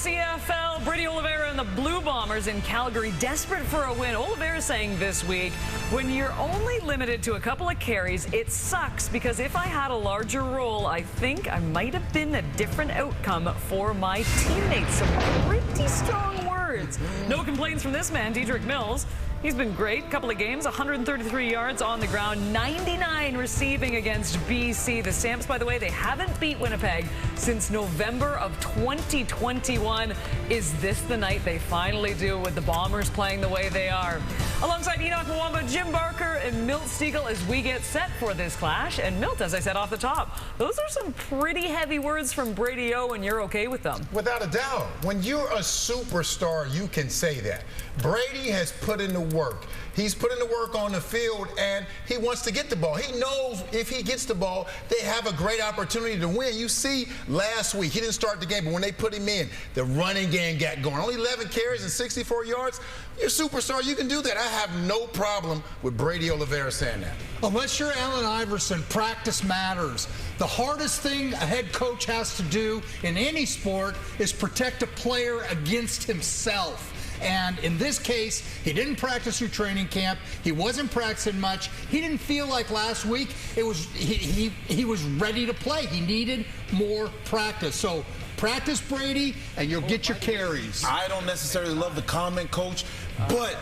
CFL, Brady Oliveira and the Blue Bombers in Calgary, desperate for a win. Oliveira saying this week, when you're only limited to a couple of carries, it sucks because if I had a larger role, I think I might have been a different outcome for my teammates. Some pretty strong words. No complaints from this man, Dedrick Mills. He's been great. Couple of games, 133 yards on the ground, 99 receiving against BC. The Stamps, by the way, they haven't beat Winnipeg since November of 2021. Is this the night they finally do with the Bombers playing the way they are? Alongside Enoch Mwamba, Jim Barker, and Milt Stegall as we get set for this clash. And Milt, as I said off the top, those are some pretty heavy words from Brady O, and you're okay with them. Without a doubt. When you're a superstar, you can say that. Brady has put in the work. He's put in the work on the field, and he wants to get the ball. He knows if he gets the ball, they have a great opportunity to win. You see, last week, he didn't start the game, but when they put him in, the running game got going. Only 11 carries and 64 yards. You're a superstar. You can do that. I have no problem with Brady Oliveira saying that. Unless you're Allen Iverson, practice matters. The hardest thing a head coach has to do in any sport is protect a player against himself. And in this case, he didn't practice through training camp. He wasn't practicing much. He didn't feel like last week it was he was ready to play. He needed more practice. So practice, Brady, and you'll get your carries. I don't necessarily love the comment, Coach, but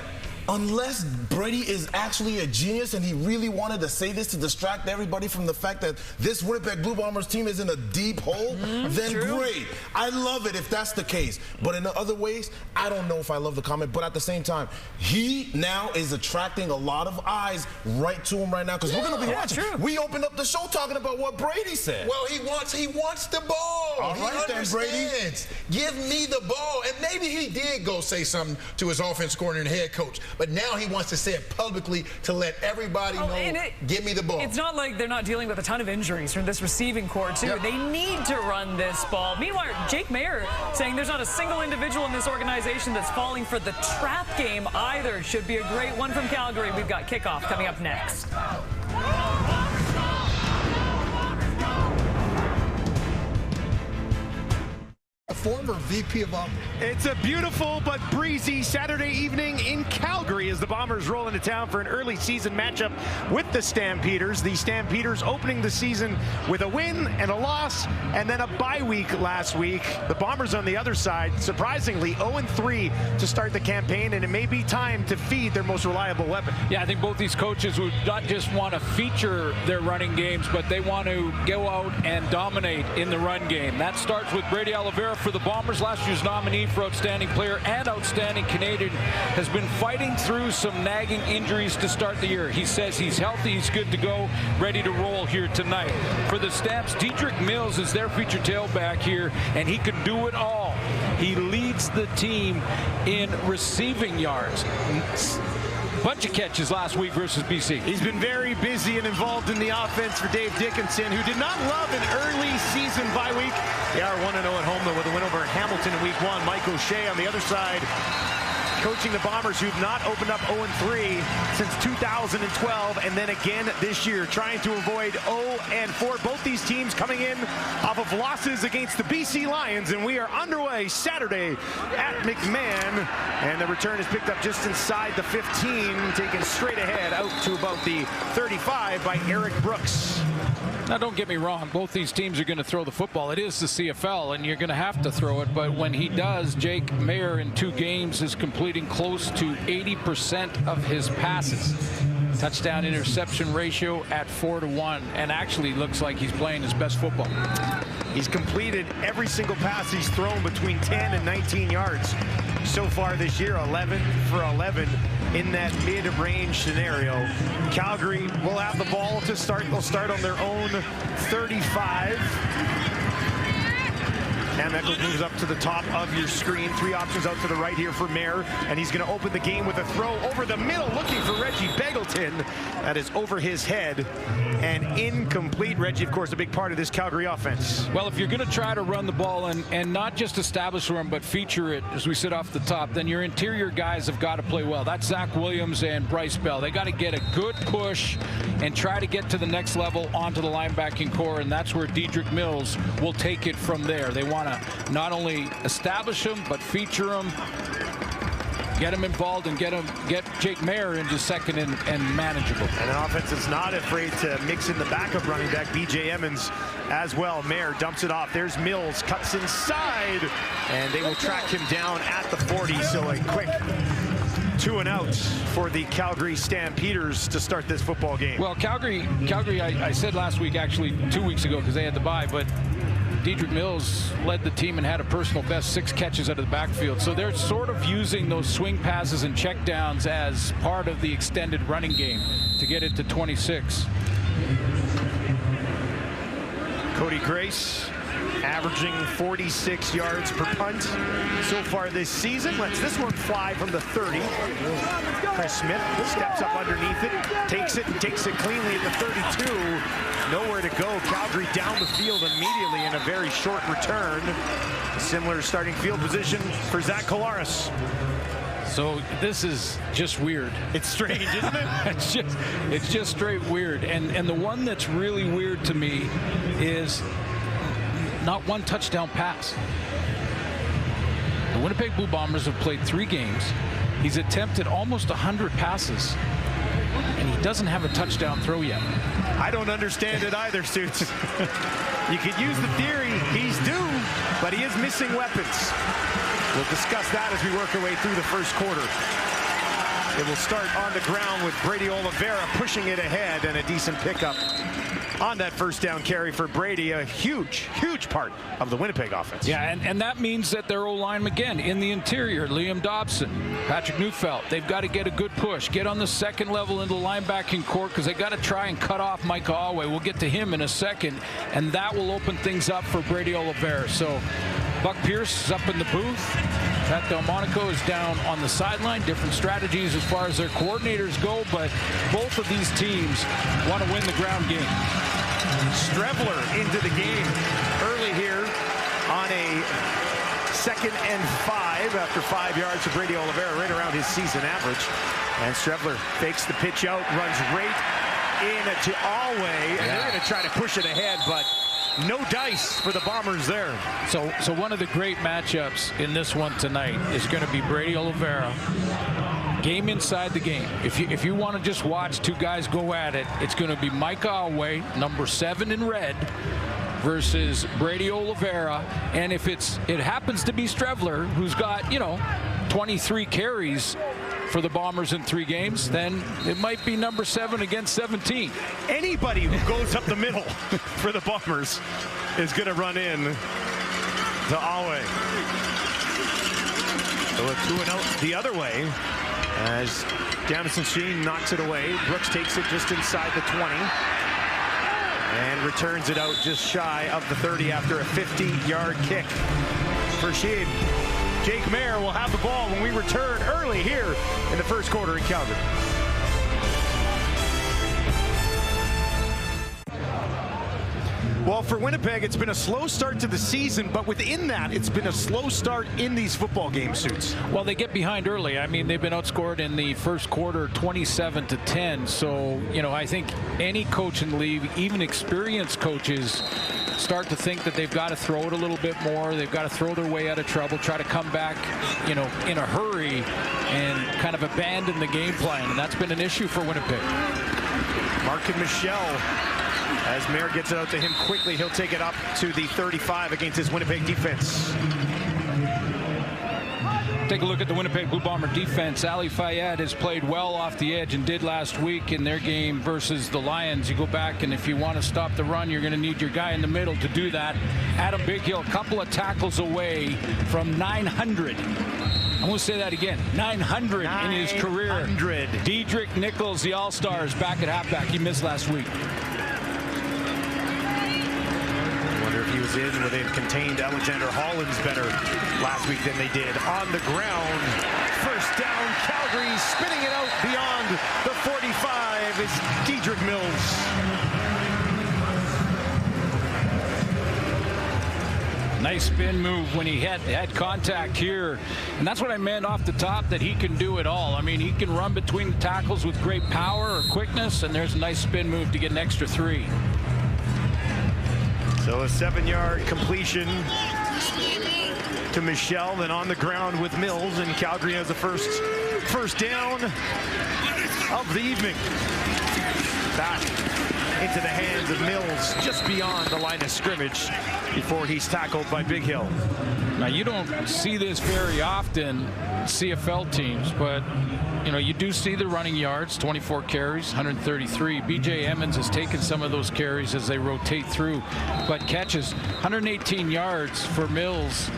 unless Brady is actually a genius and he really wanted to say this to distract everybody from the fact that this Winnipeg Blue Bombers team is in a deep hole, then great. I love it if that's the case. But in other ways, I don't know if I love the comment. But at the same time, he now is attracting a lot of eyes right to him right now because we're going to be watching. We opened up the show talking about what Brady said. Well, he wants the ball. All right, then, Brady. Give me the ball. And maybe he did go say something to his offense coordinator and head coach. But now he wants to say it publicly to let everybody know, give me the ball. It's not like they're not dealing with a ton of injuries from this receiving core, too. They need to run this ball. Meanwhile, Jake Mayer saying there's not a single individual in this organization that's falling for the trap game either. Should be a great one from Calgary. We've got kickoff coming up next. Former VP of It's a beautiful but breezy Saturday evening in Calgary as the Bombers roll into town for an early season matchup with the Stampeders. The Stampeders opening the season with a win and a loss and then a bye week last week. The Bombers on the other side, surprisingly 0-3 to start the campaign, and it may be time to feed their most reliable weapon. Yeah, I think both these coaches would not just want to feature their running games, but they want to go out and dominate in the run game. That starts with Brady Oliveira for the Bombers, last year's nominee for Outstanding Player and Outstanding Canadian, has been fighting through some nagging injuries to start the year. He says he's healthy, he's good to go, ready to roll here tonight. For the Stamps, Dedrick Mills is their featured tailback here, and he can do it all. He leads the team in receiving yards. Bunch of catches last week versus BC. He's been very busy and involved in the offense for Dave Dickinson, who did not love an early season bye week. They are 1-0 at home, though, with a win over Hamilton in week 1. Mike O'Shea on the other side, coaching the Bombers, who've not opened up 0-3 since 2012, and then again this year, trying to avoid 0-4. Both these teams coming in off of losses against the BC Lions, and we are underway Saturday at McMahon, and the return is picked up just inside the 15, taken straight ahead out to about the 35 by Eric Brooks. Now, don't get me wrong. Both these teams are going to throw the football. It is the CFL, and you're going to have to throw it. But when he does, Jake Mayer in 2 games is completing close to 80% of his passes. Touchdown interception ratio at 4-1, and actually looks like he's playing his best football. He's completed every single pass he's thrown between 10 and 19 yards so far this year, 11 for 11 in that mid-range scenario. Calgary will have the ball to start. They'll start on their own 35. Cam Echols moves up to the top of your screen. 3 options out to the right here for Mayer, and he's going to open the game with a throw over the middle, looking for Reggie Begelton. That is over his head and incomplete. Reggie, of course, a big part of this Calgary offense. Well, if you're going to try to run the ball and not just establish run, but feature it as we sit off the top, then your interior guys have got to play well. That's Zach Williams and Bryce Bell. They got to get a good push and try to get to the next level onto the linebacking core, and that's where Dedrick Mills will take it from there. They want want to not only establish him, but feature him, get him involved, and get Jake Mayer into second and manageable. And an offense is not afraid to mix in the backup running back, B.J. Emmons, as well. Mayer dumps it off. There's Mills, cuts inside, and they will track him down at the 40. So a quick 2 and out for the Calgary Stampeders to start this football game. Well, Calgary, I said last week, actually 2 weeks ago, because they had the bye, but Dedrick Mills led the team and had a personal best 6 catches out of the backfield. So they're sort of using those swing passes and checkdowns as part of the extended running game to get it to 26. Cody Grace averaging 46 yards per punt so far this season. Lets this one fly from the 30. Chris Smith steps up underneath it, takes it cleanly at the 32. Nowhere to go. Calgary down the field immediately in a very short return. A similar starting field position for Zach Collaros. So this is just weird. It's strange, isn't it? it's just straight weird. And the one that's really weird to me is not one touchdown pass. The Winnipeg Blue Bombers have played 3 games. He's attempted almost 100 passes, and he doesn't have a touchdown throw yet. I don't understand it either, Suits. You could use the theory he's due, but he is missing weapons. We'll discuss that as we work our way through the first quarter. It will start on the ground with Brady Oliveira pushing it ahead, and a decent pickup on that first down carry for Brady. A huge part of the Winnipeg offense. Yeah, and that means that their O-line again in the interior, Liam Dobson, Patrick Neufeld, they've got to get a good push, get on the second level into the linebacking court, because they got to try and cut off Micah Alway. We'll get to him in a second, and that will open things up for Brady Oliveira. So Buck Pierce is up in the booth. Pat Delmonico is down on the sideline. Different strategies as far as their coordinators go, but both of these teams want to win the ground game. Strevler into the game early here on a 2nd and 5 after 5 yards for Brady Oliveira, right around his season average. And Strevler fakes the pitch out, runs right in to Alway, and they're going to try to push it ahead, but no dice for the Bombers there. So one of the great matchups in this one tonight is going to be Brady Oliveira. Game inside the game. If you want to just watch 2 guys go at it, it's going to be Micah Alway, number 7 in red, versus Brady Oliveira. And if it happens to be Strevler, who's got 23 carries for the Bombers in 3 games, then it might be number 7 against 17. Anybody who goes up the middle for the Bombers is going to run in to Alway. So a 2 and out the other way as Jamison Sheen knocks it away. Brooks takes it just inside the 20 and returns it out just shy of the 30 after a 50-yard kick for Sheen. Jake Mayer will have the ball when we return early here in the first quarter in Calgary. Well, for Winnipeg, it's been a slow start to the season, but within that, it's been a slow start in these football game, Suits. Well, they get behind early. I mean, they've been outscored in the first quarter 27-10. So, I think any coach in the league, even experienced coaches, start to think that they've got to throw it a little bit more. They've got to throw their way out of trouble, try to come back, in a hurry and kind of abandon the game plan. And that's been an issue for Winnipeg. Markin Michelle, as Mayer gets it out to him quickly, he'll take it up to the 35 against his Winnipeg defense. Take a look at the Winnipeg Blue Bomber defense. Ali Fayed has played well off the edge and did last week in their game versus the Lions. You go back, and if you want to stop the run, you're going to need your guy in the middle to do that. Adam Bighill, a couple of tackles away from 900. I'm going to say that again. 900 in his career. 900. Dedrick Nichols, the All-Star, is back at halfback. He missed last week. If he was in, would they have contained Alexander Hollins better last week than they did? On the ground, first down, Calgary spinning it out beyond the 45 is Dedrick Mills. Nice spin move when he had contact here. And that's what I meant off the top, that he can do it all. I mean, he can run between the tackles with great power or quickness, and there's a nice spin move to get an extra 3. So a 7-yard completion to Michelle, then on the ground with Mills, and Calgary has the first down of the evening. Back into the hands of Mills, just beyond the line of scrimmage before he's tackled by Big Hill. Now, you don't see this very often, CFL teams, but you do see the running yards, 24 carries, 133. B.J. Emmons has taken some of those carries as they rotate through, but catches 118 yards for Mills.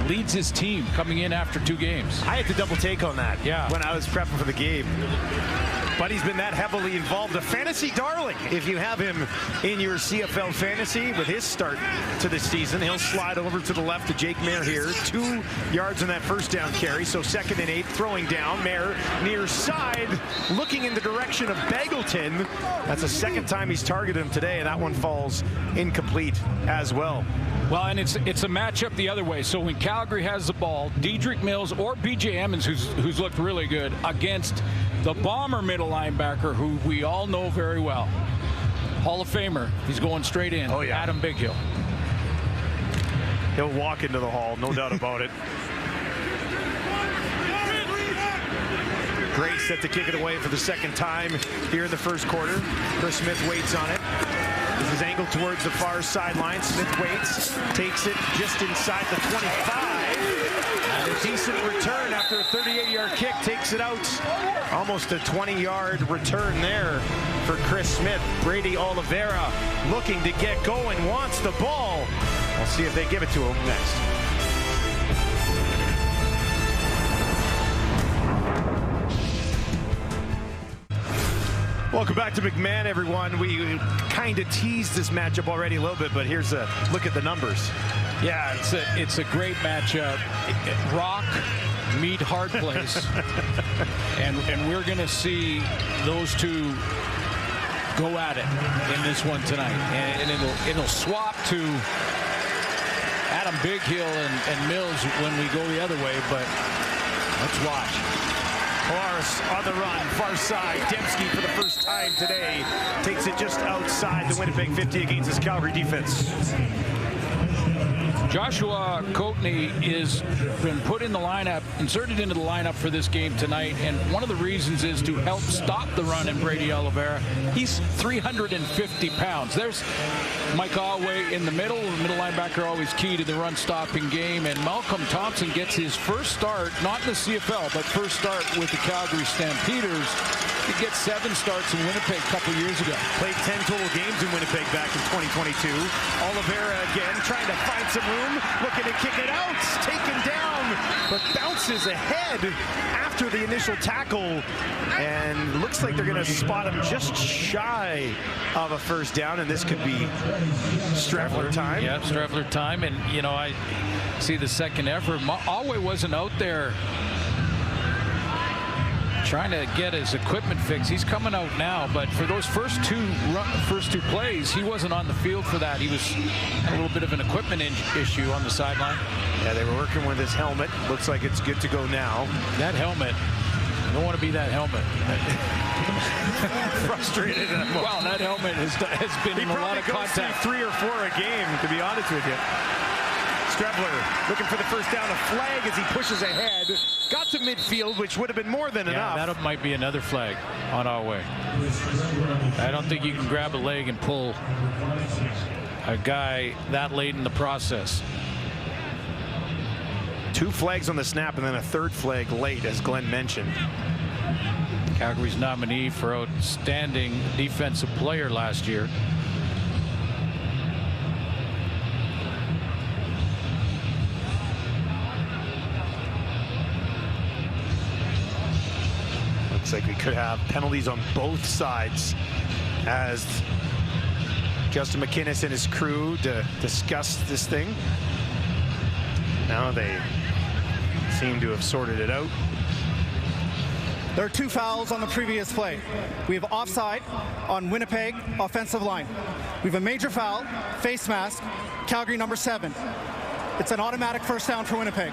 Leads his team coming in after 2 games. I had to double take on that when I was prepping for the game. But he's been that heavily involved. A fantasy darling if you have him in your CFL fantasy. With his start to the season, he'll slide over to the left to Jake Mayer here. 2 yards on that first down carry. So 2nd and 8, throwing down. Mayer near side, looking in the direction of Bagleton. That's the 2nd time he's targeted him today, and that one falls incomplete as well. Well, and it's a matchup the other way. So when Calgary has the ball, Dedrick Mills or B.J. Emmons, who's looked really good, against the Bomber middle linebacker, who we all know very well, Hall of Famer. He's going straight in. Oh, yeah. Adam Big Hill. He'll walk into the Hall, no doubt about it. Gray set to kick it away for the 2nd time here in the first quarter. Chris Smith waits on it. This is angled towards the far sideline. Smith waits, takes it just inside the 25. And a decent return after a 38-yard kick, takes it out. Almost a 20-yard return there for Chris Smith. Brady Oliveira looking to get going, wants the ball. We'll see if they give it to him next. Welcome back to McMahon, everyone. We kind of teased this matchup already a little bit, but here's a look at the numbers. Yeah, it's a great matchup. Rock meet hard place, and we're going to see those two go at it in this one tonight, and it'll swap to Adam Big Hill and Mills when we go the other way, but let's watch. Polaris on the run, far side. Dembski for the first time today takes it just outside the Winnipeg 50 against this Calgary defense. Joshua Coatney is been put in the lineup, inserted into the lineup for this game tonight, and one of the reasons is to help stop the run in Brady Oliveira. He's 350 pounds. There's Mike Alway in the middle linebacker, always key to the run-stopping game, and Malcolm Thompson gets his first start, not in the CFL, but first start with the Calgary Stampeders. He gets 7 starts in Winnipeg a couple years ago. Played 10 total games in Winnipeg back in 2022. Oliveira again trying to find some room, looking to kick it out, taken down, but bounces ahead after the initial tackle, and looks like they're going to spot him just shy of a first down, and this could be Straffler time. Yeah, Straffler time, and I see the second effort. Alway wasn't out there trying to get his equipment fixed. He's coming out now, but for those first two plays, he wasn't on the field for that. He had a little bit of an equipment issue on the sideline. Yeah, they were working with his helmet. Looks like it's good to go now. That helmet, I don't want to be that helmet. Frustrated. Well, that helmet has been in a lot of contact. 3 or 4 a game, to be honest with you. Strebler looking for the first down, a flag as he pushes ahead. Got to midfield, which would have been more than enough. That might be another flag on our way. I don't think you can grab a leg and pull a guy that late in the process. 2 flags on the snap and then a 3rd flag late, as Glenn mentioned. Calgary's nominee for outstanding defensive player last year. Looks like we could have penalties on both sides as Justin McInnes and his crew to discuss this thing. Now they seem to have sorted it out. There are 2 fouls on the previous play. We have offside on Winnipeg offensive line. We have a major foul, face mask, Calgary number 7. It's an automatic first down for Winnipeg.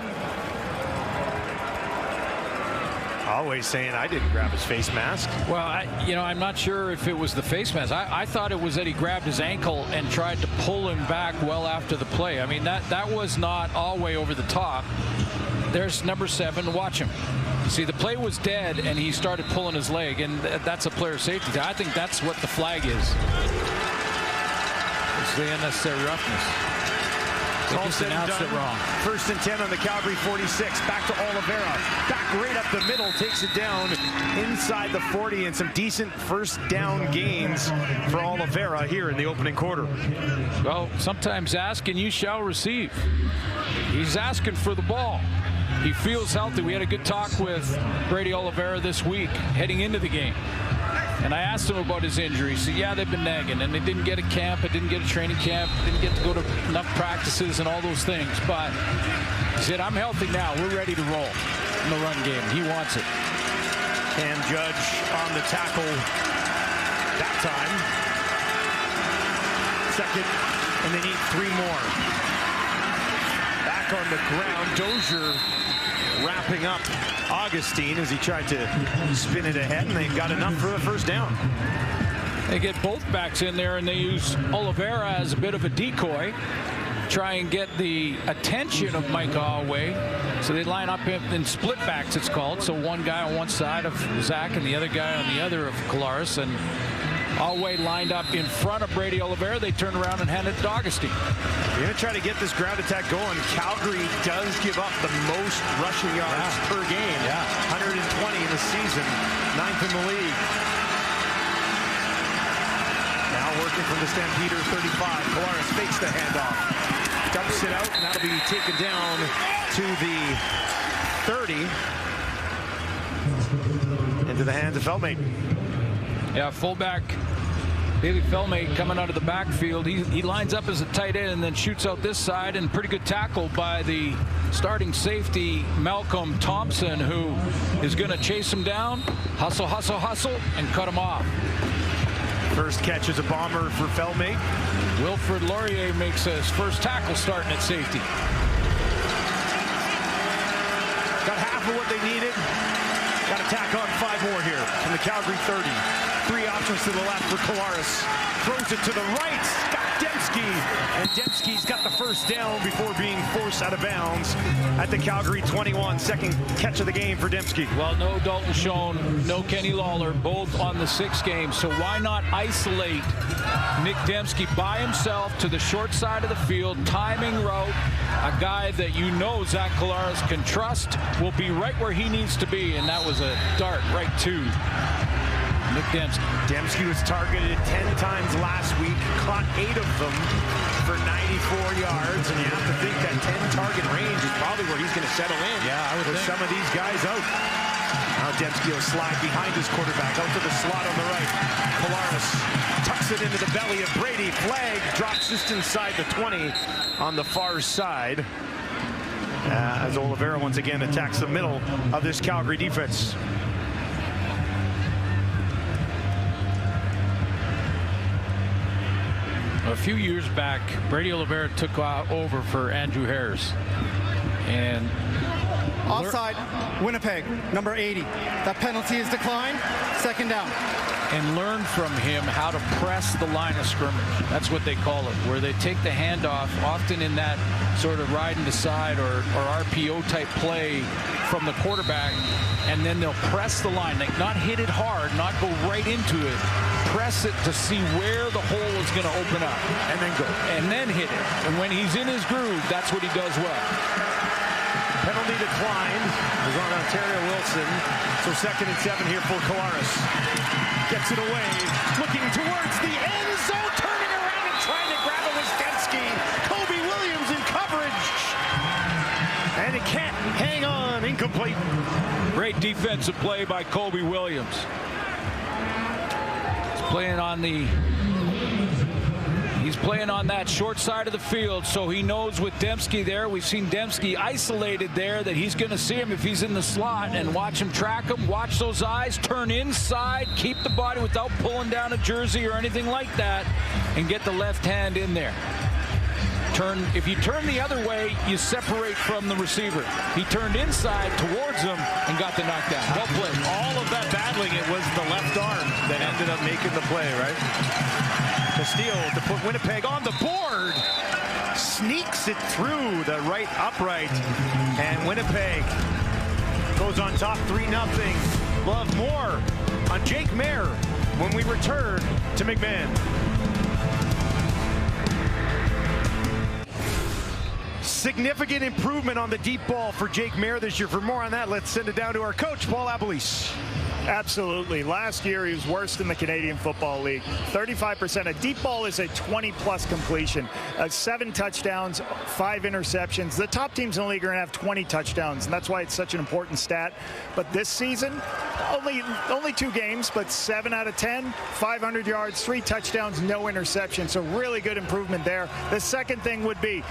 Always saying I didn't grab his face mask. Well, I'm not sure if it was the face mask. I thought it was that he grabbed his ankle and tried to pull him back well after the play. I mean, that was not all way over the top. There's number 7. Watch him. See, the play was dead, and he started pulling his leg, and that's a player safety. I think that's what the flag is. It's the unnecessary roughness. It's all said and done. Wrong. 1st and 10 on the Calgary 46. Back to Oliveira. Back right up the middle. Takes it down inside the 40, and some decent first down gains for Oliveira here in the opening quarter. Well, sometimes ask and you shall receive. He's asking for the ball. He feels healthy. We had a good talk with Brady Oliveira this week heading into the game. And I asked him about his injuries. So, yeah, they've been nagging, and they didn't get a camp, it didn't get a training camp, didn't get to go to enough practices and all those things. But he said, I'm healthy now. We're ready to roll in the run game. He wants it. Cam Judge on the tackle that time. Second, and they need 3 more. Back on the ground, Dozier wrapping up Augustine as he tried to spin it ahead, and they got enough for a first down. They get both backs in there, and they use Oliveira as a bit of a decoy, try and get the attention of Mike Alway. So they line up in split backs, it's called. So one guy on one side of Zach and the other guy on the other of Collaros, and Alway lined up in front of Brady Oliveira. They turned around and handed it to Augustine. You're going to try to get this ground attack going. Calgary does give up the most rushing yards per game. 120 in the season, 9th in the league. Now working from the Stampeders 35. Collaros fakes the handoff. Dumps it out, and that'll be taken down to the 30. Into the hands of Feldmate. Yeah, fullback Bailey Feldmate coming out of the backfield. He lines up as a tight end and then shoots out this side, and pretty good tackle by the starting safety, Malcolm Thompson, who is going to chase him down, hustle, and cut him off. First catch is a bomber for Feldmate. Wilfred Laurier makes his first tackle starting at safety. Got half of what they needed. Got to tack on 5 more here from the Calgary 30. 3 options to the left for Collaros. Throws it to the right. Got Dembski. And Dembski's got the first down before being forced out of bounds at the Calgary 21. Second catch of the game for Dembski. Well, no Dalton Schoen, no Kenny Lawler, both on the 6 games. So why not isolate Nick Dembski by himself to the short side of the field, timing route, a guy that you know Zach Collaros can trust, will be right where he needs to be, and that was a dart right to Nick Dembski. Dembski was targeted 10 times last week, caught 8 of them for 94 yards, and you have to think that 10-target range is probably where he's going to settle in. Yeah, I would with think. some of these guys out. Now Dembski will slide behind his quarterback, out to the slot on the right. Collaros tucks it into the belly of Brady. Flag drops just inside the 20 on the far side. As Oliveira once again attacks the middle of this Calgary defense. A few years back, Brady Oliveira took over for Andrew Harris. And offside, Winnipeg, number 80. That penalty is declined. 2nd down. And learn from him how to press the line of scrimmage. That's what they call it, where they take the handoff, often in that sort of riding the side or RPO type play from the quarterback, and then they'll press the line, like not hit it hard, not go right into it, press it to see where the hole is going to open up, and then go, and then hit it. And when he's in his groove, that's what he does well. Penalty declined. It was on Ontario Wilson. So 2nd and 7 here for Collaros. Gets it away. Looking towards the end zone. Turning around and trying to grab it with Dembski. Kobe Williams in coverage. And it can't hang on. Incomplete. Great defensive play by Kobe Williams. He's playing on that short side of the field, so he knows with Dembski there, we've seen Dembski isolated there, that he's going to see him if he's in the slot, and watch him track him, watch those eyes, turn inside, keep the body without pulling down a jersey or anything like that, and get the left hand in there. If you turn the other way, you separate from the receiver. He turned inside towards him and got the knockdown. Well played. All of that battling, it was the left arm that ended up making the play, right? Castillo to put Winnipeg on the board. Sneaks it through the right upright. And Winnipeg goes on top 3-0. We'll have more on Jake Maier when we return to McMahon. Significant improvement on the deep ball for Jake Maier this year. For more on that, let's send it down to our coach, Paul Abalise. Absolutely. Last year, he was worst in the Canadian Football League. 35%. A deep ball is a 20-plus completion. 7 touchdowns, 5 interceptions. The top teams in the league are going to have 20 touchdowns, and that's why it's such an important stat. But this season, only 2 games, but 7 out of 10, 500 yards, 3 touchdowns, no interceptions. So really good improvement there. The second thing would be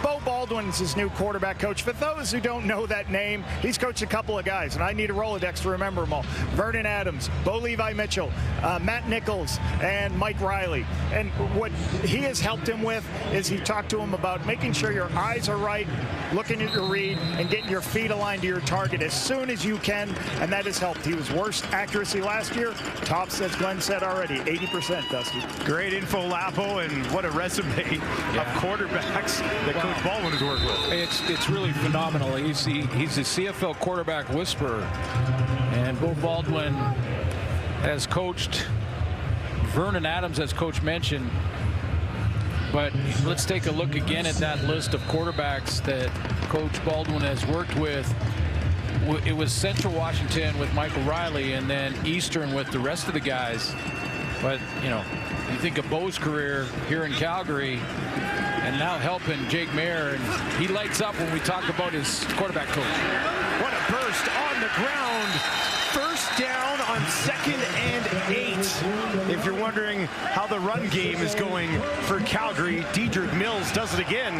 Bo Baldwin's his new quarterback coach. For those who don't know that name, he's coached a couple of guys, and I need a Rolodex to remember them all. Vernon Adams, Bo Levi Mitchell, Matt Nichols, and Mike Riley. And what he has helped him with is he talked to him about making sure your eyes are right, looking at your read, and getting your feet aligned to your target as soon as you can, and that has helped. He was worst accuracy last year. Tops, as Glenn said already, 80%, Dusty. Great info, Lapo, and what a resume of quarterbacks that Coach Baldwin has worked with. It's really phenomenal. He's a CFL quarterback whisperer, and Bo Baldwin has coached. Vernon Adams, as Coach mentioned. But let's take a look again at that list of quarterbacks that Coach Baldwin has worked with. It was Central Washington with Michael Riley, and then Eastern with the rest of the guys. But, you know, you think of Bo's career here in Calgary, and now helping Jake Maier, and he lights up when we talk about his quarterback coach. What a burst on the ground. First down on 2nd and 8. If you're wondering how the run game is going for Calgary, Dedrick Mills does it again.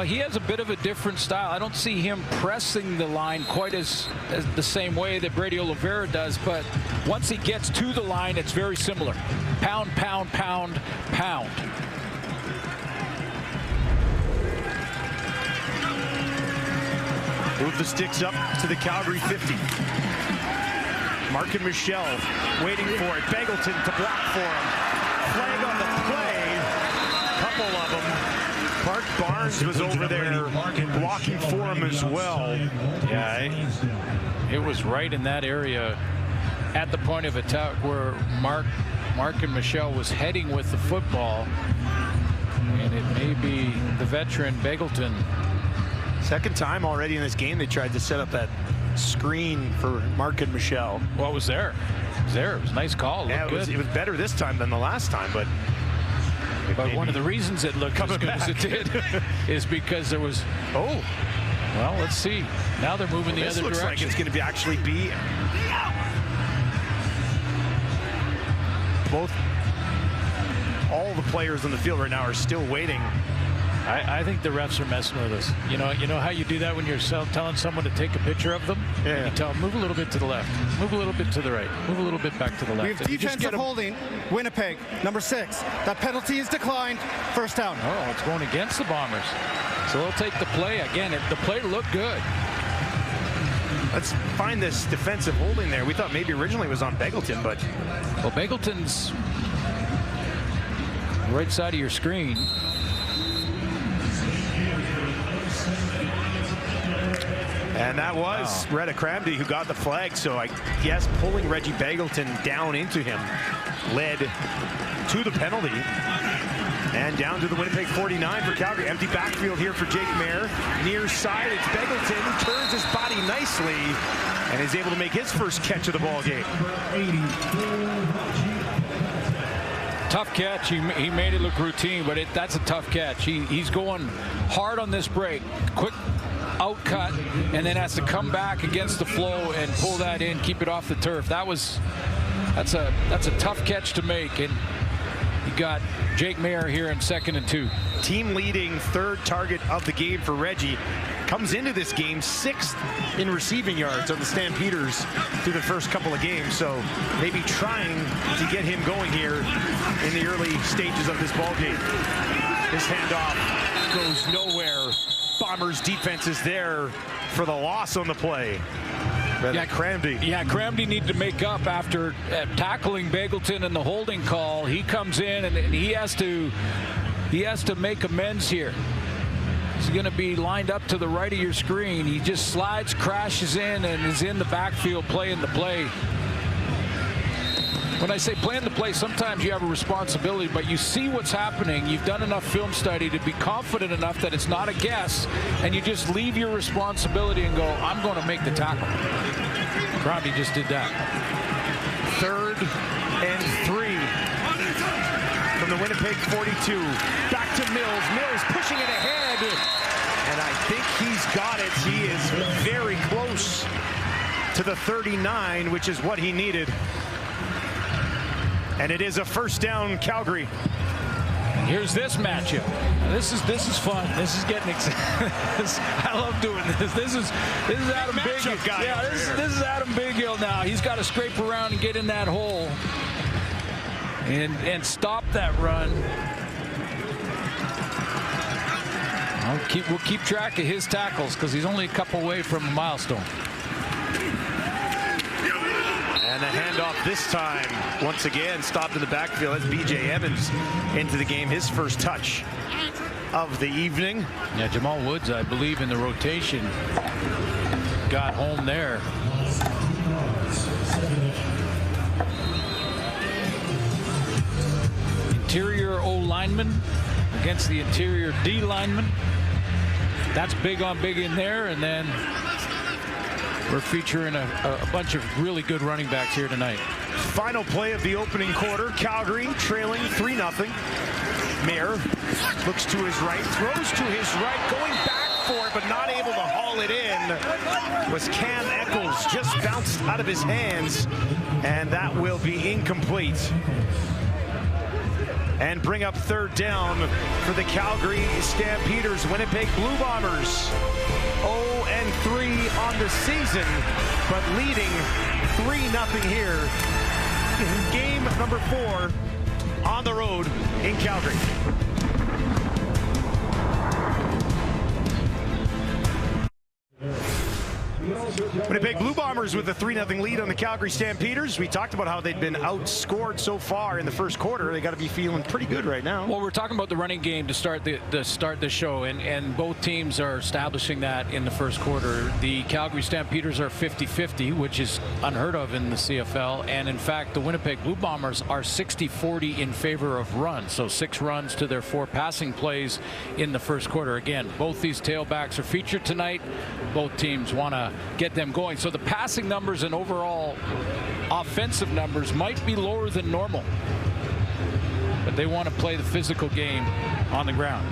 He has a bit of a different style. I don't see him pressing the line quite as the same way that Brady Oliveira does, but once he gets to the line, it's very similar. Pound, pound, pound, pound. Move the sticks up to the Calgary 50. Mark and Michelle waiting for it. Beggleton to block for him. Flag on the play. Couple of them. Clark Barnes was over there blocking for him as well. Yeah, it was right in that area at the point of attack where Mark and Michelle was heading with the football. And it may be the veteran Beggleton. Second time already in this game they tried to set up that screen for Mark and Michelle. Well, it was there. It was there. It was a nice call. Yeah, it was better this time than the last time, but one of the reasons it looked as good as it did is because there was, well, let's see. Now they're moving the other direction. Looks like it's going to actually be all the players on the field right now are still waiting. I think the refs are messing with us. You know how you do that when you're telling someone to take a picture of them? Yeah. And you tell them, move a little bit to the left, move a little bit to the right, move a little bit back to the left. We have defensive holding, Winnipeg, number 6. That penalty is declined. First down. Oh, it's going against the Bombers. So they'll take the play. Again, the play looked good. Let's find this defensive holding there. We thought maybe originally it was on Beggleton, but... Well, Beggleton's right side of your screen. And that was Retta Cramdy who got the flag. So I guess pulling Reggie Beggleton down into him led to the penalty. And down to the Winnipeg 49 for Calgary. Empty backfield here for Jake Maier. Near side, it's Beggleton who turns his body nicely and is able to make his first catch of the ball game. Tough catch. He made it look routine, but that's a tough catch. He's going hard on this break. Quick out cut, and then has to come back against the flow and pull that in, keep it off the turf. That's a tough catch to make, and you got Jake Maier here in 2nd and 2. Team leading third target of the game for Reggie. comes into this game 6th in receiving yards on the Stampeders through the first couple of games. So maybe trying to get him going here in the early stages of this ball game. His handoff goes nowhere. Bombers defense is there for the loss on the play. Yeah, Cramdy. Yeah, Cramdy need to make up after tackling Bagleton in the holding call. He comes in and he has to make amends here. He's going to be lined up to the right of your screen. He just slides, crashes in, and is in the backfield playing the play. When I say playing the play, sometimes you have a responsibility, but you see what's happening. You've done enough film study to be confident enough that it's not a guess, and you just leave your responsibility and go, I'm going to make the tackle. Cramdy just did that. 3rd and 3 from the Winnipeg 42. Back to Mills. Mills pushing it ahead, and I think he's got it. He is very close to the 39, which is what he needed. And it is a first down, Calgary. Here's this matchup. This is fun. This is getting exciting. I love doing this. This is Adam Bighill. Yeah, this is Adam Bighill now. He's got to scrape around and get in that hole and stop that run. We'll keep track of his tackles because he's only a couple away from a milestone. And the handoff this time, once again, stopped in the backfield. That's B.J. Evans into the game, his first touch of the evening. Yeah, Jamal Woods, I believe, in the rotation, got home there. Interior O lineman against the interior D lineman. That's big on big in there, and then we're featuring a bunch of really good running backs here tonight. Final play of the opening quarter. Calgary trailing 3-0. Mayer looks to his right, throws to his right, going back for it, but not able to haul it in. Was Cam Eccles, just bounced out of his hands, and that will be incomplete. And bring up 3rd down for the Calgary Stampeders. Winnipeg Blue Bombers 0-3 on the season, but leading 3-0 here in game number 4 on the road in Calgary. Winnipeg Blue Bombers with a 3-0 lead on the Calgary Stampeders. We talked about how they'd been outscored so far in the first quarter. They got to be feeling pretty good right now. Well, we're talking about the running game to start the show, and both teams are establishing that in the first quarter. The Calgary Stampeders are 50-50, which is unheard of in the CFL, and in fact, the Winnipeg Blue Bombers are 60-40 in favor of runs, so 6 runs to their 4 passing plays in the first quarter. Again, both these tailbacks are featured tonight. Both teams want to get them going. So the passing numbers and overall offensive numbers might be lower than normal, but they want to play the physical game on the ground.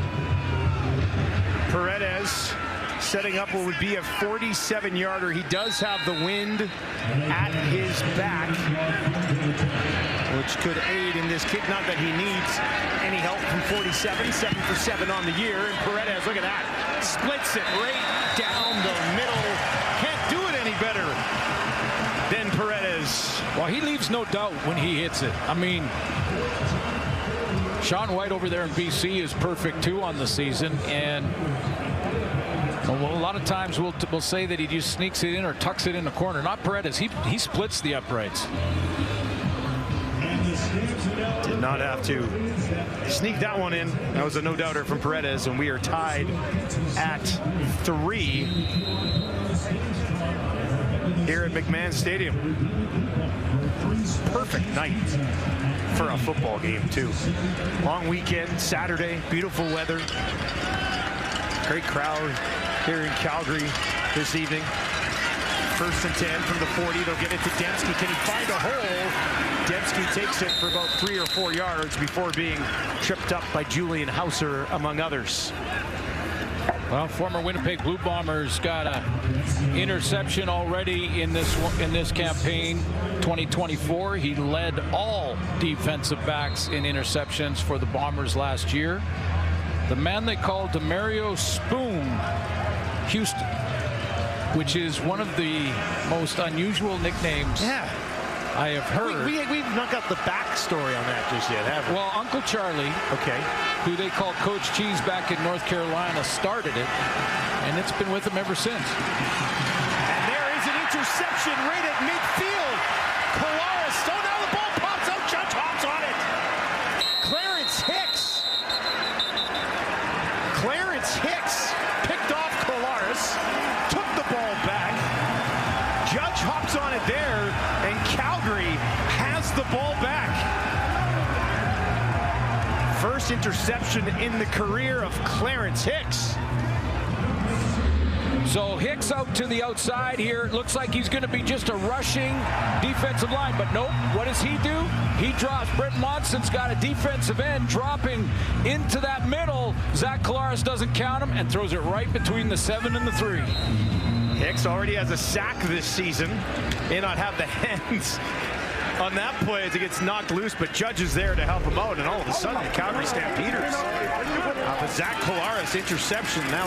Paredes setting up what would be a 47-yarder. He does have the wind at his back, which could aid in this kick. Not that he needs any help from 47. 7 for 7 on the year. And Paredes, look at that, splits it right down the middle. Can't do it any better than Paredes. Well, he leaves no doubt when he hits it. I mean, Sean White over there in BC is perfect too on the season, and well, a lot of times we'll say that he just sneaks it in or tucks it in the corner. Not Paredes. He splits the uprights. Did not have to sneak that one in. That was a no-doubter from Paredes, and we are tied at 3 here at McMahon Stadium. Perfect night for a football game, too. Long weekend, Saturday, beautiful weather. Great crowd here in Calgary this evening. 1st and 10 from the 40. They'll get it to Dembski. Can he find a hole? Dembski takes it for about 3 or 4 yards before being tripped up by Julian Hauser, among others. Well, former Winnipeg Blue Bombers got an interception already in this campaign, 2024. He led all defensive backs in interceptions for the Bombers last year. The man they called Demario Spoon Houston, which is one of the most unusual nicknames I have heard. We've not got the backstory on that just yet, have we? Well, Uncle Charlie, who they call Coach Cheese back in North Carolina, started it, and it's been with them ever since. And there is an interception right at midfield. Colares, so now the ball pops out. Judge hops on it. Clarence Hicks picked off Colares, took the ball back. Judge hops on it there, and Calgary has the ball back. First interception in the career of Clarence Hicks. So Hicks out to the outside here. Looks like he's going to be just a rushing defensive line. But nope, what does he do? He drops. Brent Monson's got a defensive end dropping into that middle. Zach Colares doesn't count him and throws it right between the 7 and the 3. Hicks already has a sack this season. May not have the hands on that play as it gets knocked loose, but Judge is there to help him out, and all of a sudden the Calgary Stampeders the Zach Colares interception, now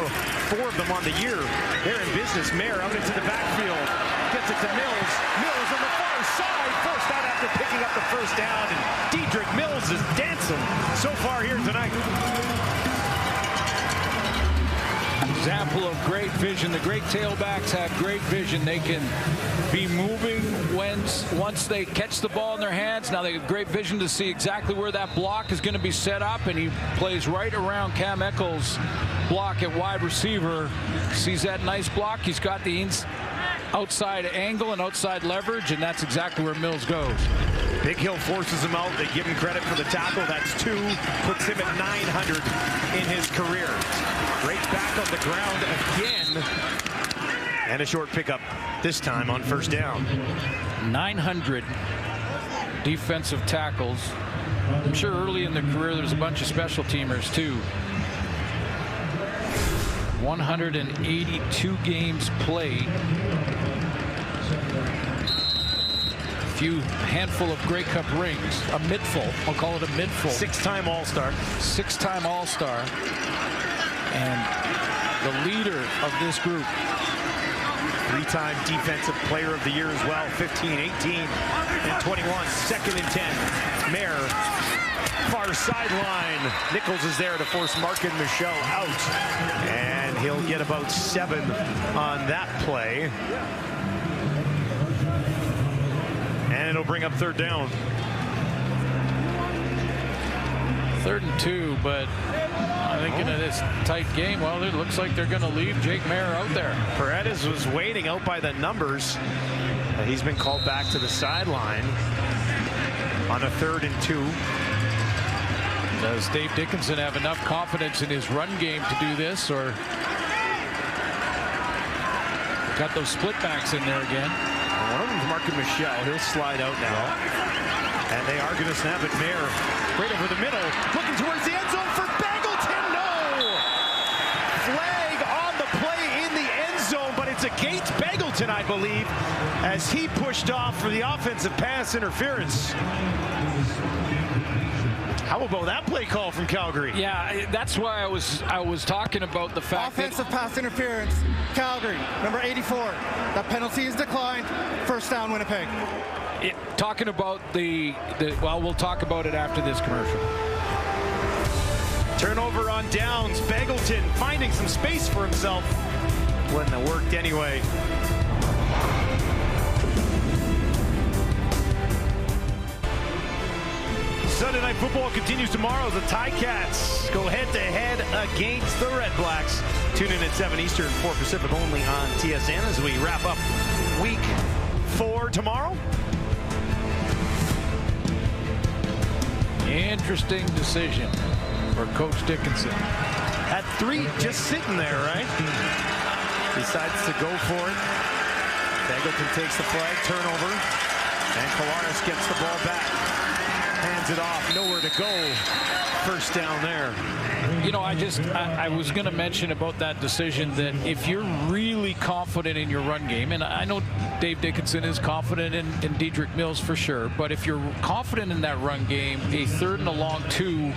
4 of them on the year. They're in business. Mayer out into the backfield, gets it to Mills. Mills on the far side, forced out after picking up the first down, and Dedrick Mills is dancing so far here tonight. Example of great vision. The great tailbacks have great vision. They can be moving once they catch the ball in their hands. Now they have great vision to see exactly where that block is going to be set up, and he plays right around Cam Eccles' block at wide receiver. Sees that nice block. He's got the outside angle and outside leverage, and that's exactly where Mills goes. Big Hill forces him out. They give him credit for the tackle. That's 2. Puts him at 900 in his career. Breaks back on the ground again. And a short pickup this time on first down. 900 defensive tackles. I'm sure early in the career there's a bunch of special teamers too. 182 games played. Handful of Grey Cup rings, a midful. I'll call it a midful. 6-time All-Star. 6-time All-Star. And the leader of this group. 3-time Defensive Player of the Year as well. 15, 18, and 21. 2nd and 10. Mayer, far sideline. Nichols is there to force Markin Michaud out. And he'll get about 7 on that play. And it'll bring up 3rd down. 3rd and 2, but I think in this tight game, well, it looks like they're going to leave Jake Mayer out there. Paredes was waiting out by the numbers. He's been called back to the sideline on a 3rd and 2. Does Dave Dickinson have enough confidence in his run game to do this, or got those split backs in there again? One of them's Markin Michaud. He'll slide out now. And they are going to snap it. Mayer right over the middle, looking towards the end zone for Bagleton. No! Flag on the play in the end zone, but it's against Bagleton, I believe, as he pushed off for the offensive pass interference. How about that play call from Calgary? Yeah, that's why I was talking about the fact offensive pass interference, Calgary, number 84. That penalty is declined. First down, Winnipeg. Talking about well, we'll talk about it after this commercial. Turnover on downs. Bagleton finding some space for himself. Wouldn't have worked anyway. Sunday Night Football continues tomorrow as the Ticats go head-to-head against the Red Blacks. Tune in at 7 Eastern, 4 Pacific only on TSN as we wrap up week 4 tomorrow. Interesting decision for Coach Dickinson. At 3, just sitting there, right? Decides to go for it. Bagleton takes the flag, turnover, and Colares gets the ball back. Hands it off, nowhere to go. First down there. You know, I was going to mention about that decision that if you're really confident in your run game, and I know Dave Dickinson is confident in Dedrick Mills for sure, but if you're confident in that run game, a 3rd and a long 2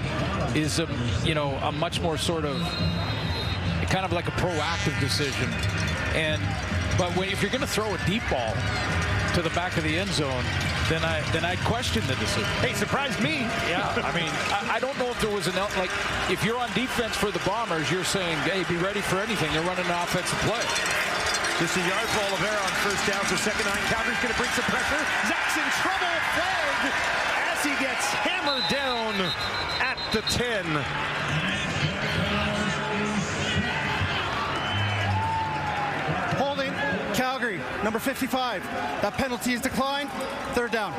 is a much more sort of kind of like a proactive decision. But if you're going to throw a deep ball to the back of the end zone, then I'd question the decision. Hey, surprised me. Yeah, I mean, I don't know if there was like, if you're on defense for the Bombers, you're saying, hey, be ready for anything. They're running an offensive play. Just a yard for Oliveira on first down, so second 9. Calgary's going to bring some pressure. Zach's in trouble, flagged as he gets hammered down at the 10. Holding, Calgary, number 55. That penalty is declined. Third down.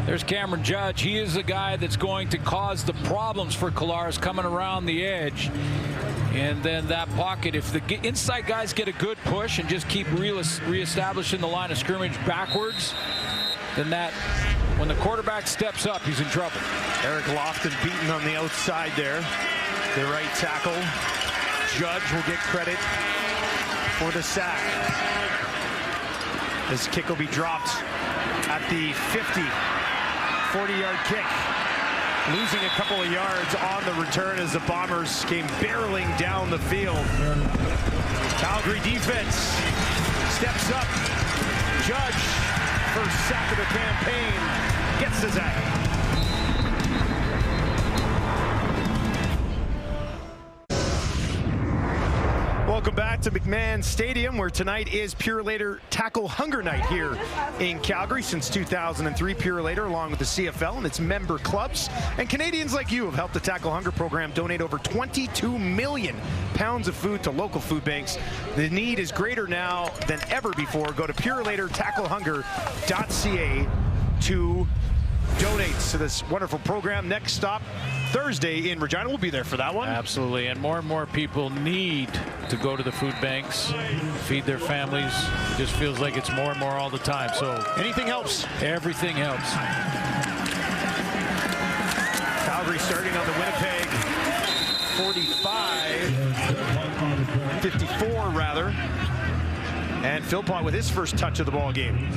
There's Cameron Judge. He is the guy that's going to cause the problems for Collaros coming around the edge. And then that pocket, if the inside guys get a good push and just keep reestablishing the line of scrimmage backwards, then when the quarterback steps up, he's in trouble. Eric Lofton beaten on the outside there. The right tackle. Judge will get credit for the sack. This kick will be dropped at the 50. 40-yard kick, losing a couple of yards on the return as the Bombers came barreling down the field. Calgary defense steps up. Judge, first sack of the campaign, gets the sack. Welcome back to McMahon Stadium, where tonight is Purolator Tackle Hunger Night here in Calgary. Since 2003, Purolator, along with the CFL and its member clubs, and Canadians like you have helped the Tackle Hunger program donate over 22 million pounds of food to local food banks. The need is greater now than ever before. Go to PurolatorTackleHunger.ca to donate to this wonderful program. Next stop, Thursday in Regina. We'll be there for that one. Absolutely, and more people need to go to the food banks, feed their families. It just feels like it's more and more all the time. So anything helps. Everything helps. Calgary starting on the Winnipeg 54 rather. And Philpott with his first touch of the ball game.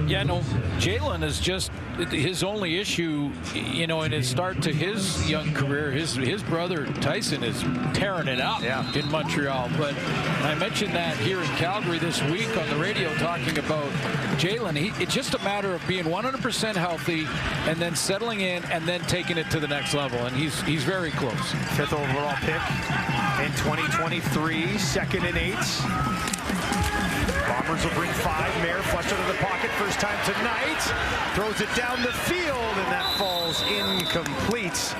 Yeah, no, Jalen is just his only issue, you know, in his start to his young career. His brother Tyson is tearing it up in Montreal. But I mentioned that here in Calgary this week on the radio, talking about Jalen. It's just a matter of being 100% healthy and then settling in and then taking it to the next level. And he's very close. 5th overall pick in 2023, 2nd and 8. Bombers will bring 5. Mayer flushed out of the pocket, first time tonight. Throws it down the field, and that falls incomplete.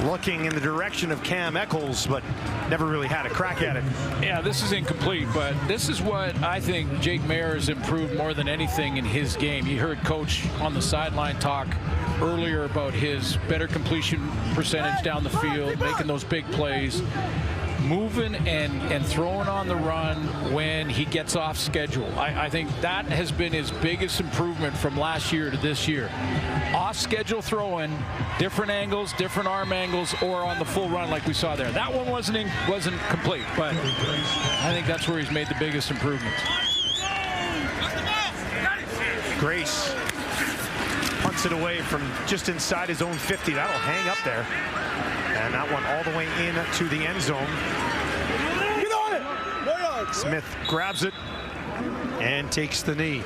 Looking in the direction of Cam Eccles, but never really had a crack at it. Yeah, this is incomplete, but this is what I think Jake Mayer has improved more than anything in his game. You heard Coach on the sideline talk earlier about his better completion percentage down the field, making those big plays. Moving and throwing on the run when he gets off schedule. I think that has been his biggest improvement from last year to this year. Off schedule throwing, different angles, different arm angles, or on the full run like we saw there. That one wasn't complete, but I think that's where he's made the biggest improvements. Grace punts it away from just inside his own 50. That'll hang up there. And that one all the way into the end zone. Get on it! Smith grabs it and takes the knee.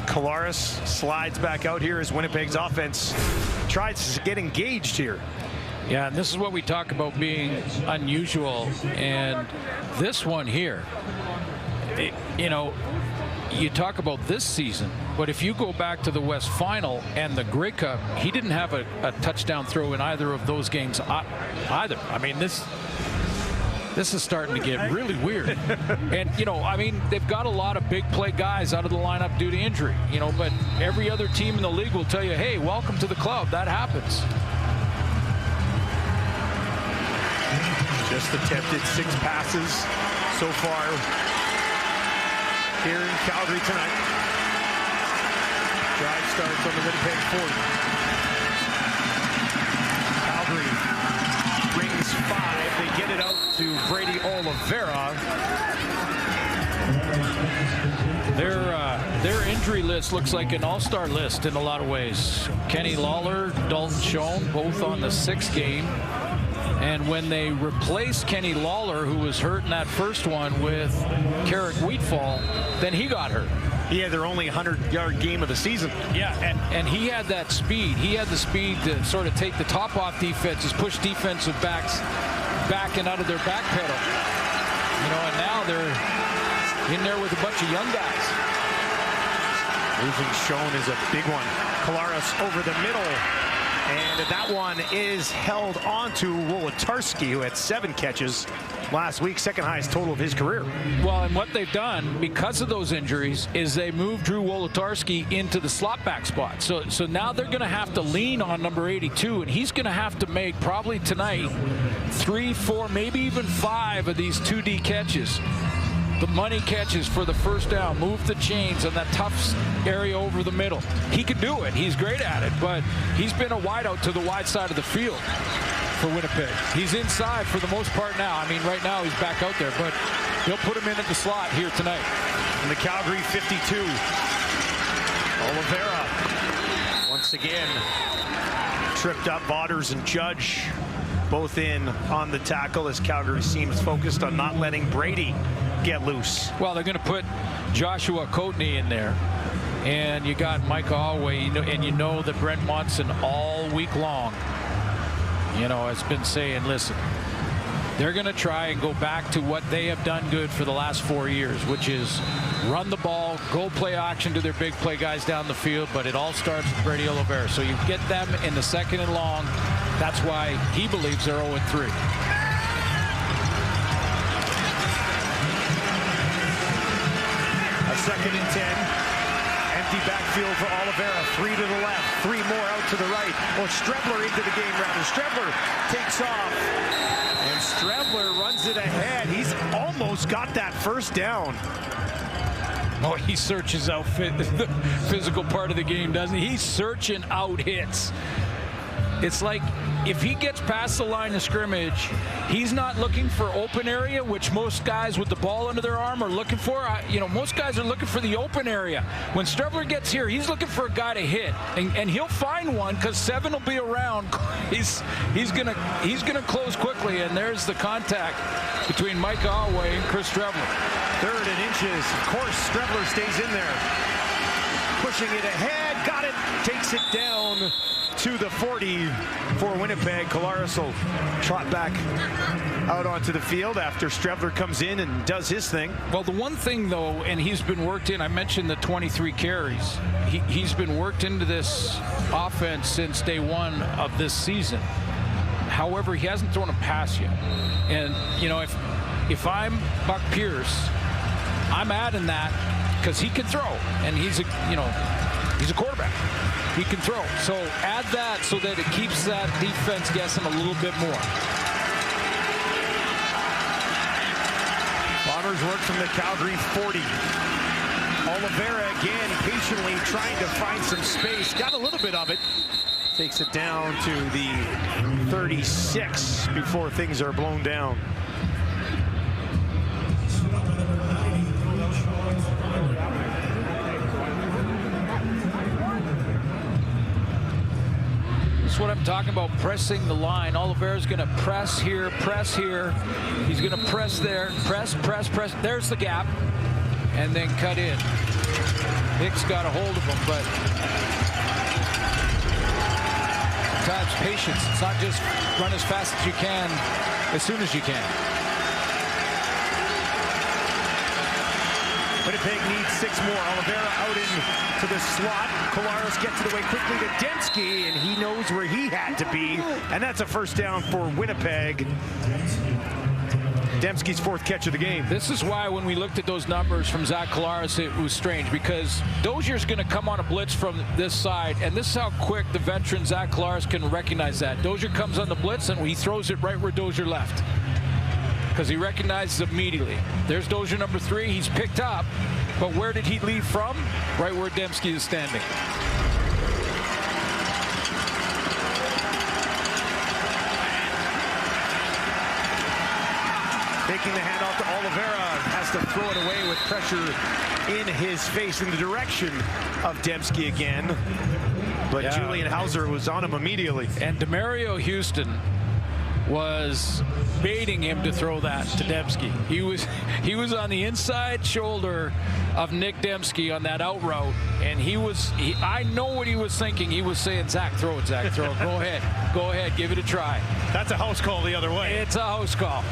Collaros slides back out here as Winnipeg's offense tries to get engaged here. Yeah, and this is what we talk about being unusual. And this one here, you know, you talk about this season, but if you go back to the West Final and the Grey Cup, he didn't have a touchdown throw in either of those games either. I mean, this is starting to get really weird. And, you know, I mean, they've got a lot of big play guys out of the lineup due to injury, you know, but every other team in the league will tell you, hey, welcome to the club. That happens. Just attempted 6 passes so far here in Calgary tonight. Drive starts on the Winnipeg 40. Calgary brings 5. They get it to Brady Oliveira. Their injury list looks like an all-star list in a lot of ways. Kenny Lawler, Dalton Schoen, both on the 6th game. And when they replaced Kenny Lawler, who was hurt in that first one, with Carrick Wheatfall, then he got hurt. He had their only 100-yard game of the season. Yeah, and he had that speed. He had the speed to sort of take the top off defenses, push defensive backs back and out of their back pedal. You know, and now they're in there with a bunch of young guys. Losing Schoen is a big one. Collaros over the middle. And that one is held on to Wolodarski, who had 7 catches last week, second highest total of his career. Well, and what they've done because of those injuries is they moved Drew Wolodarski into the slot back spot. So now they're going to have to lean on number 82, and he's going to have to make probably tonight 3, 4, maybe even 5 of these 2D catches. The money catches for the first down, move the chains on that tough area over the middle. He can do it. He's great at it, but he's been a wideout to the wide side of the field for Winnipeg. He's inside for the most part now. I mean, right now he's back out there, but they'll put him in at the slot here tonight. In the Calgary 52, Oliveira once again tripped up. Vaughters and Judge both in on the tackle as Calgary seems focused on not letting Brady get loose. Well, they're going to put Joshua Coatney in there, and you got Mike Holloway, and you know that Brent Munson all week long, you know, has been saying, listen, they're going to try and go back to what they have done good for the last 4 years, which is run the ball, go play action to their big play guys down the field, but it all starts with Brady Oliveira. So you get them in the 2nd and long. That's why he believes they're 0-3. A 2nd and 10. Empty backfield for Oliveira. 3 to the left, 3 more out to the right. Well, Strebler into the game rather. Strebler takes off. And Strebler runs it ahead. He's almost got that first down. Oh, he searches out the physical part of the game, doesn't he? He's searching out hits. It's like if he gets past the line of scrimmage, he's not looking for open area, which most guys with the ball under their arm are looking for. You know, most guys are looking for the open area. When Strebler gets here, he's looking for a guy to hit, and he'll find one because 7 will be around. He's gonna close quickly, and there's the contact between Mike Holloway and Chris Strebler. 3rd and inches. Of course, Strebler stays in there. Pushing it ahead. Got it. Takes it down to the 40 for Winnipeg. Collaros will trot back out onto the field after Strebler comes in and does his thing. Well, the one thing, though, and he's been worked in, I mentioned the 23 carries. He's been worked into this offense since day 1 of this season. However, he hasn't thrown a pass yet. And, you know, if I'm Buck Pierce, I'm adding that because he can throw, and he's a quarterback. He can throw. So add that so that it keeps that defense guessing a little bit more. Bombers work from the Calgary 40. Oliveira again patiently trying to find some space. Got a little bit of it. Takes it down to the 36 before things are blown down. What I'm talking about, pressing the line. Oliveira's going to press here, press here. He's going to press there, press. There's the gap, and then cut in. Nick's got a hold of him, but sometimes patience. It's not just run as fast as you can, as soon as you can. Winnipeg needs 6 more. Oliveira out into the slot. Collaros gets it away quickly to Dembski, and he knows where he had to be. And that's a first down for Winnipeg. Dembski's 4th catch of the game. This is why when we looked at those numbers from Zach Collaros, it was strange because Dozier's going to come on a blitz from this side, and this is how quick the veteran Zach Collaros can recognize that. Dozier comes on the blitz, and he throws it right where Dozier left, because he recognizes immediately. There's Dozier number 3. He's picked up, but where did he leave from? Right where Dembski is standing. taking the handoff to Oliveira, has to throw it away with pressure in his face in the direction of Dembski again. But Julian Hauser was on him immediately. And DeMario Houston was baiting him to throw that to Dembski. He was on the inside shoulder of Nick Dembski on that out route, and I know what he was thinking. He was saying, Zach, throw it, Zach, throw it. Go ahead, give it a try. That's a house call the other way. It's a house call.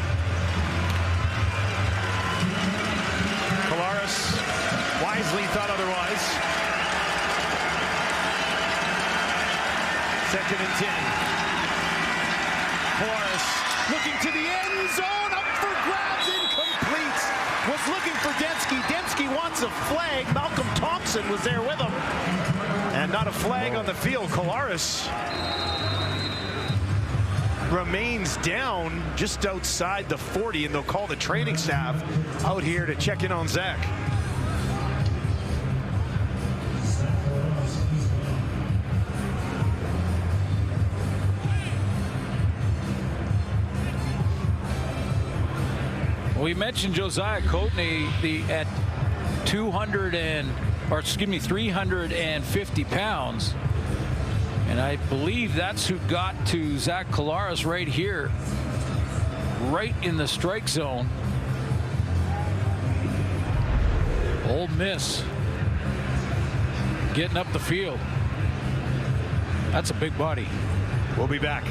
Collaros wisely thought otherwise. 2nd and 10. Collaros looking to the end zone, up for grabs, incomplete. Was looking for Dembski. Dembski wants a flag. Malcolm Thompson was there with him. And not a flag on the field. Collaros remains down just outside the 40, and they'll call the training staff out here to check in on Zach. We mentioned Josiah Coatney at 350 pounds. And I believe that's who got to Zach Collaros right here, right in the strike zone. Ole Miss getting up the field. That's a big body. We'll be back.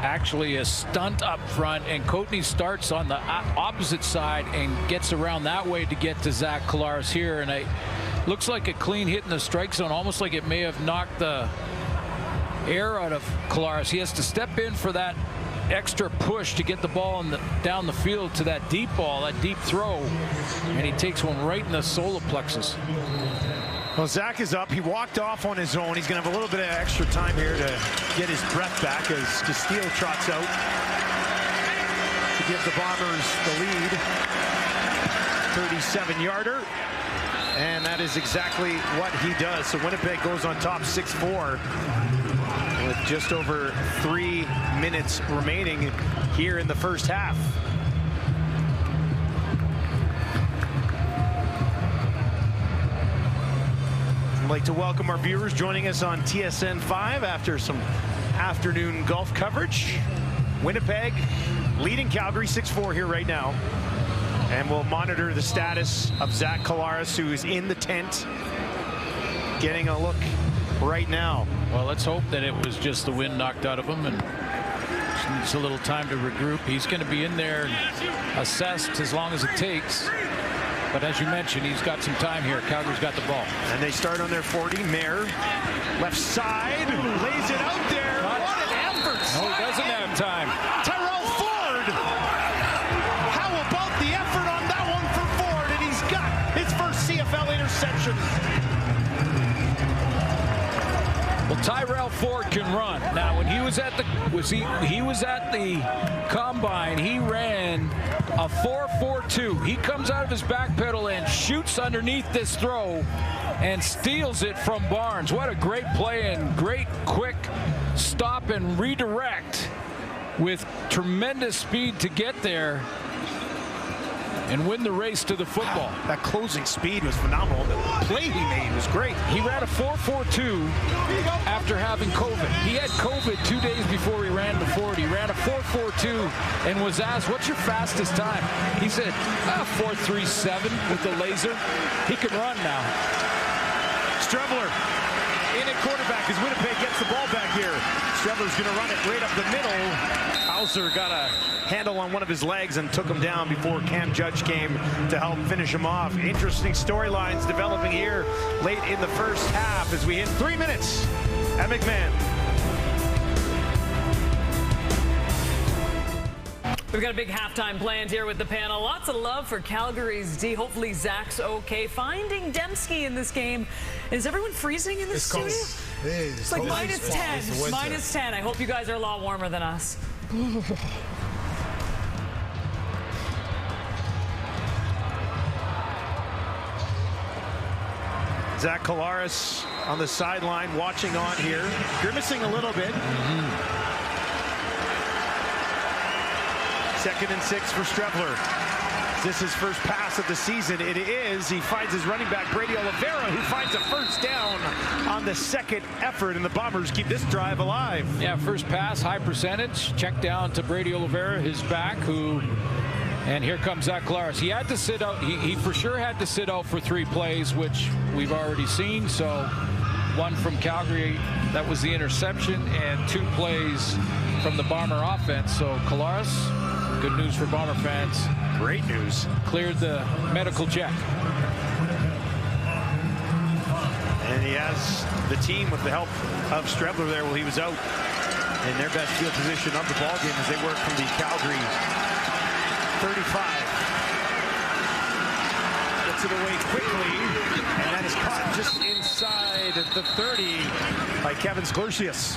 Actually a stunt up front, and Coatney starts on the opposite side and gets around that way to get to Zach Collaros here, and it looks like a clean hit in the strike zone, almost like it may have knocked the air out of Collaros. He has to step in for that extra push to get the ball down the field to that deep ball, that deep throw, and he takes one right in the solar plexus. Well, Zach is up. He walked off on his own. He's going to have a little bit of extra time here to get his breath back as Castile trots out to give the Bombers the lead. 37-yarder. And that is exactly what he does. So Winnipeg goes on top 6-4 with just over 3 minutes remaining here in the first half. I'd like to welcome our viewers joining us on TSN 5 after some afternoon golf coverage. Winnipeg leading Calgary 6-4 here right now. And we'll monitor the status of Zach Collaros, who is in the tent, getting a look right now. Well, let's hope that it was just the wind knocked out of him and just needs a little time to regroup. He's going to be in there and assessed as long as it takes. But as you mentioned, he's got some time here. Calgary's got the ball. And they start on their 40. Mayer, left side, lays it out there. What an effort! No, he doesn't have time. Tyrell Ford! How about the effort on that one for Ford? And he's got his first CFL interception. Well, Tyrell Ford can run. Now, when he was at the combine, he ran a 4.42. He comes out of his back pedal and shoots underneath this throw and steals it from Barnes. What a great play and great quick stop and redirect with tremendous speed to get there and win the race to the football. That closing speed was phenomenal. The play he made was great. He ran a 4.42 after having COVID. He had COVID 2 days before he ran the 40. He ran a 4.42 and was asked, what's your fastest time? He said, 4.37 with the laser. He can run now. Strebler in at quarterback as Winnipeg gets the ball back here. Strebler's going to run it right up the middle. Hauser got a handle on one of his legs and took him down before Cam Judge came to help finish him off. Interesting storylines developing here late in the first half as we hit 3 minutes at McMahon. We've got a big halftime planned here with the panel. Lots of love for Calgary's D. Hopefully Zach's okay. Finding Dembski in this game. Is everyone freezing in the studio? It's like minus 10. It's minus 10. I hope you guys are a lot warmer than us. Zach Collaros on the sideline watching on here, grimacing a little bit. 2nd and 6 for Strebler. Is this his first pass of the season? It is. He finds his running back, Brady Oliveira, who finds a first down on the second effort, and the Bombers keep this drive alive. Yeah, first pass, high percentage. Check down to Brady Oliveira, his back, and here comes Zach Claris. He had to sit out. He for sure had to sit out for 3 plays, which we've already seen. So 1 from Calgary, that was the interception, and 2 plays from the Bomber offense. So Claris, good news for Bomber fans. Great news. Cleared the medical check. And he has the team with the help of Strebler there while he was out in their best field position of the ball game as they work from the Calgary 35. Gets it away quickly, and that is caught just inside the 30 by Kevin Sklersius.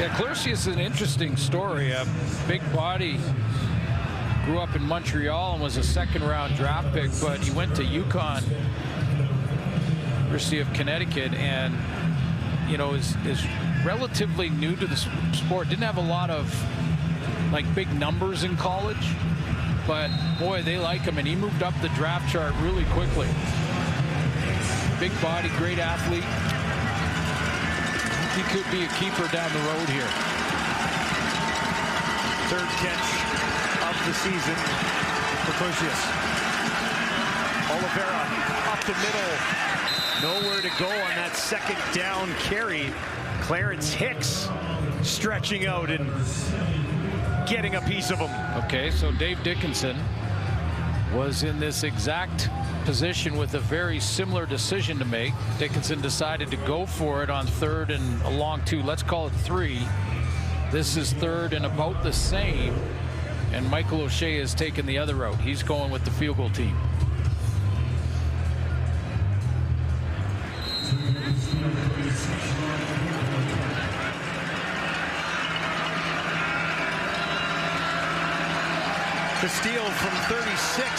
Yeah, Sklersius is an interesting story. A big body. Grew up in Montreal and was a 2nd-round draft pick, but he went to UConn, University of Connecticut, and is relatively new to the sport. Didn't have a lot of big numbers in college, but boy, they like him, and he moved up the draft chart really quickly. Big body, great athlete. He could be a keeper down the road here. 3rd catch of the season for Sklersius. Oliveira up the middle. Nowhere to go on that 2nd down carry. Clarence Hicks stretching out and getting a piece of him. Okay, so Dave Dickinson was in this exact position with a very similar decision to make. Dickinson decided to go for it on 3rd and a long 2. Let's call it 3. This is 3rd and about the same. And Michael O'Shea has taken the other route. He's going with the field goal team. The steal from 36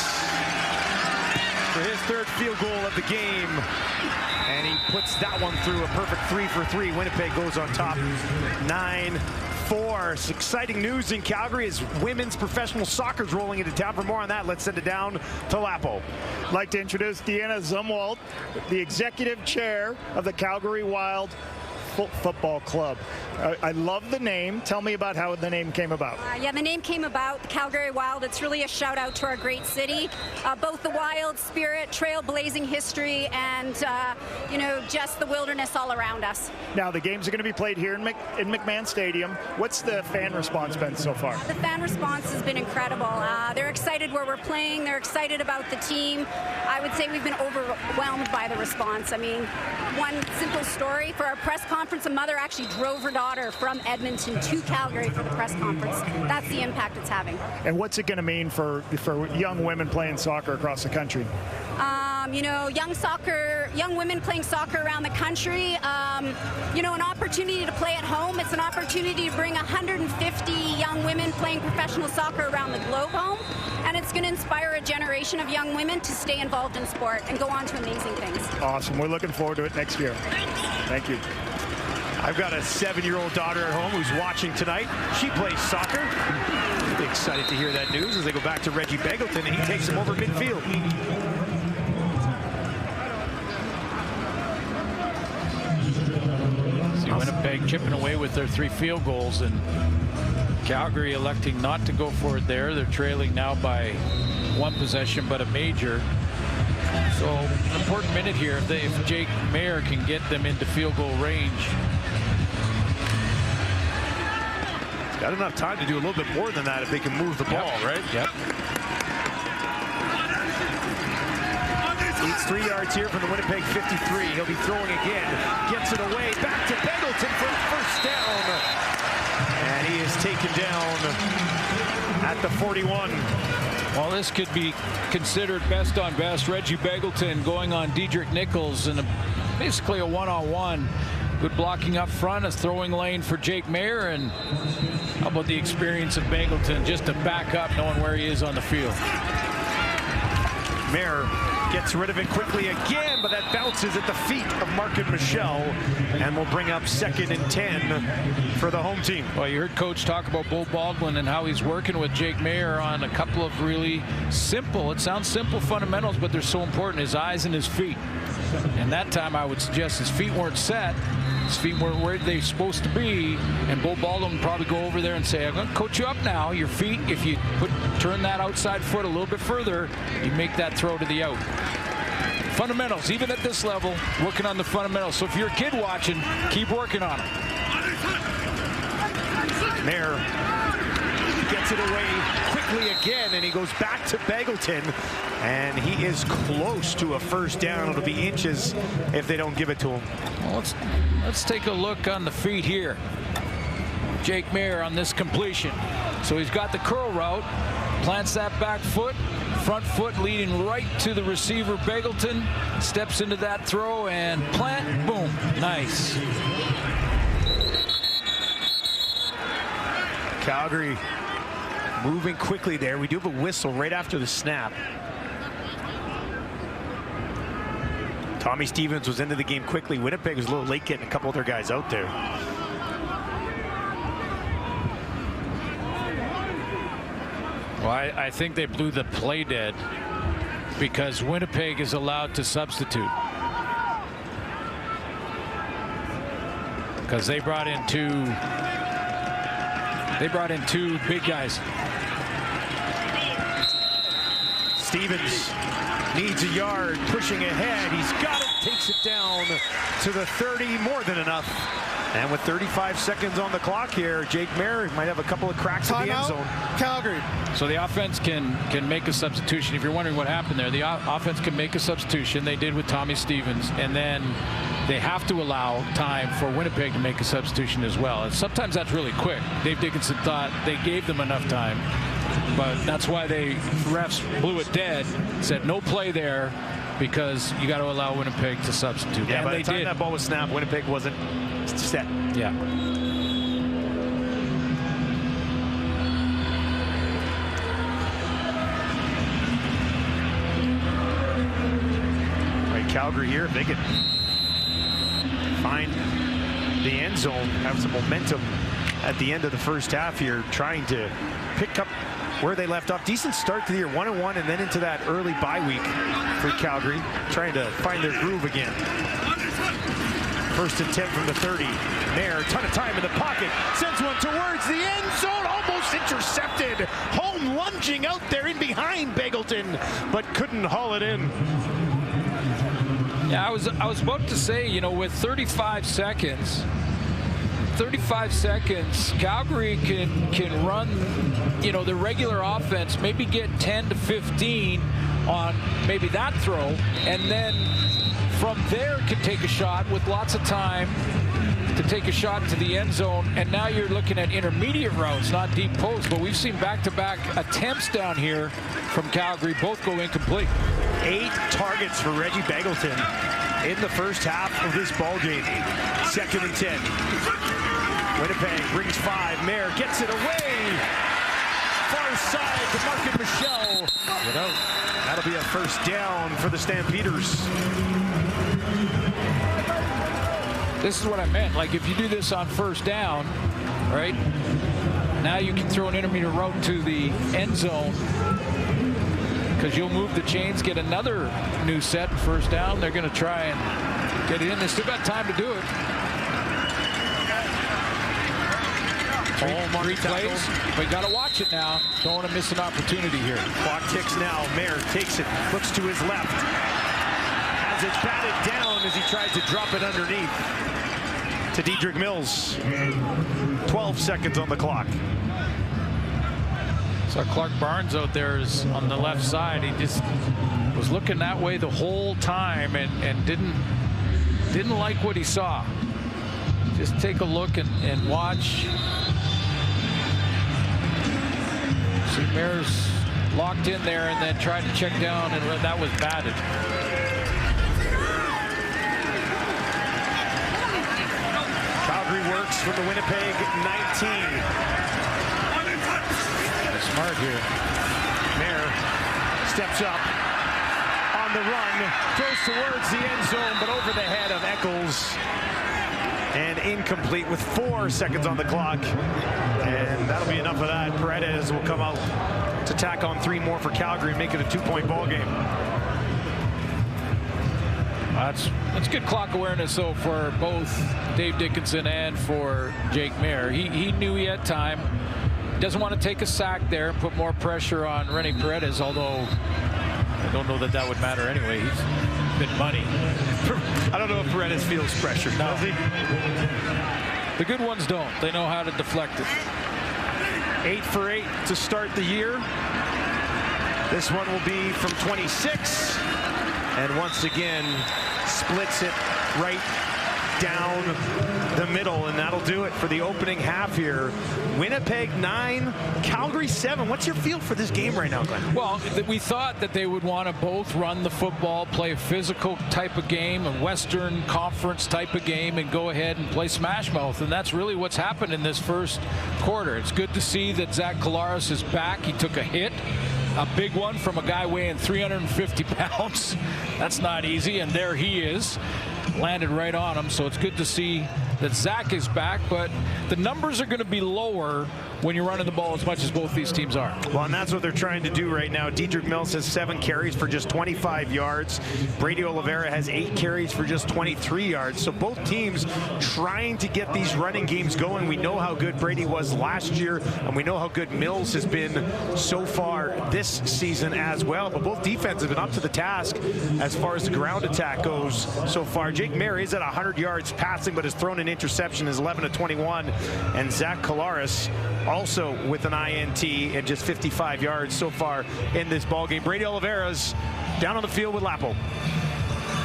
for his 3rd field goal of the game. And he puts that one through a perfect 3 for 3. Winnipeg goes on top 9-4. Exciting news in Calgary as women's professional soccer is rolling into town. For more on that, let's send it down to Lapo. I'd like to introduce Deanna Zumwalt, the executive chair of the Calgary Wild Football Club. I love the name. Tell me about how the name came about. Yeah, the name came about, the Calgary Wild. It's really a shout out to our great city. Both the wild spirit, trailblazing history, and just the wilderness all around us. Now the games are going to be played here in McMahon Stadium. What's the fan response been so far? The fan response has been incredible. They're excited where we're playing. They're excited about the team. I would say we've been overwhelmed by the response. I mean, one simple story, for our press conference, a mother actually drove her daughter from Edmonton to Calgary for the press conference. That's the impact it's having. And what's it going to mean for young women playing soccer across the country? Young women playing soccer around the country, an opportunity to play at home. It's an opportunity to bring 150 young women playing professional soccer around the globe home. And it's going to inspire a generation of young women to stay involved in sport and go on to amazing things. Awesome. We're looking forward to it next year. Thank you. I've got a 7-year-old daughter at home who's watching tonight. She plays soccer. Excited to hear that news as they go back to Reggie Begelton, and he takes him over midfield. See Winnipeg chipping away with their 3 field goals, and Calgary electing not to go for it there. They're trailing now by 1 possession, but a major. So an important minute here if Jake Mayer can get them into field goal range. He's got enough time to do a little bit more than that if they can move the ball, right? Yep. Needs 3 yards here from the Winnipeg 53. He'll be throwing again. Gets it away. Back to Begelton for the first down. And he is taken down at the 41. Well, this could be considered best on best. Reggie Begelton going on Diedrich Nichols, and basically a one-on-one. Good blocking up front, a throwing lane for Jake Mayer, and how about the experience of Begelton just to back up knowing where he is on the field. Mayer gets rid of it quickly again, but that bounces at the feet of Markin Michel, and will bring up 2nd and 10 for the home team. Well, you heard Coach talk about Bo Baldwin and how he's working with Jake Mayer on a couple of really simple, it sounds simple fundamentals, but they're so important, his eyes and his feet. And that time I would suggest his feet weren't set. His feet weren't where they're supposed to be, and Bo Baldwin would probably go over there and say, I'm going to coach you up now. Your feet, if you turn that outside foot a little bit further, you make that throw to the out. Fundamentals, even at this level, working on the fundamentals. So if you're a kid watching, keep working on them. Mayer gets it away quickly again, and he goes back to Begelton, and he is close to a first down. It'll be inches if they don't give it to him. Well, let's take a look on the feet here. Jake Mayer on this completion. So he's got the curl route, plants that back foot, front foot leading right to the receiver Begelton, steps into that throw and plant, boom, nice. Calgary moving quickly there. We do have a whistle right after the snap. Tommy Stevens was into the game quickly. Winnipeg was a little late getting a couple of their guys out there. Well, I think they blew the play dead because Winnipeg is allowed to substitute. Because they brought in two big guys. Stevens needs a yard, pushing ahead. He's got it, takes it down to the 30, more than enough. And with 35 seconds on the clock here, Jake Mayer might have a couple of cracks in the end zone. Calgary. So the offense can make a substitution. If you're wondering what happened there, the offense can make a substitution. They did with Tommy Stevens, and then they have to allow time for Winnipeg to make a substitution as well. And sometimes that's really quick. Dave Dickinson thought they gave them enough time, but that's why they refs blew it dead, said no play there because you got to allow Winnipeg to substitute. Yeah, and by they the time did. that ball was snapped, Winnipeg wasn't set. Yeah. Right, Calgary here, if they could find the end zone, have some momentum at the end of the first half here, trying to pick up where they left off. Decent start to the year, 1-1, and then into that early bye week for Calgary, trying to find their groove again. 1st and 10 from the 30. Mayer, a ton of time in the pocket, sends one towards the end zone, almost intercepted. Home lunging out there in behind Begelton, but couldn't haul it in. Yeah, I was about to say, you know, with 35 seconds, Calgary can run, you know, the regular offense, maybe get 10 to 15 on maybe that throw, and then from there can take a shot with lots of time to take a shot to the end zone. And now you're looking at intermediate routes, not deep post, but we've seen back-to-back attempts down here from Calgary, both go incomplete. 8 targets for Reggie Begelton in the first half of this ball game. 2nd and 10. Winnipeg brings 5. Mayer gets it away. Far side to Markin Michel. That'll be a first down for the Stampeders. This is what I meant. Like, if you do this on first down, right, now you can throw an intermediate route to the end zone because you'll move the chains, get another new set, first down. They're going to try and get it in. They still got time to do it. Three plays, but you got to watch it now. Don't want to miss an opportunity here. Clock ticks now. Mayer takes it, looks to his left. Has it batted down as he tries to drop it underneath to Dedrick Mills. 12 seconds on the clock. So Clark Barnes out there is on the left side. He just was looking that way the whole time and didn't like what he saw. Just take a look and watch. See Mayer's locked in there and then tried to check down, and that was batted. Calgary works from the Winnipeg 19. Smart here. Mayer steps up, on the run, throws towards the end zone, but over the head of Eccles. And incomplete with 4 seconds on the clock. And that'll be enough of that. Paredes will come out to tack on 3 more for Calgary and make it a 2-point ball game. That's good clock awareness, though, for both Dave Dickinson and for Jake Maier. He knew he had time. Doesn't want to take a sack there and put more pressure on Rennie Paredes, although I don't know that would matter anyway. He's been money. I don't know if Paredes feels pressure, does he? The good ones don't. They know how to deflect it. 8 for 8 to start the year. This one will be from 26. And once again, splits it right down the middle, and that'll do it for the opening half here. Winnipeg 9, Calgary 7. What's your feel for this game right now, Glenn? Well, we thought that they would want to both run the football, play a physical type of game, a Western Conference type of game, and go ahead and play smash mouth, and that's really what's happened in this first quarter. It's good to see that Zach Collaros is back. He took a hit. A big one from a guy weighing 350 pounds. That's not easy, and there he is. Landed right on him, so it's good to see that Zach is back, but the numbers are going to be lower when you're running the ball as much as both these teams are. Well, and that's what they're trying to do right now. Dedrick Mills has 7 carries for just 25 yards. Brady Oliveira has 8 carries for just 23 yards. So both teams trying to get these running games going. We know how good Brady was last year, and we know how good Mills has been so far this season as well. But both defenses have been up to the task as far as the ground attack goes so far. Jake Maier is at 100 yards passing, but has thrown an interception, is 11 of 21. And Zach Collaros also with an INT and just 55 yards so far in this ball game. Brady Oliveira's down on the field with Lapo.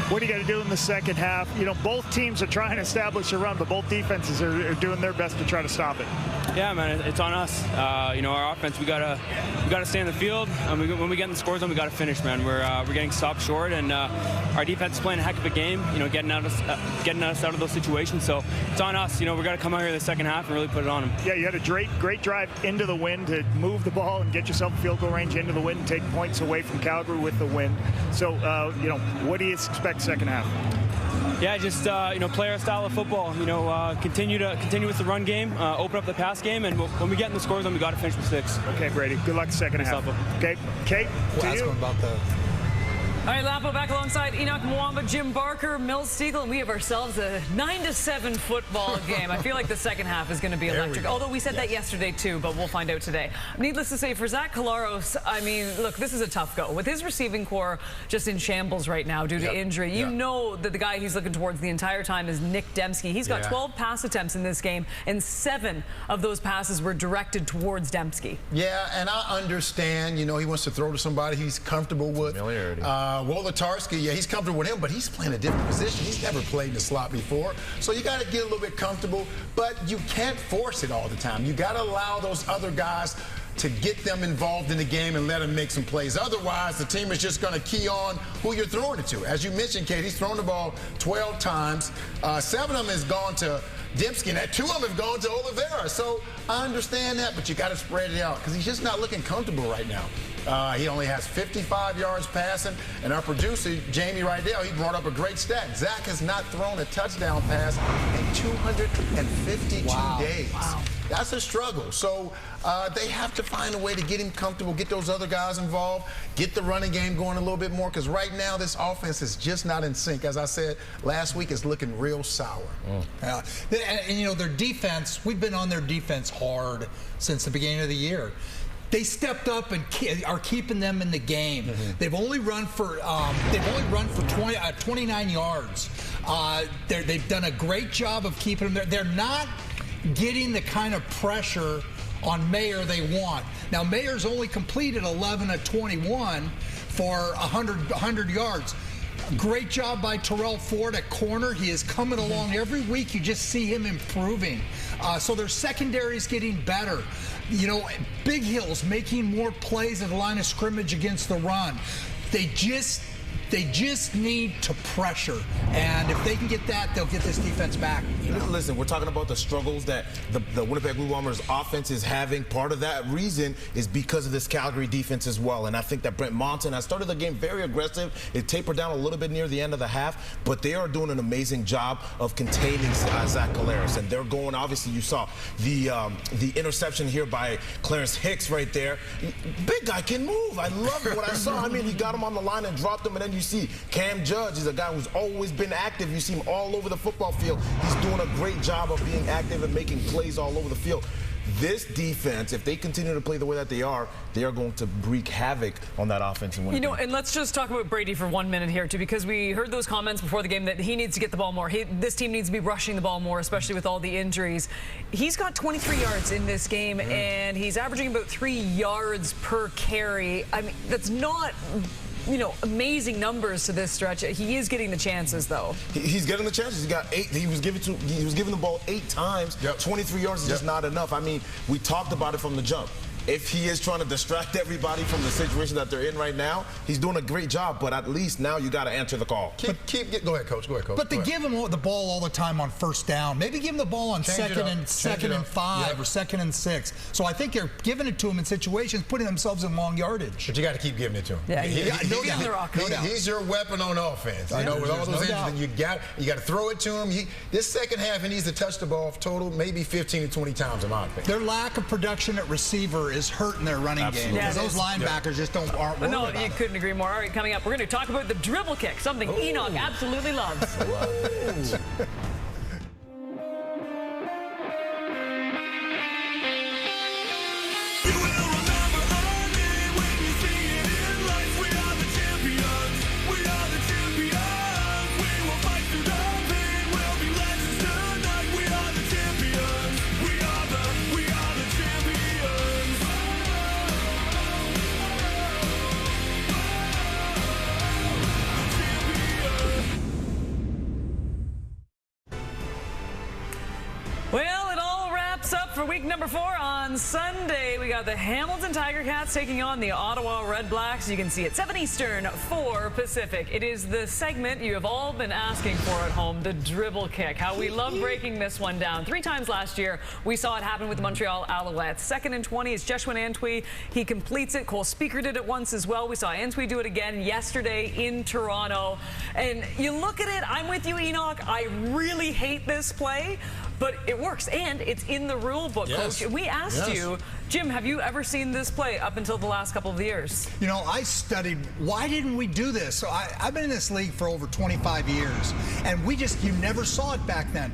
What do you got to do in the second half? You know, both teams are trying to establish a run, but both defenses are doing their best to try to stop it. Yeah, man, it's on us. You know, our offense, we gotta stay in the field. When we get in the score zone, we gotta finish, man. We're getting stopped short, and our defense is playing a heck of a game. You know, getting us out of those situations. So it's on us. You know, we gotta come out here in the second half and really put it on them. Yeah, you had a great drive into the wind to move the ball and get yourself field goal range into the wind and take points away from Calgary with the wind. So, you know, what do you expect second half? Yeah, just you know, play our style of football. You know, continue with the run game, open up the pass game, and when we get in the score zone, we got to finish with 6. Okay, Brady. Good luck second half. Okay, Kate. Well, ask him about the. All right, Lapo back alongside Enoch Mwamba, Jim Barker, Mills Siegel, and we have ourselves a 9-7 football game. I feel like the second half is going to be electric, although we said that yesterday too, but we'll find out today. Needless to say, for Zach Collaros, I mean, look, this is a tough go. With his receiving core just in shambles right now due to injury, you know that the guy he's looking towards the entire time is Nick Dembski. He's got 12 pass attempts in this game, and 7 of those passes were directed towards Dembski. Yeah, and I understand, you know, he wants to throw to somebody he's comfortable with. Familiarity. Wolotarski, yeah, he's comfortable with him, but he's playing a different position. He's never played in the slot before. So you got to get a little bit comfortable, but you can't force it all the time. You got to allow those other guys to get them involved in the game and let them make some plays. Otherwise, the team is just going to key on who you're throwing it to. As you mentioned, Kate, he's thrown the ball 12 times. 7 of them has gone to Dembski, and 2 of them have gone to Oliveira. So I understand that, but you got to spread it out because he's just not looking comfortable right now. He only has 55 yards passing, and our producer, Jamie Rydell, he brought up a great stat. Zach has not thrown a touchdown pass in 252 days. Wow. That's a struggle. So they have to find a way to get him comfortable, get those other guys involved, get the running game going a little bit more, because right now this offense is just not in sync. As I said last week, it's looking real sour. And, you know, their defense, we've been on their defense hard since the beginning of the year. They stepped up and are keeping them in the game. They've only run for 29 yards. They've done a great job of keeping them there. They're not getting the kind of pressure on Maier they want. Now, Mayer's only completed 11 of 21 for 100 yards. Great job by Terrell Ford at corner. He is coming along every week. You just see him improving. So their secondary is getting better. You know, Big Hill's making more plays at the line of scrimmage against the run. They just They just need to pressure. And if they can get that, they'll get this defense back. Listen, we're talking about the struggles that the Winnipeg Blue Bombers offense is having. Part of that reason is because of this Calgary defense as well. And I think that Brent Monson has started the game very aggressive. It tapered down a little bit near the end of the half, but they are doing an amazing job of containing Zach Collaros. And they're going, obviously, you saw the interception here by Clarence Hicks right there. Big guy can move. I love what I saw. I mean, he got him on the line and dropped him, and then you see Cam Judge is a guy who's always been active. You see him all over the football field. He's doing a great job of being active and making plays all over the field. This defense, if they continue to play the way that they are going to wreak havoc on that offense and win. You know, and let's just talk about Brady for 1 minute here, too, because we heard those comments before the game that he needs to get the ball more. This team needs to be rushing the ball more, especially with all the injuries. He's got 23 yards in this game, and he's averaging about 3 yards per carry. I mean, that's not, you know, amazing numbers to this stretch. He is getting the chances, though. He's getting the chances. He got 8. He was given the ball 8 times. 23 yards is just not enough. I mean, we talked about it from the jump. If he is trying to distract everybody from the situation that they're in right now, he's doing a great job, but at least now you got to answer the call. Go ahead, Coach. But they give him the ball all the time on first down. Maybe give him the ball on second and 5 or 2nd and 6. So I think they're giving it to him in situations, putting themselves in long yardage. But you got to keep giving it to him. Yeah, no doubt. He's your weapon on offense. You know, with all those injuries, you got to throw it to him. This second half, he needs to touch the ball total maybe 15 to 20 times, in my opinion. Their lack of production at receiver is hurting their running game. Because those linebackers just aren't worried about you couldn't agree more. All right, coming up, we're going to talk about the dribble kick, something Enoch absolutely loves. I love it. Well, it all wraps up for week number 4 on Sunday. We got the Hamilton Tiger Cats taking on the Ottawa Red Blacks. You can see it 7 Eastern, 4 Pacific. It is the segment you have all been asking for at home, the dribble kick. How we love breaking this one down. 3 times last year, we saw it happen with the Montreal Alouettes. 2nd and 20 is Jeshwin Antwi. He completes it. Cole Speaker did it once as well. We saw Antwi do it again yesterday in Toronto. And you look at it, I'm with you, Enoch. I really hate this play. But it works, and it's in the rule book, Coach. We asked you, Jim, have you ever seen this play up until the last couple of years? You know, I studied, why didn't we do this? So I've been in this league for over 25 years, and you never saw it back then.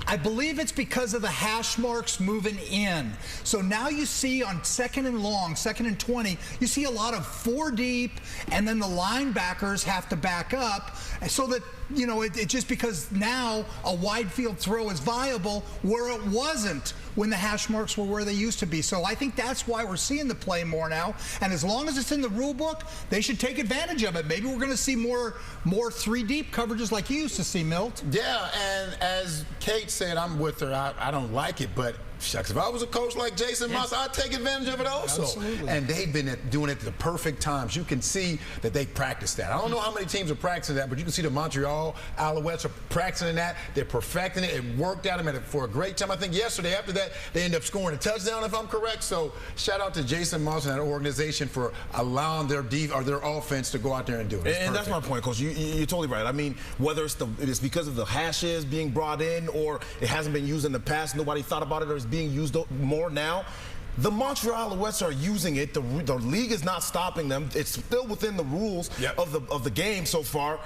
I believe it's because of the hash marks moving in. So now you see on 2nd and long, 2nd and 20, you see a lot of 4 deep, and then the linebackers have to back up so that, you know, it's just because now a wide field throw is viable where it wasn't when the hash marks were where they used to be. So I think that's why we're seeing the play more now. And as long as it's in the rule book, they should take advantage of it. Maybe we're going to see more 3 deep coverages like you used to see, Milt. Yeah, and as Kate said, I'm with her. I don't like it, but shucks, if I was a coach like Jason Moss, I'd take advantage of it also. Absolutely. And they've been doing it at the perfect times. You can see that they practice that. I don't know how many teams are practicing that, but you can see the Montreal Alouettes are practicing that. They're perfecting it. It worked out for a great time. I think yesterday, after that, they ended up scoring a touchdown, if I'm correct. So shout out to Jason Moss and that organization for allowing their offense to go out there and do it. And that's my point, Coach. You're totally right. I mean, whether it's because of the hashes being brought in or it hasn't been used in the past, nobody thought about it, or it's being used more now. The Montreal Alouettes are using it. The league is not stopping them. It's still within the rules of the game so far.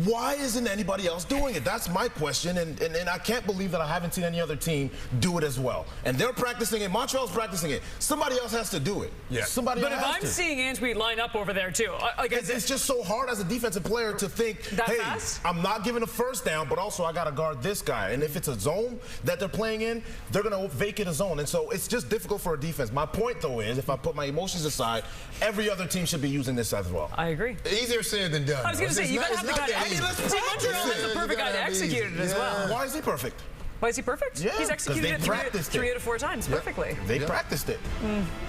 Why isn't anybody else doing it? That's my question, and I can't believe that I haven't seen any other team do it as well. And they're practicing it. Montreal's practicing it. Somebody else has to do it. Yeah. Somebody but else if has I'm to. seeing Antwi line up over there too, it's just so hard as a defensive player to think, hey, fast? I'm not giving a first down, but also I got to guard this guy. And if it's a zone that they're playing in, they're going to vacate a zone. And so it's just difficult for a defense. My point, though, is if I put my emotions aside, every other team should be using this as well. I agree. Easier said than done. I was going to say, you got to have the guy. Montreal has a perfect guy to execute it as well. Why is he perfect? Why is he perfect? Yeah, He's executed it three out of 4 times perfectly. They practiced it.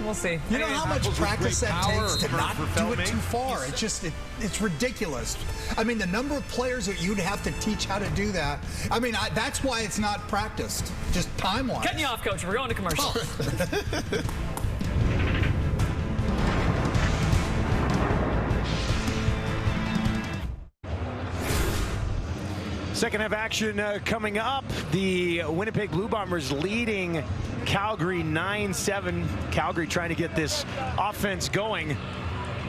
We'll see. You know how much practice that takes to not do it too far? It's ridiculous. I mean, the number of players that you'd have to teach how to do that. I mean, that's why it's not practiced, just time-wise. Cutting you off, Coach. We're going to commercial. Second half action coming up. The Winnipeg Blue Bombers leading Calgary 9-7. Calgary trying to get this offense going.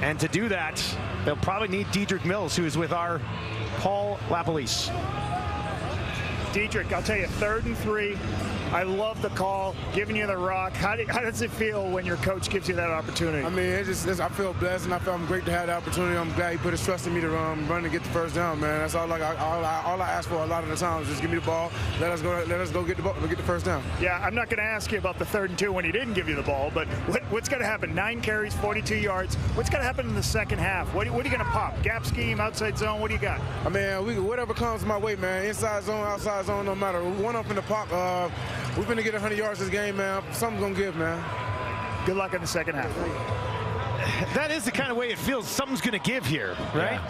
And to do that, they'll probably need Dedrick Mills, who is with our Paul LaPolice. Dedrick, I'll tell you, 3rd and 3. I love the call, giving you the rock. How does it feel when your coach gives you that opportunity? I mean, I feel blessed, and I feel I'm great to have the opportunity. I'm glad he put his trust in me to run and get the first down, man. That's all. All I ask for a lot of the times, just give me the ball, let us go get the ball, get the first down. Yeah, I'm not going to ask you about the 3rd and 2 when he didn't give you the ball, but what's going to happen? 9 carries, 42 yards. What's going to happen in the second half? What are you going to pop? Gap scheme, outside zone? What do you got? I mean, whatever comes my way, man. Inside zone, outside zone, no matter. One up in the pop. We're going to get 100 yards this game, man. Something's going to give, man. Good luck in the second half. That is the kind of way it feels. Something's going to give here, right?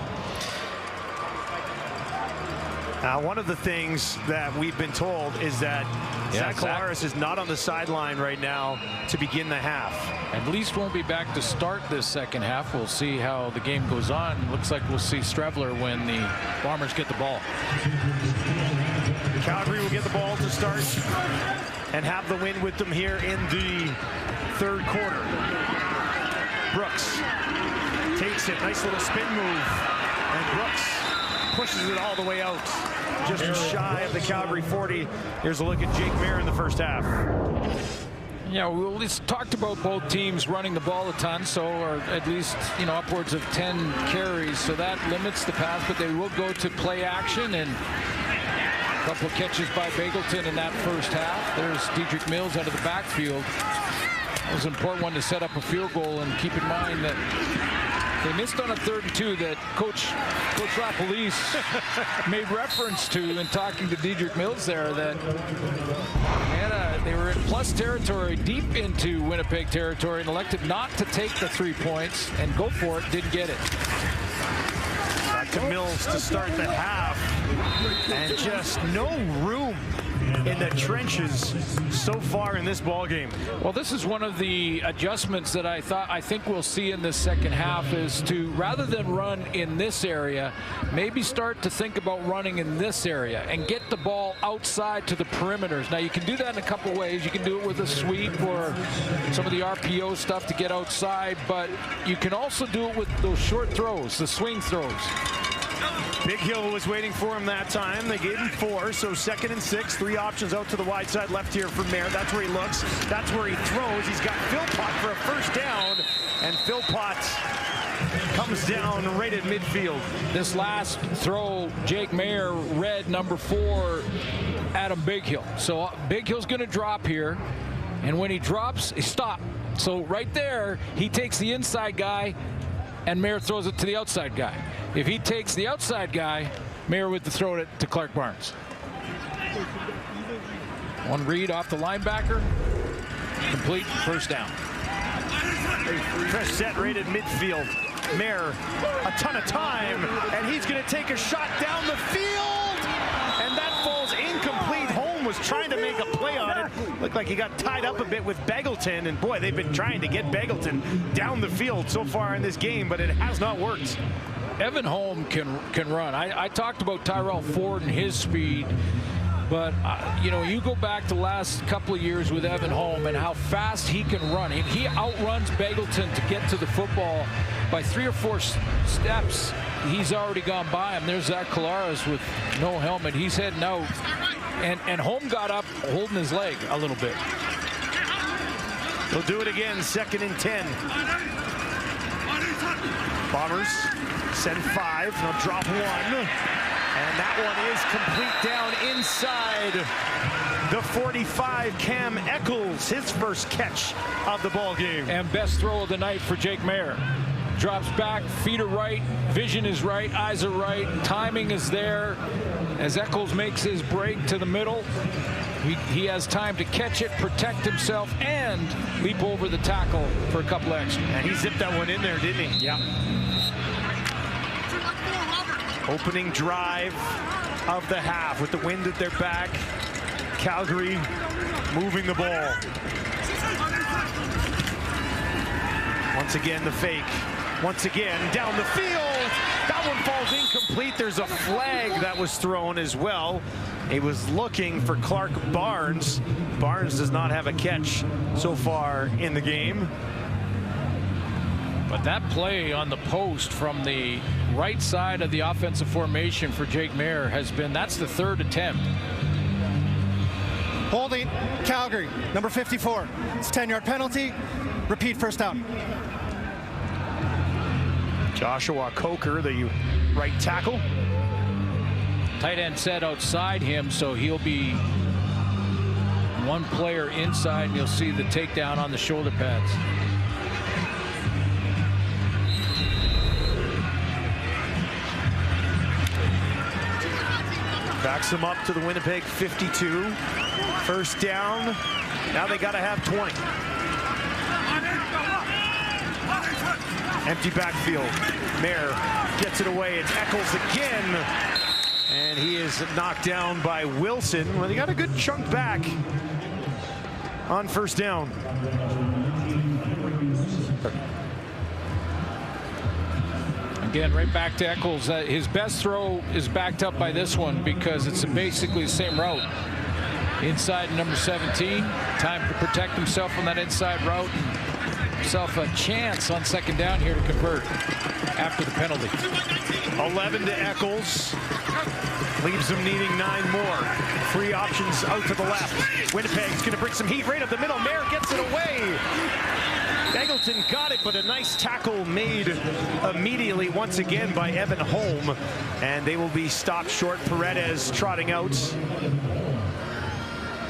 Yeah. One of the things that we've been told is that Zach Collaros is not on the sideline right now to begin the half. At least won't be back to start this second half. We'll see how the game goes on. Looks like we'll see Strevler when the Bombers get the ball. Calgary will get the ball to start and have the win with them here in the 3rd quarter. Brooks takes it, nice little spin move, and Brooks pushes it all the way out, just shy of the Calgary 40. Here's a look at Jake Mayer in the first half. Yeah, we talked about both teams running the ball a ton, or at least, upwards of 10 carries, so that limits the pass, but they will go to play action, and a couple of catches by Bagleton in that first half. There's Dedrick Mills out of the backfield. It was an important one to set up a field goal, and keep in mind that they missed on a 3rd and 2 that Coach LaPolice made reference to in talking to Dedrick Mills there, that they were in plus territory deep into Winnipeg territory and elected not to take the 3 points and go for it, didn't get it. Back to Mills to start the half, and just no room in the trenches so far in this ball game. Well, this is one of the adjustments that I think we'll see in this second half, is to, rather than run in this area, maybe start to think about running in this area and get the ball outside to the perimeters. Now, you can do that in a couple ways. You can do it with a sweep or some of the RPO stuff to get outside, but you can also do it with those short throws, the swing throws. Big Hill was waiting for him that time. They gave him 4, so 2nd and 6. 3 options out to the wide side left here for Mayer. That's where he looks. That's where he throws. He's got Philpott for a first down, and Philpott comes down right at midfield. This last throw, Jake Mayer read number 4, Adam Big Hill. So Big Hill's going to drop here, and when he drops, he stops. So right there, he takes the inside guy, and Mayer throws it to the outside guy. If he takes the outside guy, Mayer would throw it to Clark Barnes. One read off the linebacker, complete, first down. Press set right at midfield. Mayer, a ton of time, and he's going to take a shot down the field, and that falls incomplete. Holm was trying to make a play on it. Looked like he got tied up a bit with Bagleton, and boy, they've been trying to get Bagleton down the field so far in this game, but it has not worked. Evan Holm can run. I talked about Tyrell Ford and his speed, but you go back to the last couple of years with Evan Holm and how fast he can run. He outruns Bagleton to get to the football by 3 or 4 steps. He's already gone by him. There's Zach Collaros with no helmet. He's heading out, and Holm got up holding his leg a little bit. They'll do it again, 2nd and 10. Bombers send 5, they'll drop 1, and that one is complete down inside the 45. Cam Eccles, his first catch of the ball game. And best throw of the night for Jake Mayer. Drops back, feet are right, vision is right, eyes are right, timing is there. As Eccles makes his break to the middle, He has time to catch it, protect himself, and leap over the tackle for a couple extra. And he zipped that one in there, didn't he? Yeah. Opening drive of the half with the wind at their back. Calgary moving the ball. Once again, the fake. Once again, down the field. That one falls incomplete. There's a flag that was thrown as well. He was looking for Clark Barnes. Barnes does not have a catch so far in the game. But that play on the post from the right side of the offensive formation for Jake Maier has been, that's the third attempt. Holding, Calgary, number 54. It's a 10-yard penalty. Repeat first down. Joshua Coker, the right tackle. Tight end set outside him, so he'll be one player inside, and you'll see the takedown on the shoulder pads. Backs them up to the Winnipeg 52. First down. Now they got to have 20. Empty backfield. Maier gets it away. It's Eccles again. And he is knocked down by Wilson. Well, they got a good chunk back on first down. Again, right back to Eccles. His best throw is backed up by this one because it's basically the same route. Inside number 17. Time to protect himself on that inside route. Himself a chance on second down here to convert after the penalty. 11 to Eccles. Leaves them needing 9 more. 3 options out to the left. Winnipeg's going to bring some heat right up the middle. Maier gets it away. Eggleton got it, but a nice tackle made immediately once again by Evan Holm. And they will be stopped short. Paredes trotting out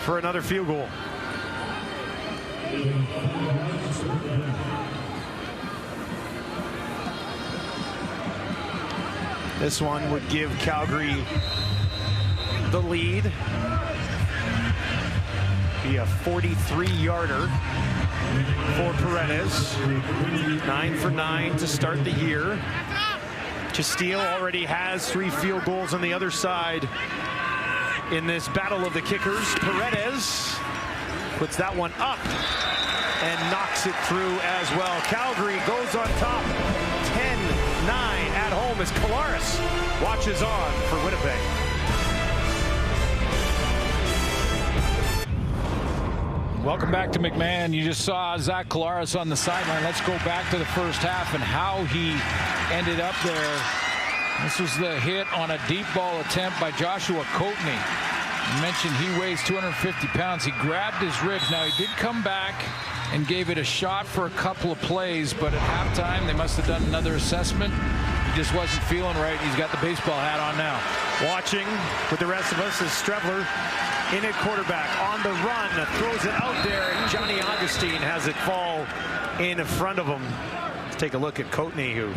for another field goal. This one would give Calgary the lead. Be a 43-yarder for Paredes. 9 for 9 to start the year. Castile already has 3 field goals on the other side in this battle of the kickers. Paredes puts that one up and knocks it through as well. Calgary goes on top. 10-9 at home as Collaros watches on for Winnipeg. Welcome back to McMahon. You just saw Zach Collaros on the sideline. Let's go back to the first half and how he ended up there. This was the hit on a deep ball attempt by Joshua Coatney. You mentioned he weighs 250 pounds. He grabbed his ribs. Now, he did come back and gave it a shot for a couple of plays, but at halftime, they must have done another assessment. He just wasn't feeling right. He's got the baseball hat on now. Watching with the rest of us is Strevler in at quarterback on the run, throws it out there, and Johnny Augustine has it fall in front of him. Let's take a look at Coatney, who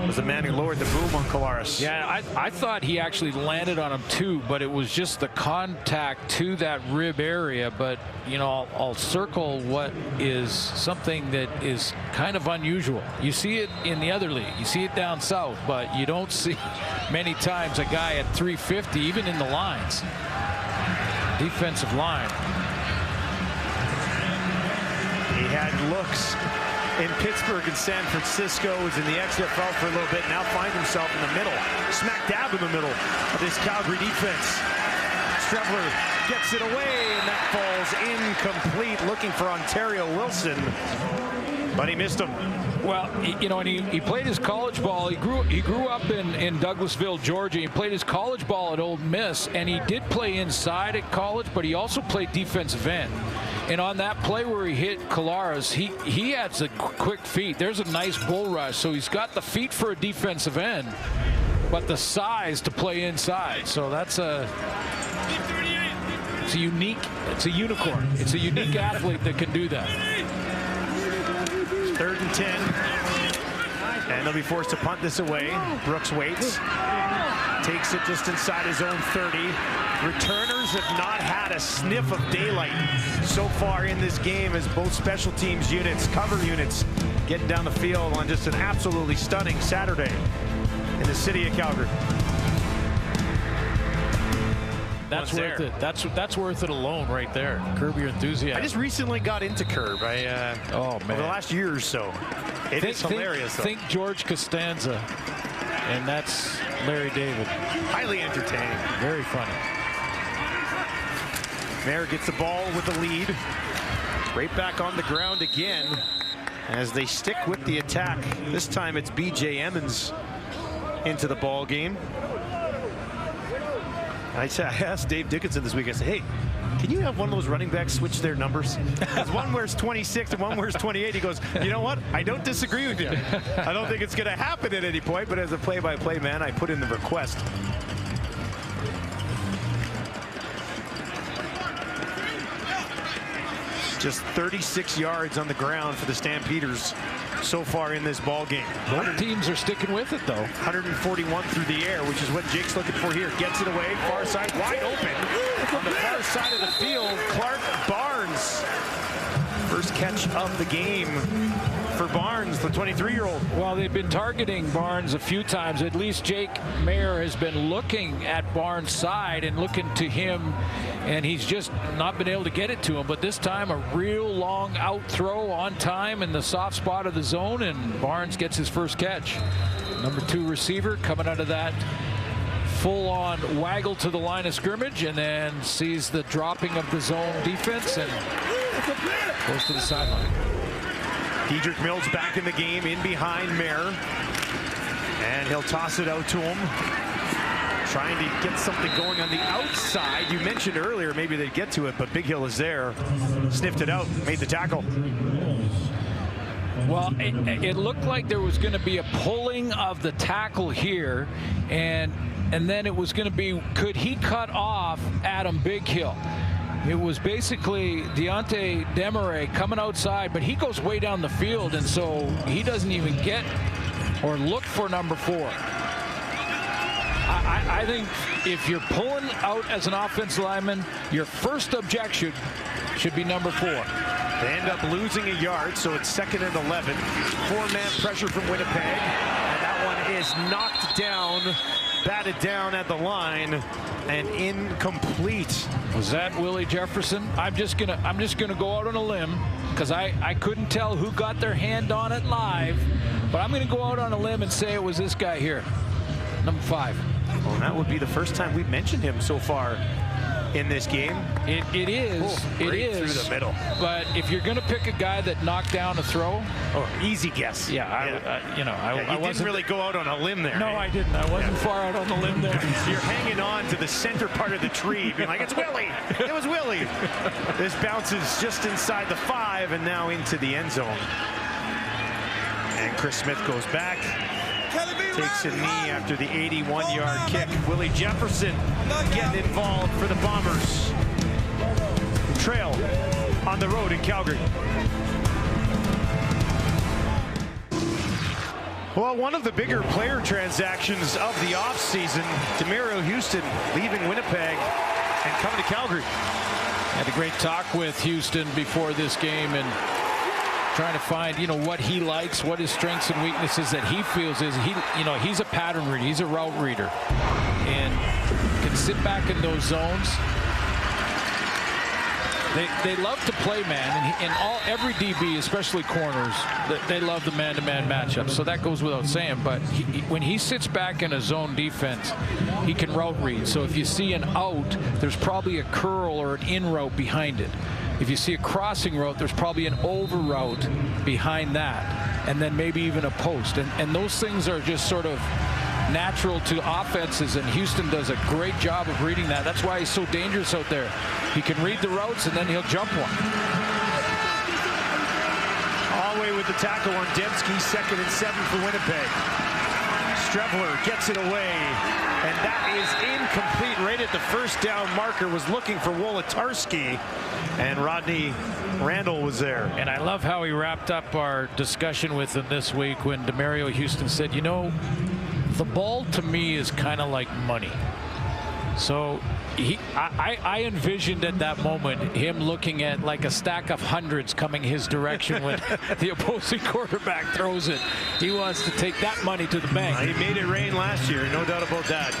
was the man who lowered the boom on Collaros. Yeah, I thought he actually landed on him too, but it was just the contact to that rib area. But, you know, I'll circle what is something that is kind of unusual. You see it in the other league. You see it down south, but you don't see many times a guy at 350, even in the lines. Defensive line. He had looks in Pittsburgh and San Francisco, was in the XFL for a little bit, now finds himself in the middle, smack dab in the middle of this Calgary defense. Strevler gets it away, and that falls incomplete, looking for Ontario Wilson, but he missed him. Well, you know, and he played his college ball. He grew up in Douglasville, Georgia. He played his college ball at Ole Miss, and he did play inside at college, but he also played defensive end. And on that play where he hit Collaros, he has a quick feet. There's a nice bull rush, so he's got the feet for a defensive end, but the size to play inside. So it's a unicorn. It's a unique athlete that can do that. 3rd and 10. And they'll be forced to punt this away. Brooks waits. takes it just inside his own 30. Returners have not had a sniff of daylight so far in this game, as both special teams units, cover units, getting down the field on just an absolutely stunning Saturday in the city of Calgary. That's worth it. That's worth it alone right there. Curb your enthusiasm. I just recently got into Curb. Oh, man. Over the last year or so. It's hilarious. Think George Costanza, and that's Larry David. Highly entertaining. Very funny. Mayer gets the ball with the lead. Right back on the ground again as they stick with the attack. This time it's B.J. Emmons into the ball game. I asked Dave Dickinson this week, I said, hey, can you have one of those running backs switch their numbers? Because one wears 26 and one wears 28. He goes, you know what? I don't disagree with you. I don't think it's going to happen at any point, but as a play-by-play man, I put in the request. Just 36 yards on the ground for the Stampeders so far in this ball game. Both teams are sticking with it, though. 141 through the air, which is what Jake's looking for here. Gets it away, far side, wide open. On the far side of the field, Clark Barnes. First catch of the game for Barnes, the 23-year-old. Well, they've been targeting Barnes a few times. At least Jake Mayer has been looking at Barnes' side and looking to him, and he's just not been able to get it to him. But this time, a real long out throw on time in the soft spot of the zone, and Barnes gets his first catch. Number 2 receiver coming out of that full-on waggle to the line of scrimmage, and then sees the dropping of the zone defense and goes to the sideline. Dedrick Mills back in the game, in behind Mayer. And he'll toss it out to him. Trying to get something going on the outside. You mentioned earlier maybe they'd get to it, but Big Hill is there. Sniffed it out, made the tackle. Well, it looked like there was going to be a pulling of the tackle here, and then it was going to be, could he cut off Adam Big Hill? It was basically Deontay Demarais coming outside, but he goes way down the field, and so he doesn't even get or look for number 4. I think if you're pulling out as an offensive lineman, your first objection should be number 4. They end up losing a yard, so it's 2nd and 11. 4-man pressure from Winnipeg, and that one is knocked down, batted down at the line, and incomplete. Was that Willie Jefferson? I'm just gonna go out on a limb, because I couldn't tell who got their hand on it live, but I'm gonna go out on a limb and say it was this guy here, number 5. Well, that would be the first time we've mentioned him so far in this game. It is. Through the middle. But if you're going to pick a guy that knocked down a throw, easy guess. Yeah, I you didn't really go out on a limb there. No, I didn't. I wasn't far out on the limb there. You're hanging on to the center part of the tree, being like, it's Willie. It was Willie. This bounces just inside the 5 and now into the end zone. And Chris Smith goes back. Takes a knee after the 81-yard kick. Willie Jefferson getting involved for the Bombers. Trail on the road in Calgary. Well, one of the bigger player transactions of the offseason, Demerio Houston leaving Winnipeg and coming to Calgary. Had a great talk with Houston before this game and trying to find, what he likes, what his strengths and weaknesses that he feels is he's a pattern reader, he's a route reader, and can sit back in those zones. They love to play man, and every DB, especially corners, they love the man-to-man matchup. So that goes without saying. But when he sits back in a zone defense, he can route read. So if you see an out, there's probably a curl or an in route behind it. If you see a crossing route, there's probably an over route behind that, and then maybe even a post. And those things are just sort of natural to offenses, and Houston does a great job of reading that. That's why he's so dangerous out there. He can read the routes, and then he'll jump one. All the way with the tackle on Dembski, 2nd and 7 for Winnipeg. Strevler gets it away, and that is incomplete right at the first down marker. Was looking for Wolodarski, and Rodney Randall was there. And I love how he wrapped up our discussion with him this week when Demerio Houston said, the ball to me is kind of like money. So I envisioned at that moment him looking at like a stack of hundreds coming his direction when the opposing quarterback throws it. He wants to take that money to the bank. He made it rain last year, no doubt about that.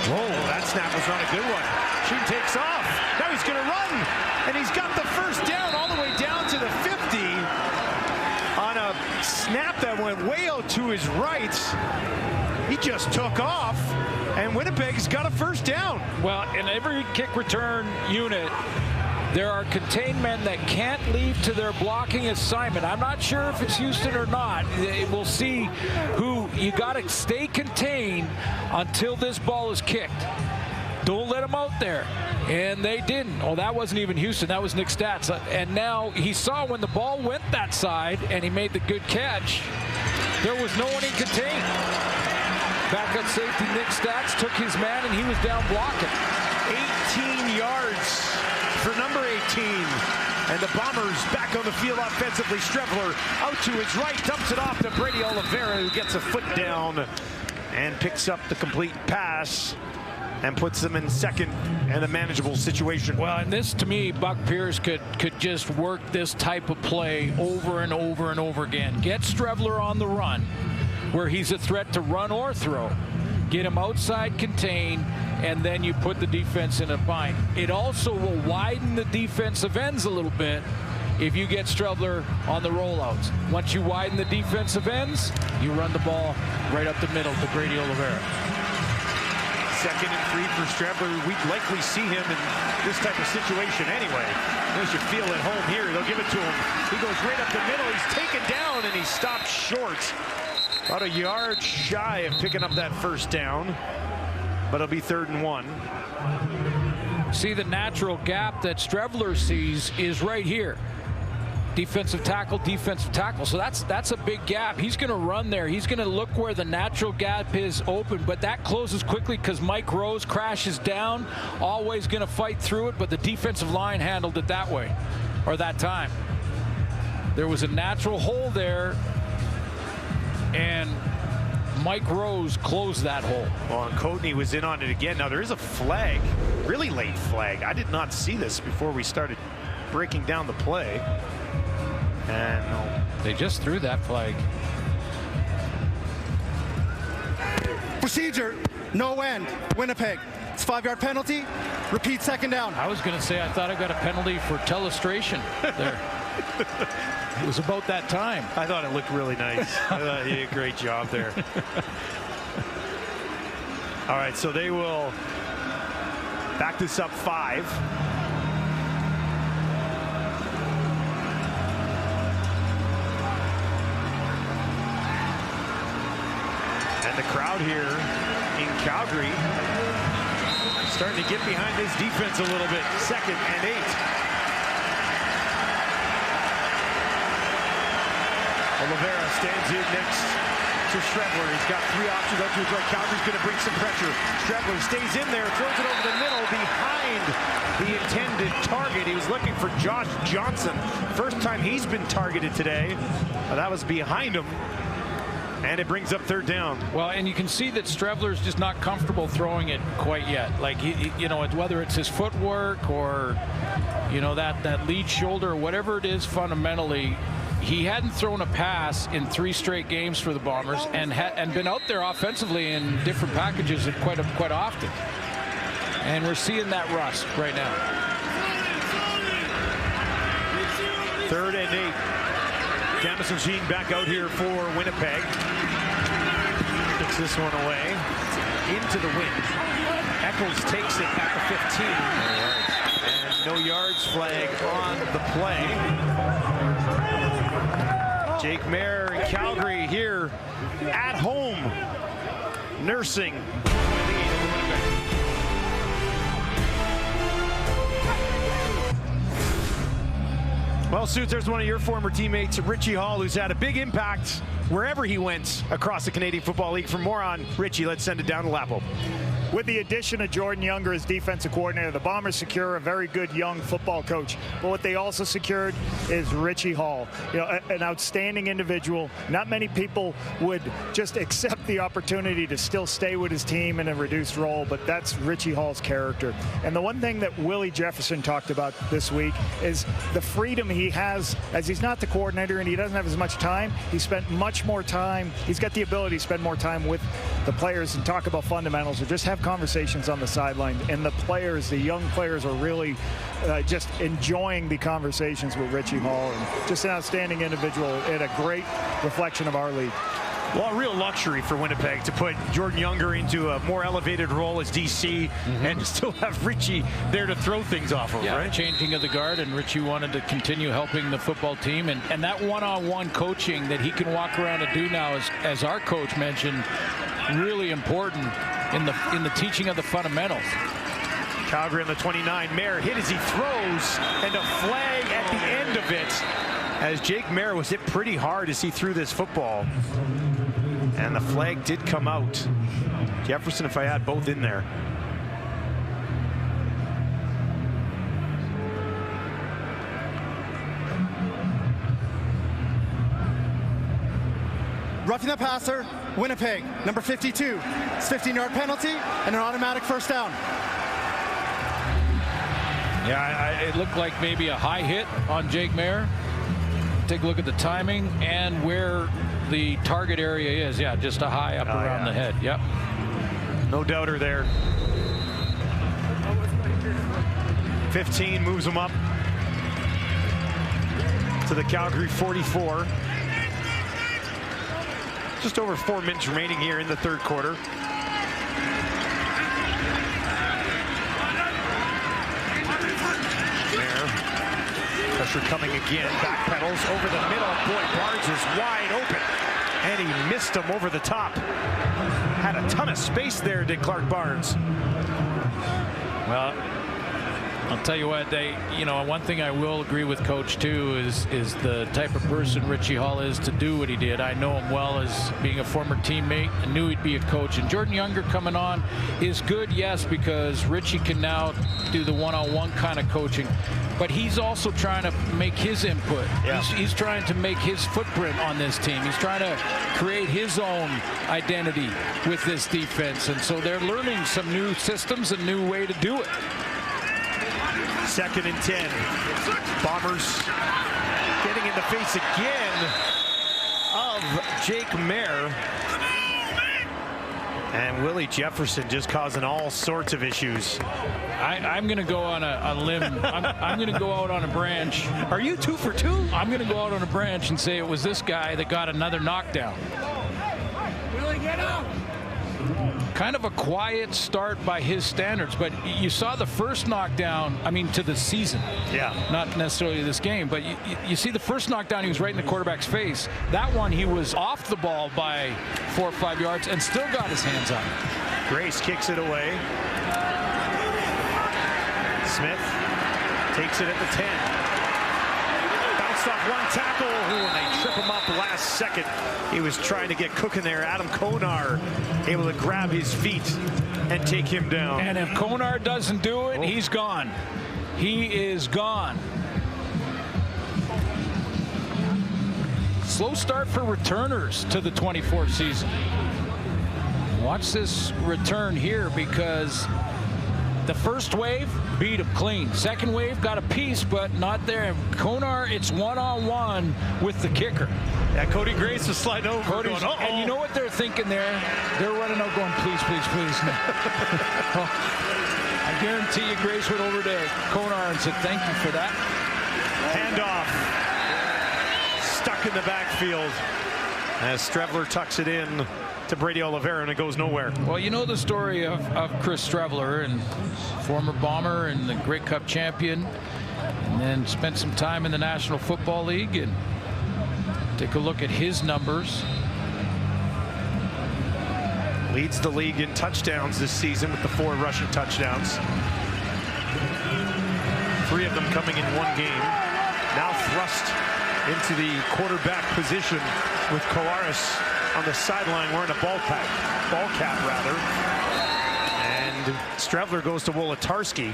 Whoa, that snap was not a good one. Sheen takes off. Now he's going to run, and he's got the first down all the way down to the 50 on a snap that went way out to his right. He just took off, and Winnipeg's got a first down. Well, in every kick return unit, there are contained men that can't leave to their blocking assignment. I'm not sure if it's Houston or not. We'll see who. You got to stay contained until this ball is kicked. Don't let them out there. And they didn't. Oh, that wasn't even Houston. That was Nick Stats. And now he saw when the ball went that side and he made the good catch. There was no one he contained. Backup safety Nick Stats took his man and he was down blocking. 18 yards for number 18. And the Bombers back on the field offensively. Strevler out to his right, dumps it off to Brady Oliveira, who gets a foot down and picks up the complete pass and puts them in second and a manageable situation. Well, and this, to me, Buck Pierce could just work this type of play over and over and over again. Get Strevler on the run, where he's a threat to run or throw. Get him outside contained, and then you put the defense in a bind. It also will widen the defensive ends a little bit if you get Strevler on the rollouts. Once you widen the defensive ends, you run the ball right up the middle to Brady Oliveira. 2nd and 3 for Strevler. We'd likely see him in this type of situation anyway. They should feel at home here. They'll give it to him. He goes right up the middle. He's taken down, and he stopped short. About a yard shy of picking up that first down, but it'll be 3rd and 1. See, the natural gap that Strevler sees is right here. Defensive tackle, defensive tackle. So that's a big gap. He's going to run there. He's going to look where the natural gap is open, but that closes quickly because Mike Rose crashes down. Always going to fight through it, but the defensive line handled it that way, or that time. There was a natural hole there, and Mike Rose closed that hole. Well, and Coatney was in on it again. Now, there is a flag, really late flag. I did not see this before we started breaking down the play. And they just threw that flag. Procedure, no end, Winnipeg. It's 5-yard penalty, repeat 2nd down. I was going to say I thought I got a penalty for telestration there. It was about that time. I thought it looked really nice. I thought he did a great job there. All right, so they will back this up 5. And the crowd here in Calgary starting to get behind this defense a little bit. 2nd and 8. Oliveira stands in next to Strevler. He's got 3 options out to his right. Calgary's going to bring some pressure. Strevler stays in there, throws it over the middle behind the intended target. He was looking for Josh Johnson. First time he's been targeted today. That was behind him. And it brings up 3rd down. Well, and you can see that Strevler's just not comfortable throwing it quite yet. Like, you know, whether it's his footwork or, you know, that lead shoulder, whatever it is fundamentally, he hadn't thrown a pass in 3 straight games for the Bombers and been out there offensively in different packages quite often. And we're seeing that rust right now. 3rd and 8. Jamison Sheen back out here for Winnipeg. Takes this one away. Into the wind. Eccles takes it at the 15. And no yards flag on the play. Jake Mayer in Calgary here at home, nursing. Well, Suits, there's one of your former teammates, Richie Hall, who's had a big impact wherever he went across the Canadian Football League. For more on Richie, let's send it down to Lapo. with the addition of Jordan Younger as defensive coordinator, the Bombers secure a very good young football coach. But what they also secured is Richie Hall, an outstanding individual. Not many people would just accept the opportunity to still stay with his team in a reduced role, but that's Richie Hall's character. And the one thing that Willie Jefferson talked about this week is the freedom he has as he's not the coordinator and he doesn't have as much time. He spent much more time. He's got the ability to spend more time with the players and talk about fundamentals or just have conversations on the sideline. And the players, the young players, are really just enjoying the conversations with Richie Hall. And just an outstanding individual and a great reflection of our league. Well, a real luxury for Winnipeg to put Jordan Younger into a more elevated role as DC and still have Richie there to throw things off of, right? Changing of the guard, and Richie wanted to continue helping the football team. And that one-on-one coaching that he can walk around and do now, as our coach mentioned, really important in the teaching of the fundamentals. Calgary on the 29. Mayer hit as he throws, and a flag at the end of it, as Jake Mayer was hit pretty hard as he threw this football. And the flag did come out. Jefferson, if I had both in there. Roughing the passer, Winnipeg, number 52. It's 15-yard penalty and an automatic first down. Yeah, it looked like maybe a high hit on Jake Mayer. Take a look at the timing and where the target area is. Yeah, just a high up around the head. Yep. No doubter there. 15 moves him up to the Calgary 44. Just over 4 minutes remaining here in the third quarter. Pressure coming again. Back pedals over the middle. Boy, Barnes is wide open. And he missed him over the top. Had a ton of space there, did Clark Barnes. Well, I'll tell you what, one thing I will agree with Coach too is the type of person Richie Hall is to do what he did. I know him well as being a former teammate and knew he'd be a coach. And Jordan Younger coming on is good, yes, because Richie can now do the one-on-one kind of coaching. But he's also trying to make his input. Yeah. He's trying to make his footprint on this team. He's trying to create his own identity with this defense. And so they're learning some new systems and new way to do it. 2nd and 10. Bombers getting in the face again of Jake Mayer. And Willie Jefferson just causing all sorts of issues. I'm going to go on a limb. I'm going to go out on a branch. Are you 2 for 2? I'm going to go out on a branch and say it was this guy that got another knockdown. Willie, get out! Kind of a quiet start by his standards, but you saw the first knockdown, to the season. Yeah. Not necessarily this game, but you see the first knockdown, he was right in the quarterback's face. That one, he was off the ball by 4 or 5 yards and still got his hands on it. Grace kicks it away. Smith takes it at the 10. Bounced off one tackle, and they trip him up last second. He was trying to get cooking there. Adam Konar able to grab his feet and take him down. And if Konar doesn't do it, he's gone. He is gone. Slow start for returners to the 24th season. Watch this return here because the first wave beat him clean. Second wave got a piece, but not there. Konar, it's one-on-one with the kicker. Yeah, Cody Grace was sliding over. Going, and you know what they're thinking there? They're running out going, please, please, please. No. I guarantee you Grace went over to Konar and said, thank you for that. Handoff. Stuck in the backfield as Strevler tucks it in to Brady Oliveira, and it goes nowhere. Well, you know the story of Chris Strevler, and former Bomber and the Grey Cup champion, and then spent some time in the National Football League. And take a look at his numbers. Leads the league in touchdowns this season with the 4 rushing touchdowns. 3 of them coming in one game. Now thrust into the quarterback position with Collaris on the sideline wearing a ball cap rather. And Strevler goes to Wolotarski.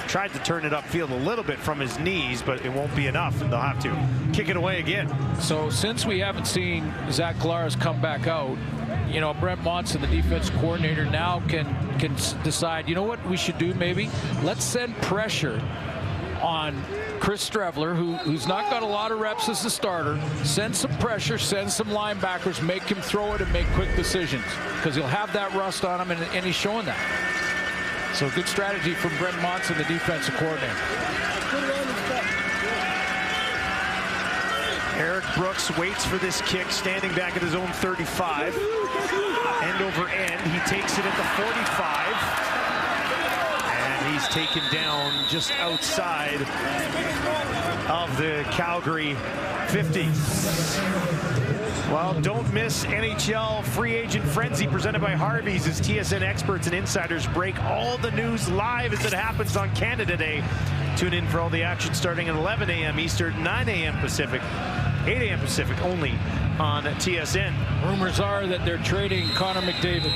Tried to turn it upfield a little bit from his knees, but it won't be enough, and they'll have to kick it away again. So since we haven't seen Zach Collaros come back out, you know, Brent Monson, the defense coordinator, now can decide, you know what we should do maybe? Let's send pressure on Chris Strevler, who's not got a lot of reps as a starter. Send some pressure, send some linebackers, make him throw it and make quick decisions, because he'll have that rust on him, and he's showing that. So good strategy from Brent Monson, the defensive coordinator. Eric Brooks waits for this kick, standing back at his own 35. End over end. He takes it at the 45. And he's taken down just outside of the Calgary 50. Well, don't miss NHL Free Agent Frenzy presented by Harvey's as TSN experts and insiders break all the news live as it happens on Canada Day. Tune in for all the action starting at 11 a.m. Eastern, 9 a.m. Pacific, 8 a.m. Pacific only on TSN. Rumors are that they're trading Connor McDavid.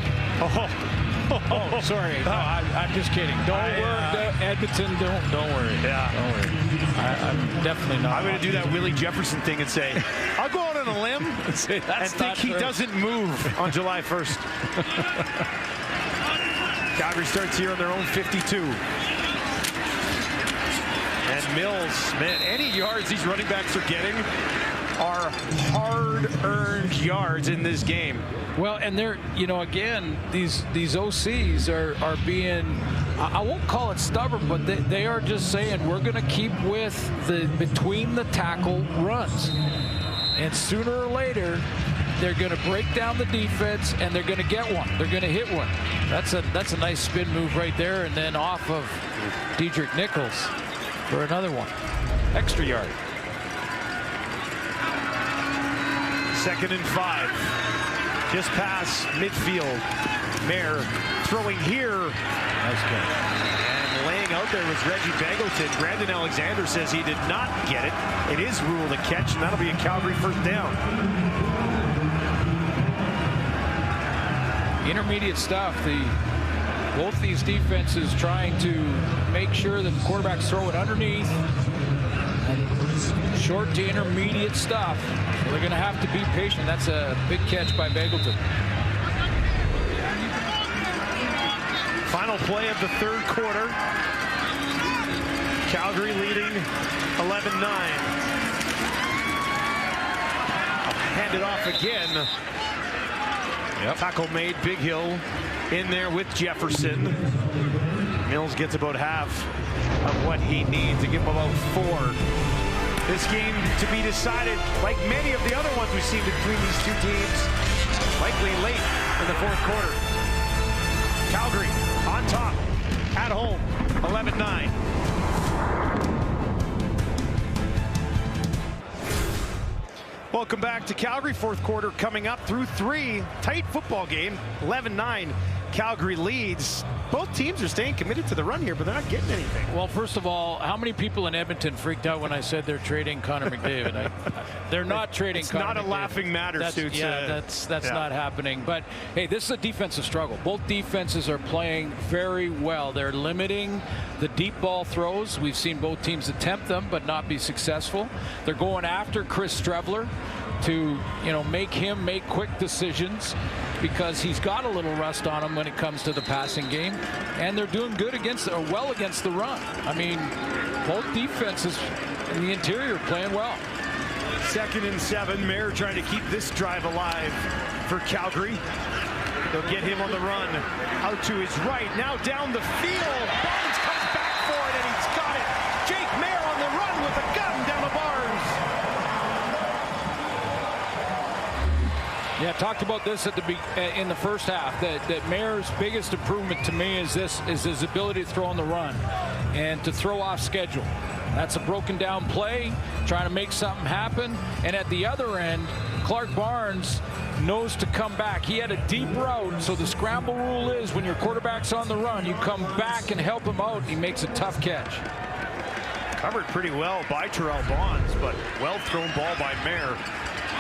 Oh, sorry. No, I'm just kidding. Don't worry, Edmonton. Don't worry. Yeah. Don't worry. I'm definitely not. I'm going to do that Willie Jefferson thing and say, I'll go out on a limb and think he doesn't move on July 1st. Calgary starts here on their own 52. And Mills, man, any yards these running backs are getting are hard-earned yards in this game. Well, and they're, you know, again, these OCs are being, I won't call it stubborn, but they are just saying we're going to keep with the between the tackle runs. And sooner or later, they're going to break down the defense and they're going to get one. They're going to hit one. That's a nice spin move right there, and then off of Diedrich Nichols for another one. Extra yard. 2nd and 5. Just past midfield. Mayer throwing here. Nice catch. And laying out there was Reggie Begelton. Brandon Alexander says he did not get it. It is ruled a catch, and that'll be a Calgary first down. Intermediate stuff. Both these defenses trying to make sure that the quarterbacks throw it underneath. Short to intermediate stuff. So they're going to have to be patient. That's a big catch by Begelton. Final play of the third quarter. Calgary leading 11-9. Hand it off again. Yep. Tackle made. Big Hill in there with Jefferson. Mills gets about half of what he needs to give him about 4. This game to be decided, like many of the other ones we've seen between these two teams, likely late in the fourth quarter. Calgary on top, at home, 11-9. Welcome back to Calgary. Fourth quarter coming up through 3. Tight football game, 11-9. Calgary leads. Both teams are staying committed to the run here, but they're not getting anything. Well, first of all, how many people in Edmonton freaked out when I said they're trading Connor McDavid? They're not trading Connor McDavid. It's not a laughing matter, Suits. That's not happening. But, hey, this is a defensive struggle. Both defenses are playing very well. They're limiting the deep ball throws. We've seen both teams attempt them but not be successful. They're going after Chris Strevler to, you know, make him make quick decisions because he's got a little rust on him when it comes to the passing game, and they're doing good well against the run. I mean, both defenses in the interior playing well. 2nd and 7. Mayer trying to keep this drive alive for Calgary. They'll get him on the run. Out to his right. Now down the field. Barnes comes back for it, and he's got it. Jake Mayer on the run with a gun down to Barnes. Yeah, talked about this at in the first half, that Mayer's biggest improvement to me is his ability to throw on the run and to throw off schedule. That's a broken down play, trying to make something happen. And at the other end, Clark Barnes knows to come back. He had a deep route, so the scramble rule is when your quarterback's on the run, you come back and help him out. He makes a tough catch. Covered pretty well by Terrell Bonds, but well thrown ball by Mayer.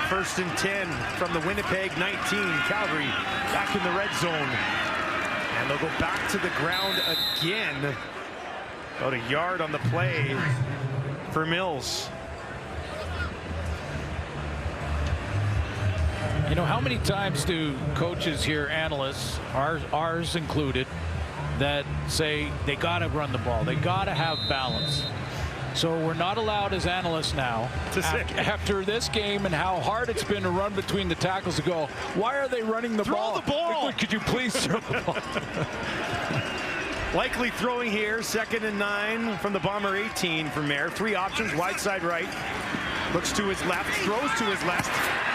1st and 10 from the Winnipeg 19. Calgary back in the red zone. And they'll go back to the ground again. About a yard on the play for Mills. You know, how many times do coaches hear, analysts, ours included, that say they got to run the ball, they got to have balance? So we're not allowed as analysts now, after this game and how hard it's been to run between the tackles, to go, why are they running the ball? Throw the ball! Could you please throw the ball? Likely throwing here, 2nd and 9 from the Bomber 18 for Mayer. 3 options, wide side right. Looks to his left, throws to his left.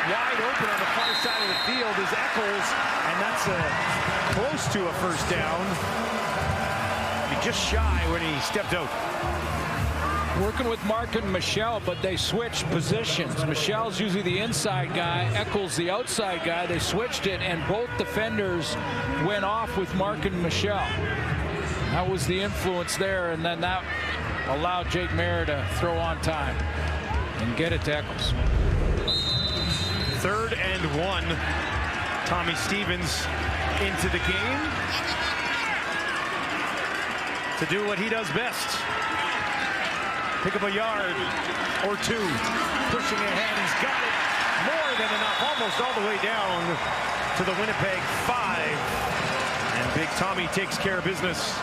Wide open on the far side of the field is Eccles, and that's close to a first down. Be just shy when he stepped out. Working with Mark and Michelle, but they switched positions. Michelle's usually the inside guy, Eccles the outside guy. They switched it, and both defenders went off with Mark and Michelle. That was the influence there, and then that allowed Jake Mayer to throw on time and get it to Eccles. 3rd and 1. Tommy Stevens into the game to do what he does best. Pick up a yard or 2. Pushing ahead, he's got it. More than enough, almost all the way down to the Winnipeg 5. And Big Tommy takes care of business.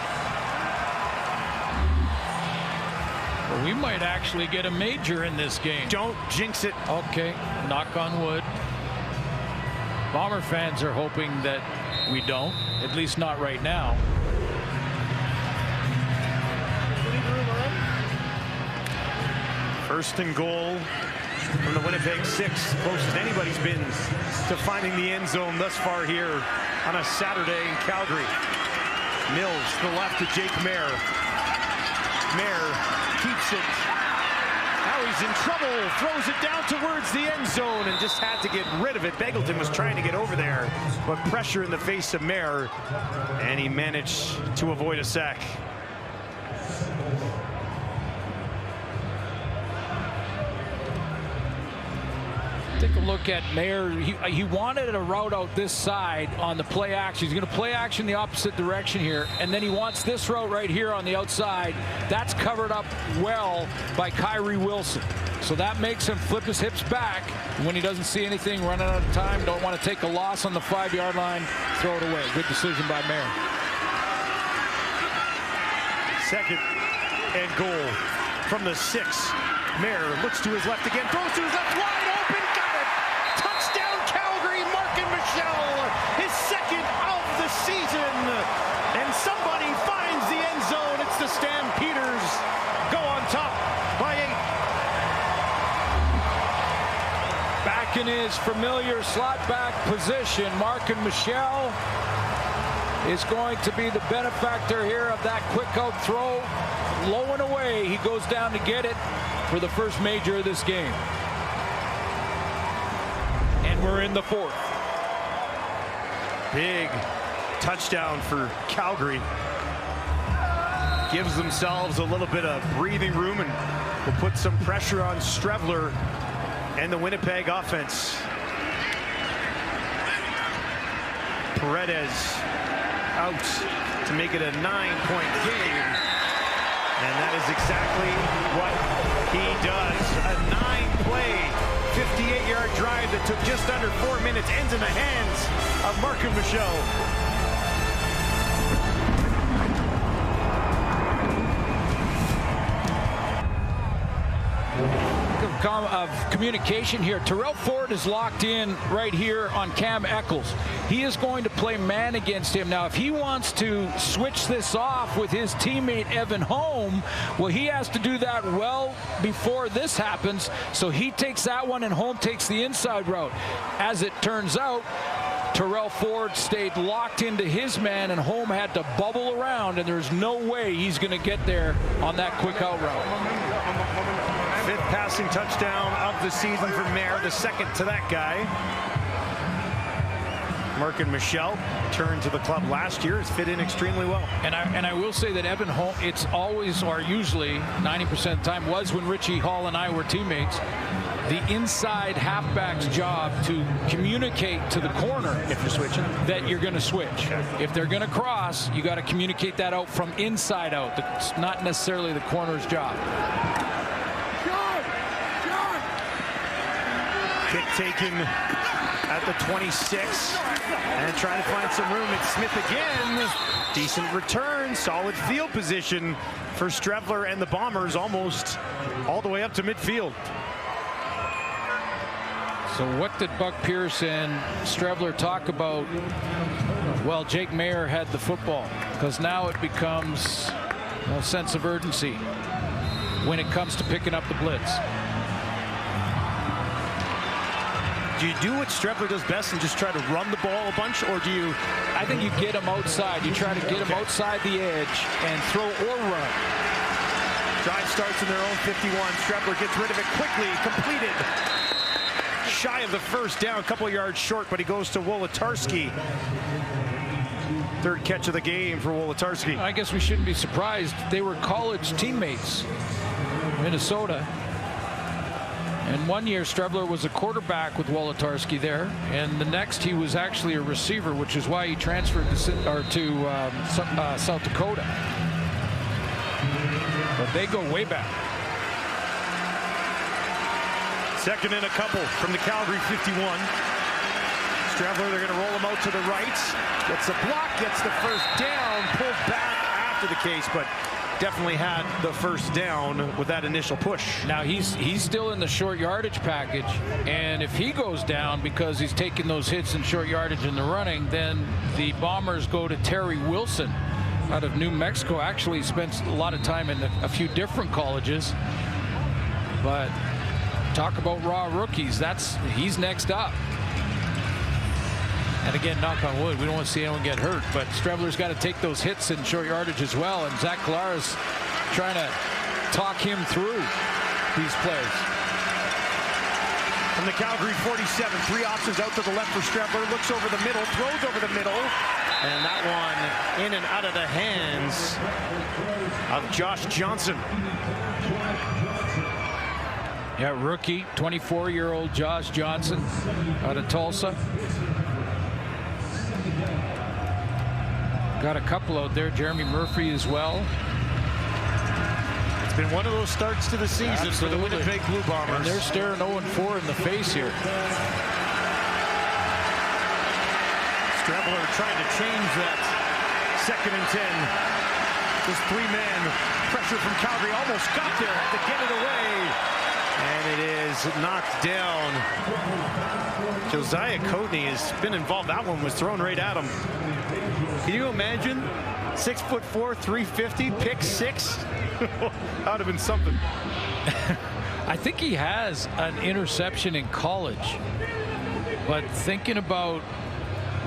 Well, we might actually get a major in this game. Don't jinx it. Okay, knock on wood. Bomber fans are hoping that we don't, at least not right now. First and goal from the Winnipeg 6, closest anybody's been to finding the end zone thus far here on a Saturday in Calgary. Mills to the left to Jake Mayer. Mayer keeps it. Now he's in trouble, throws it down towards the end zone and just had to get rid of it. Begelton was trying to get over there, but pressure in the face of Mayer, and he managed to avoid a sack. Take a look at Mayer. He wanted a route out this side on the play action. He's going to play action the opposite direction here, and then he wants this route right here on the outside. That's covered up well by Kyrie Wilson. So that makes him flip his hips back when he doesn't see anything, running out of time, don't want to take a loss on the 5-yard line, throw it away. Good decision by Mayer. 2nd and goal from the 6. Mayer looks to his left again, throws to his left, wide open, got it! Touchdown Calgary, Mark and Michelle, his 2nd of the season, and somebody finds the end zone. It's the Stampeders, go on top by 8. Back in his familiar slot back position, Mark and Michelle is going to be the benefactor here of that quick out throw. Low and away, he goes down to get it for the first major of this game. And we're in the 4th. Big touchdown for Calgary. Gives themselves a little bit of breathing room and will put some pressure on Strevler and the Winnipeg offense. Paredes out to make it a 9-point game. And that is exactly what he does. A 9-play, 58-yard drive that took just under 4 minutes ends in the hands of Mark and Michelle. Of communication here. Terrell Ford is locked in right here on Cam Eccles. He is going to play man against him. Now, if he wants to switch this off with his teammate Evan Holm, well, he has to do that well before this happens. So he takes that one and Holm takes the inside route. As it turns out, Terrell Ford stayed locked into his man and Holm had to bubble around, and there's no way he's going to get there on that quick out route. 5th passing touchdown of the season for Mayer, the 2nd to that guy. Mark and Michelle returned to the club last year, has fit in extremely well. And I will say that Evan Holm, it's always, or usually 90% of the time, was when Richie Hall and I were teammates. the inside halfback's job to communicate to the corner if you're switching that you're going to switch. If they're going to cross, you got to communicate that out from inside out. It's not necessarily the corner's job. Kick taken at the 26 and trying to find some room. It's Smith again. Decent return, solid field position for Strevler and the Bombers, almost all the way up to midfield. So what did Buck Pierce and Strevler talk about? Well, Jake Mayer had the football, because now it becomes a sense of urgency when it comes to picking up the blitz. Do you do what Strevler does best and just try to run the ball a bunch, or do you? I think you get him outside. You try to get him outside the edge and throw or run. Drive starts in their own 51. Strevler gets rid of it quickly. Completed. Shy of the first down, a couple yards short, but he goes to Wolotarski. Third catch of the game for Wolotarski. I guess we shouldn't be surprised. They were college teammates, Minnesota. And one year Strevler was a quarterback with Wolotarski there, and the next he was actually a receiver, which is why he transferred to South Dakota. But they go way back. Second and a couple from the Calgary 51. Strevler, they're going to roll him out to the right. Gets the block, gets the first down, pulled back after the case, but definitely had the first down with that initial push. Now he's still in the short yardage package, and if he goes down because he's taking those hits in short yardage in the running, then the Bombers go to Terry Wilson out of New Mexico. Actually spent a lot of time in a few different colleges, but talk about raw rookies, he's next up. And again, knock on wood, we don't want to see anyone get hurt, but Strevler's got to take those hits in short yardage as well, and Zach Kalara's trying to talk him through these plays. From the Calgary 47, three options out to the left for Strevler, looks over the middle, throws over the middle, and that one in and out of the hands of Josh Johnson. Yeah, rookie, 24-year-old Josh Johnson out of Tulsa. Got a couple out there, Jeremy Murphy as well. It's been one of those starts to the season for the Winnipeg Blue Bombers. And they're staring 0-4 in the face here. Strevler trying to change that. 2nd and 10. This three-man pressure from Calgary almost got there, had to get it away. And it is knocked down. Josiah Coatney has been involved. That one was thrown right at him. Can you imagine? 6'4", 350, pick six? That would have been something. I think he has an interception in college. But thinking about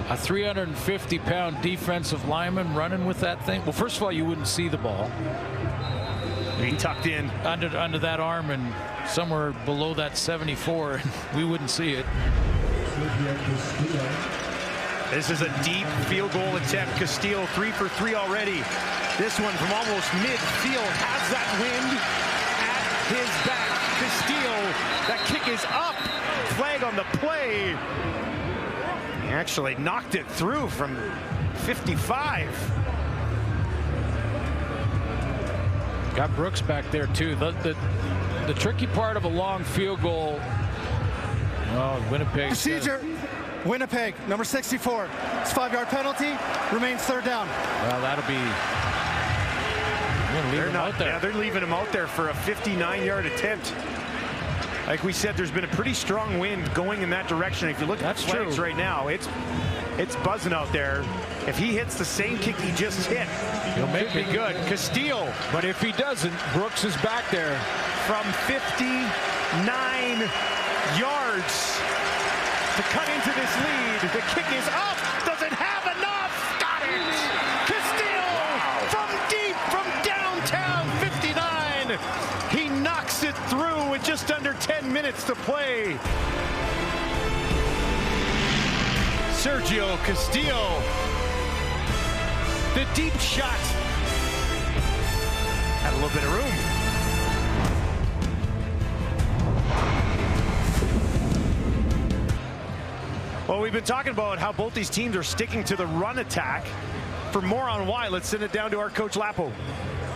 a 350-pound defensive lineman running with that thing, well, first of all, you wouldn't see the ball. He tucked in under that arm and somewhere below that 74, and we wouldn't see it. This is a deep field goal attempt. Castillo 3 for 3 already. This one from almost midfield has that wind at his back. Castillo, that kick is up. Flag on the play. He actually knocked it through from 55. Got Brooks back there too. The tricky part of a long field goal. Oh, Winnipeg. Procedure. Winnipeg, number 64. It's 5-yard penalty. Remains 3rd down. Well, that'll be. They're not. Yeah, they're leaving him out there for a 59-yard attempt. Like we said, there's been a pretty strong wind going in that direction. If you look at the flags right now, it's buzzing out there. If he hits the same kick he just hit, he'll make it good. Castillo. But if he doesn't, Brooks is back there. From 59 yards to cut into this lead. The kick is up. Doesn't have enough. Got it. Castillo from deep, from downtown 59. He knocks it through with just under 10 minutes to play. Sergio Castillo. The deep shot. Had a little bit of room. Well, we've been talking about how both these teams are sticking to the run attack. For more on why, let's send it down to our coach Lapo.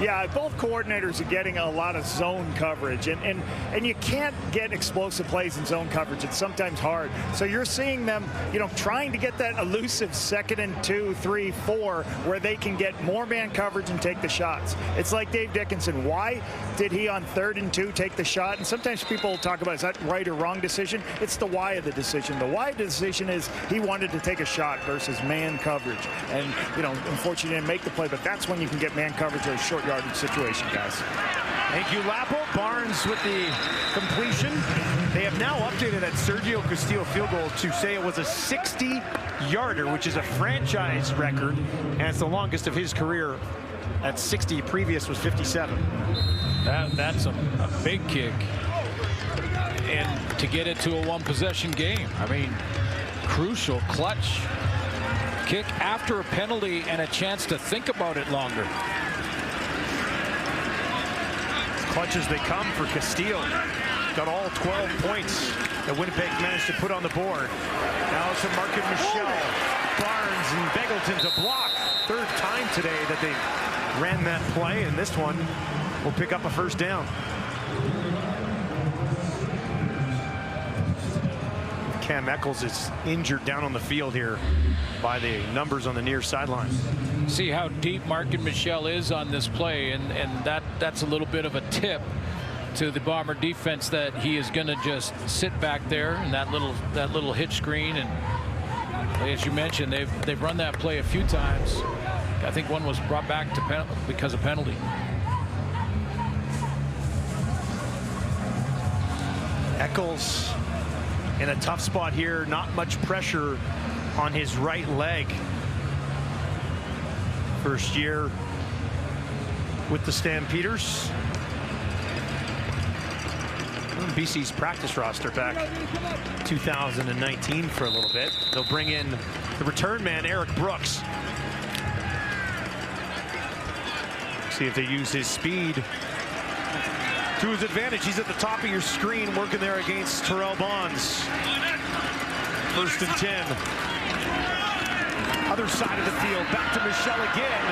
Yeah, both coordinators are getting a lot of zone coverage, and you can't get explosive plays in zone coverage. It's sometimes hard. So you're seeing them, trying to get that elusive 2nd and 2, 3, 4, where they can get more man coverage and take the shots. It's like Dave Dickinson. Why did he on 3rd and 2 take the shot? And sometimes people talk about, is that right or wrong decision? It's the why of the decision. The why of the decision is he wanted to take a shot versus man coverage. And, unfortunately he didn't make the play, but that's when you can get man coverage or a short yardage situation, guys. Thank you, Lapo. Barnes with the completion. They have now updated that Sergio Castillo field goal to say it was a 60-yarder, which is a franchise record, and it's the longest of his career. At 60, previous was 57. That's a big kick. And to get it to a one-possession game, I mean, crucial, clutch kick after a penalty and a chance to think about it longer. Clutch as they come for Castillo. Got all 12 points that Winnipeg managed to put on the board. Now it's a Market Michelle. Barnes and Beggleton to block. 3rd time today that they ran that play, and this one will pick up a 1st down. Cam Eccles is injured down on the field here by the numbers on the near sideline. See how deep Market Michelle is on this play, and that's a little bit of a tip to the Bomber defense that he is going to just sit back there in that little hitch screen. And as you mentioned, they've run that play a few times. I think one was brought back to because of penalty. Eccles in a tough spot here. Not much pressure on his right leg. First year with the Stampeders. BC's practice roster back 2019 for a little bit. They'll bring in the return man, Eric Brooks. See if they use his speed to his advantage. He's at the top of your screen working there against Terrell Bonds. 1st and 10. Other side of the field, back to Michelle again.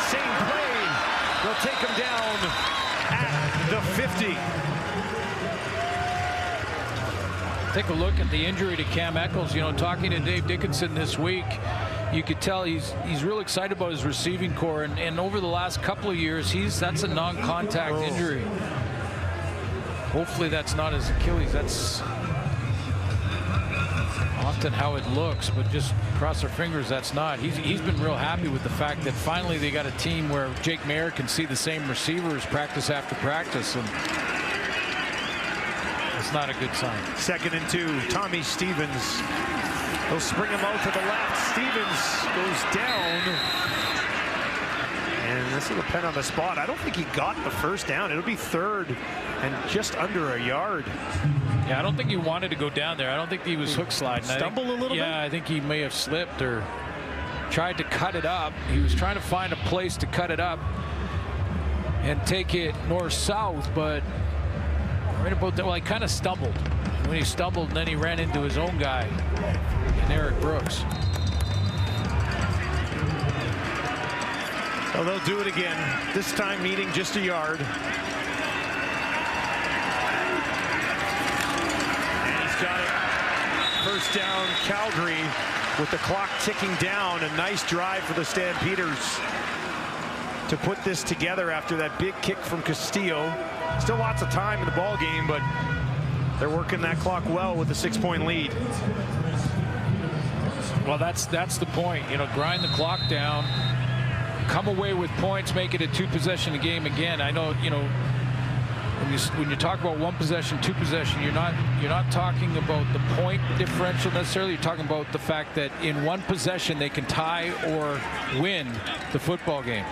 Same play. They'll take him down at the 50. Take a look at the injury to Cam Eccles. Talking to Dave Dickinson this week, you could tell he's real excited about his receiving core, and over the last couple of years, that's a non-contact injury. Hopefully that's not his Achilles. That's often how it looks, but just cross our fingers that's not. He's been real happy with the fact that finally they got a team where Jake Mayer can see the same receivers practice after practice, and it's not a good sign. 2nd and 2. Tommy Stevens. He'll spring him out to the left. Stevens goes down. And this is a pen on the spot. I don't think he got the 1st down. It'll be 3rd and just under a yard. Yeah, I don't think he wanted to go down there. I don't think he was hook sliding. Stumbled a little bit? Yeah, I think he may have slipped or tried to cut it up. He was trying to find a place to cut it up and take it north-south, but right about there, well, he kind of stumbled. When he stumbled, and then he ran into his own guy, and Eric Brooks. Well, they'll do it again, this time needing just a yard. And he's got it. 1st down, Calgary, with the clock ticking down. A nice drive for the Stampeders to put this together after that big kick from Castillo. Still lots of time in the ball game, but they're working that clock well with a 6-point lead. Well, that's the point. Grind the clock down, come away with points, make it a 2-possession game again. I know, when you talk about 1 possession, 2 possession, you're not talking about the point differential necessarily. You're talking about the fact that in 1 possession they can tie or win the football game.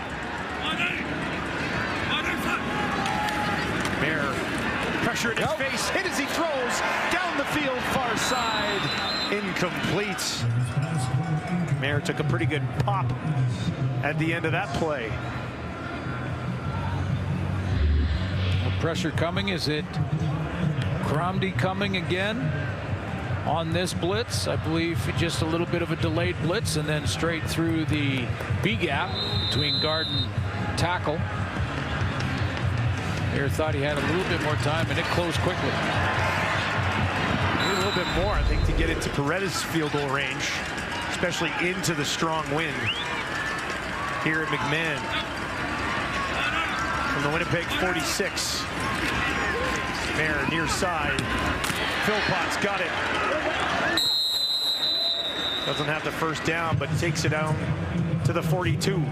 Mayer, pressure in his face, hit as he throws down the field, far side, incomplete. Mayer took a pretty good pop at the end of that play. Pressure coming. Is it Cromdy coming again on this blitz. I believe just a little bit of a delayed blitz and then straight through the B gap between guard and tackle. Here thought he had a little bit more time, and it closed quickly. Need a little bit more, I think, to get into Paredes' field goal range, especially into the strong wind here at McMahon. From the Winnipeg 46. Mayer near side. Philpott's got it. Doesn't have the first down, but takes it down to the 42.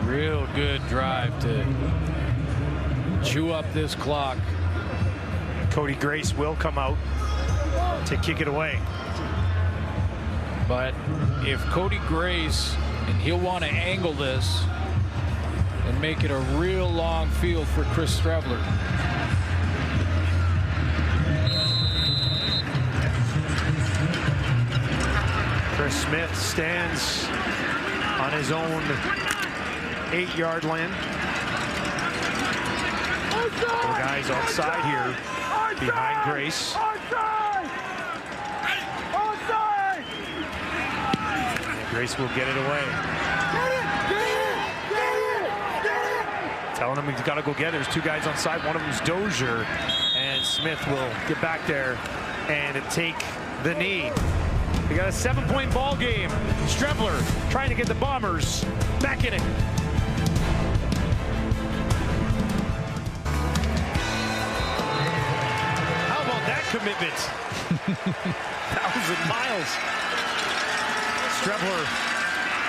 Real good drive to chew up this clock. Cody Grace will come out to kick it away. But if Cody Grace, and he'll want to angle this and make it a real long field for Chris Streveler. Chris Smith stands on his own 8-yard line. Four guys outside here behind Grace. And Grace will get it away. Telling him he's got to go get it. There's two guys on side. One of them's Dozier. And Smith will get back there and take the knee. We got a 7-point ball game. Streveler trying to get the Bombers back in it. How about that commitment? 1,000 miles. Streveler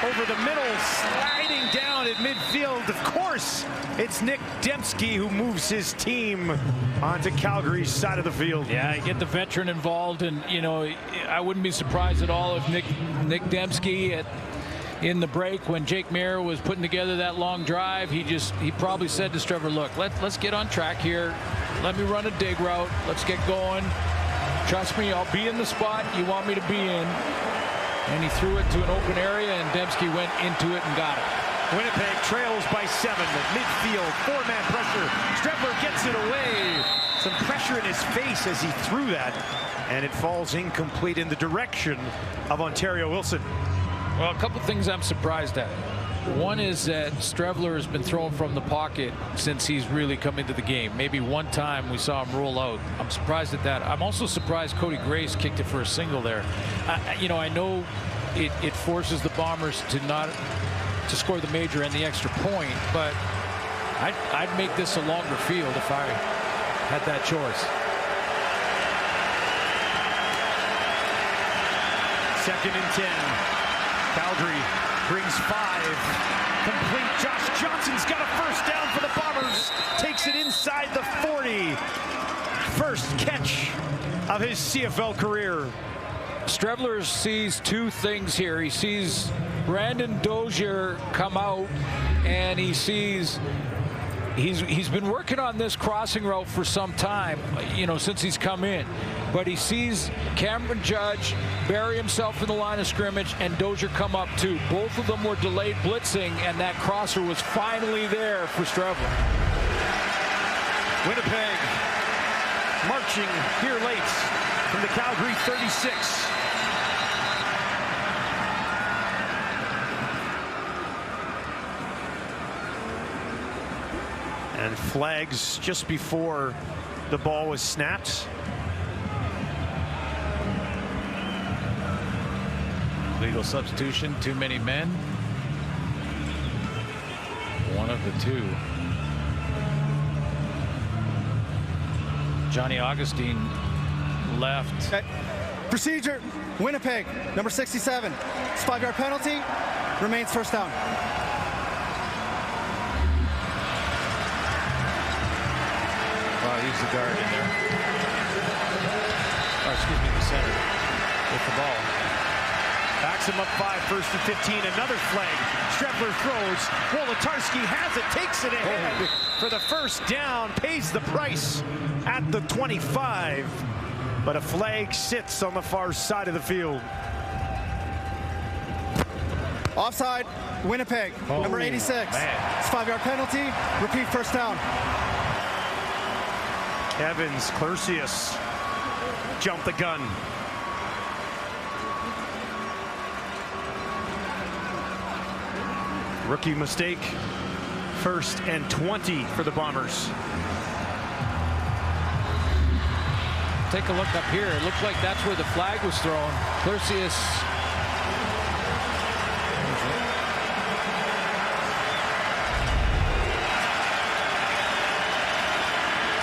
over the middle, sliding down at midfield. Of course, it's Nick Dembski who moves his team onto Calgary's side of the field. Yeah, you get the veteran involved, and you know, I wouldn't be surprised at all if Nick Dembski in the break when Jake Mayer was putting together that long drive, he probably said to Streveler, look, let's get on track here. Let me run a dig route. Let's get going. Trust me, I'll be in the spot you want me to be in. And he threw it to an open area, and Dembski went into it and got it. Winnipeg trails by 7 at midfield. 4-man pressure. Streveler gets it away. Some pressure in his face as he threw that, and it falls incomplete in the direction of Ontario Wilson. Well, a couple things I'm surprised at. One is that Streveler has been thrown from the pocket since he's really come into the game. Maybe one time we saw him roll out. I'm surprised at that. I'm also surprised Cody Grace kicked it for a single there. You know, I know it forces the Bombers to score the major and the extra point, but I'd make this a longer field if I had that choice. Second and 10. Calgary brings 5. Complete. Josh Johnson's got a first down for the Bombers. Takes it inside the 40. First catch of his CFL career. Streveler sees two things here. He sees Brandon Dozier come out, and he sees he's been working on this crossing route for some time, you know, since he's come in. But he sees Cameron Judge bury himself in the line of scrimmage and Dozier come up too. Both of them were delayed blitzing, and that crosser was finally there for Streveler. Winnipeg marching here late from the Calgary 36. And flags just before the ball was snapped. Legal substitution, too many men. One of the two. Johnny Augustine left. Okay. Procedure, Winnipeg, number 67. It's a 5-yard penalty, remains first down. Wow, he's the guard in there. Oh, excuse me, the center with the ball. Backs him up 5, first and 15, another flag. Streveler throws, Wolotarski has it, takes it ahead for the first down, pays the price at the 25, but a flag sits on the far side of the field. Offside, Winnipeg, number 86. Man. It's a 5-yard penalty, repeat first down. Evans, Clercius, jump the gun. Rookie mistake. 1st and 20 for the Bombers. Take a look up here. It looked like that's where the flag was thrown. Clercius.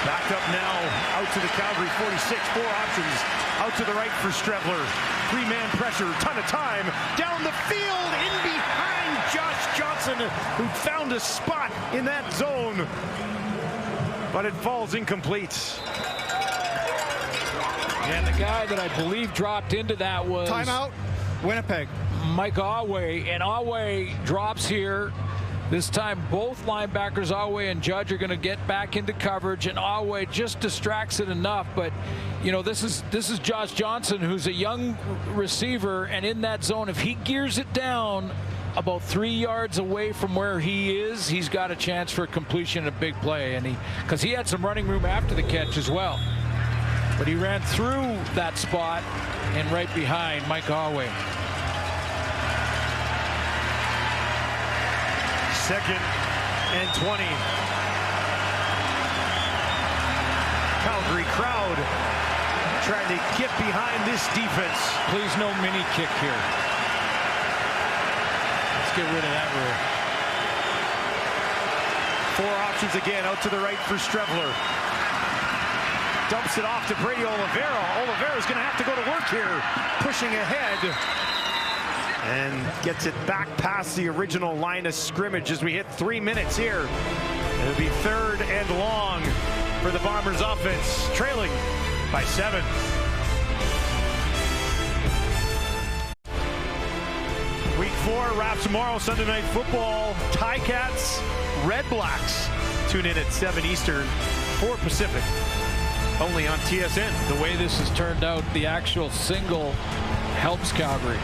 Backed up now, out to the Calgary 46, 4 options. Out to the right for Strevler. 3-man pressure, ton of time. Down the field, in behind Josh Johnson, who found a spot in that zone. But it falls incomplete. And the guy that I believe dropped into that was... Timeout, Winnipeg. Mike Awe, and Awe drops here. This time both linebackers, Awe and Judge, are going to get back into coverage, and Awe just distracts it enough. But you know, this is Josh Johnson, who's a young receiver, and in that zone, if he gears it down about 3 yards away from where he is, he's got a chance for completion and a big play. And because he had some running room after the catch as well, but he ran through that spot and right behind Mike Awe. 2nd and 20. Calgary crowd trying to get behind this defense. Please no mini kick here. Let's get rid of that rule. 4 options again, out to the right for Strevler. Dumps it off to Brady Oliveira. Oliveira's going to have to go to work here, pushing ahead. And gets it back past the original line of scrimmage as we hit 3 minutes here. It'll be 3rd and long for the Bombers offense, trailing by 7. Week 4 wraps tomorrow, Sunday Night Football. Ticats, Red Blacks. Tune in at 7 Eastern, 4 Pacific. Only on TSN. The way this has turned out, the actual single helps Calgary,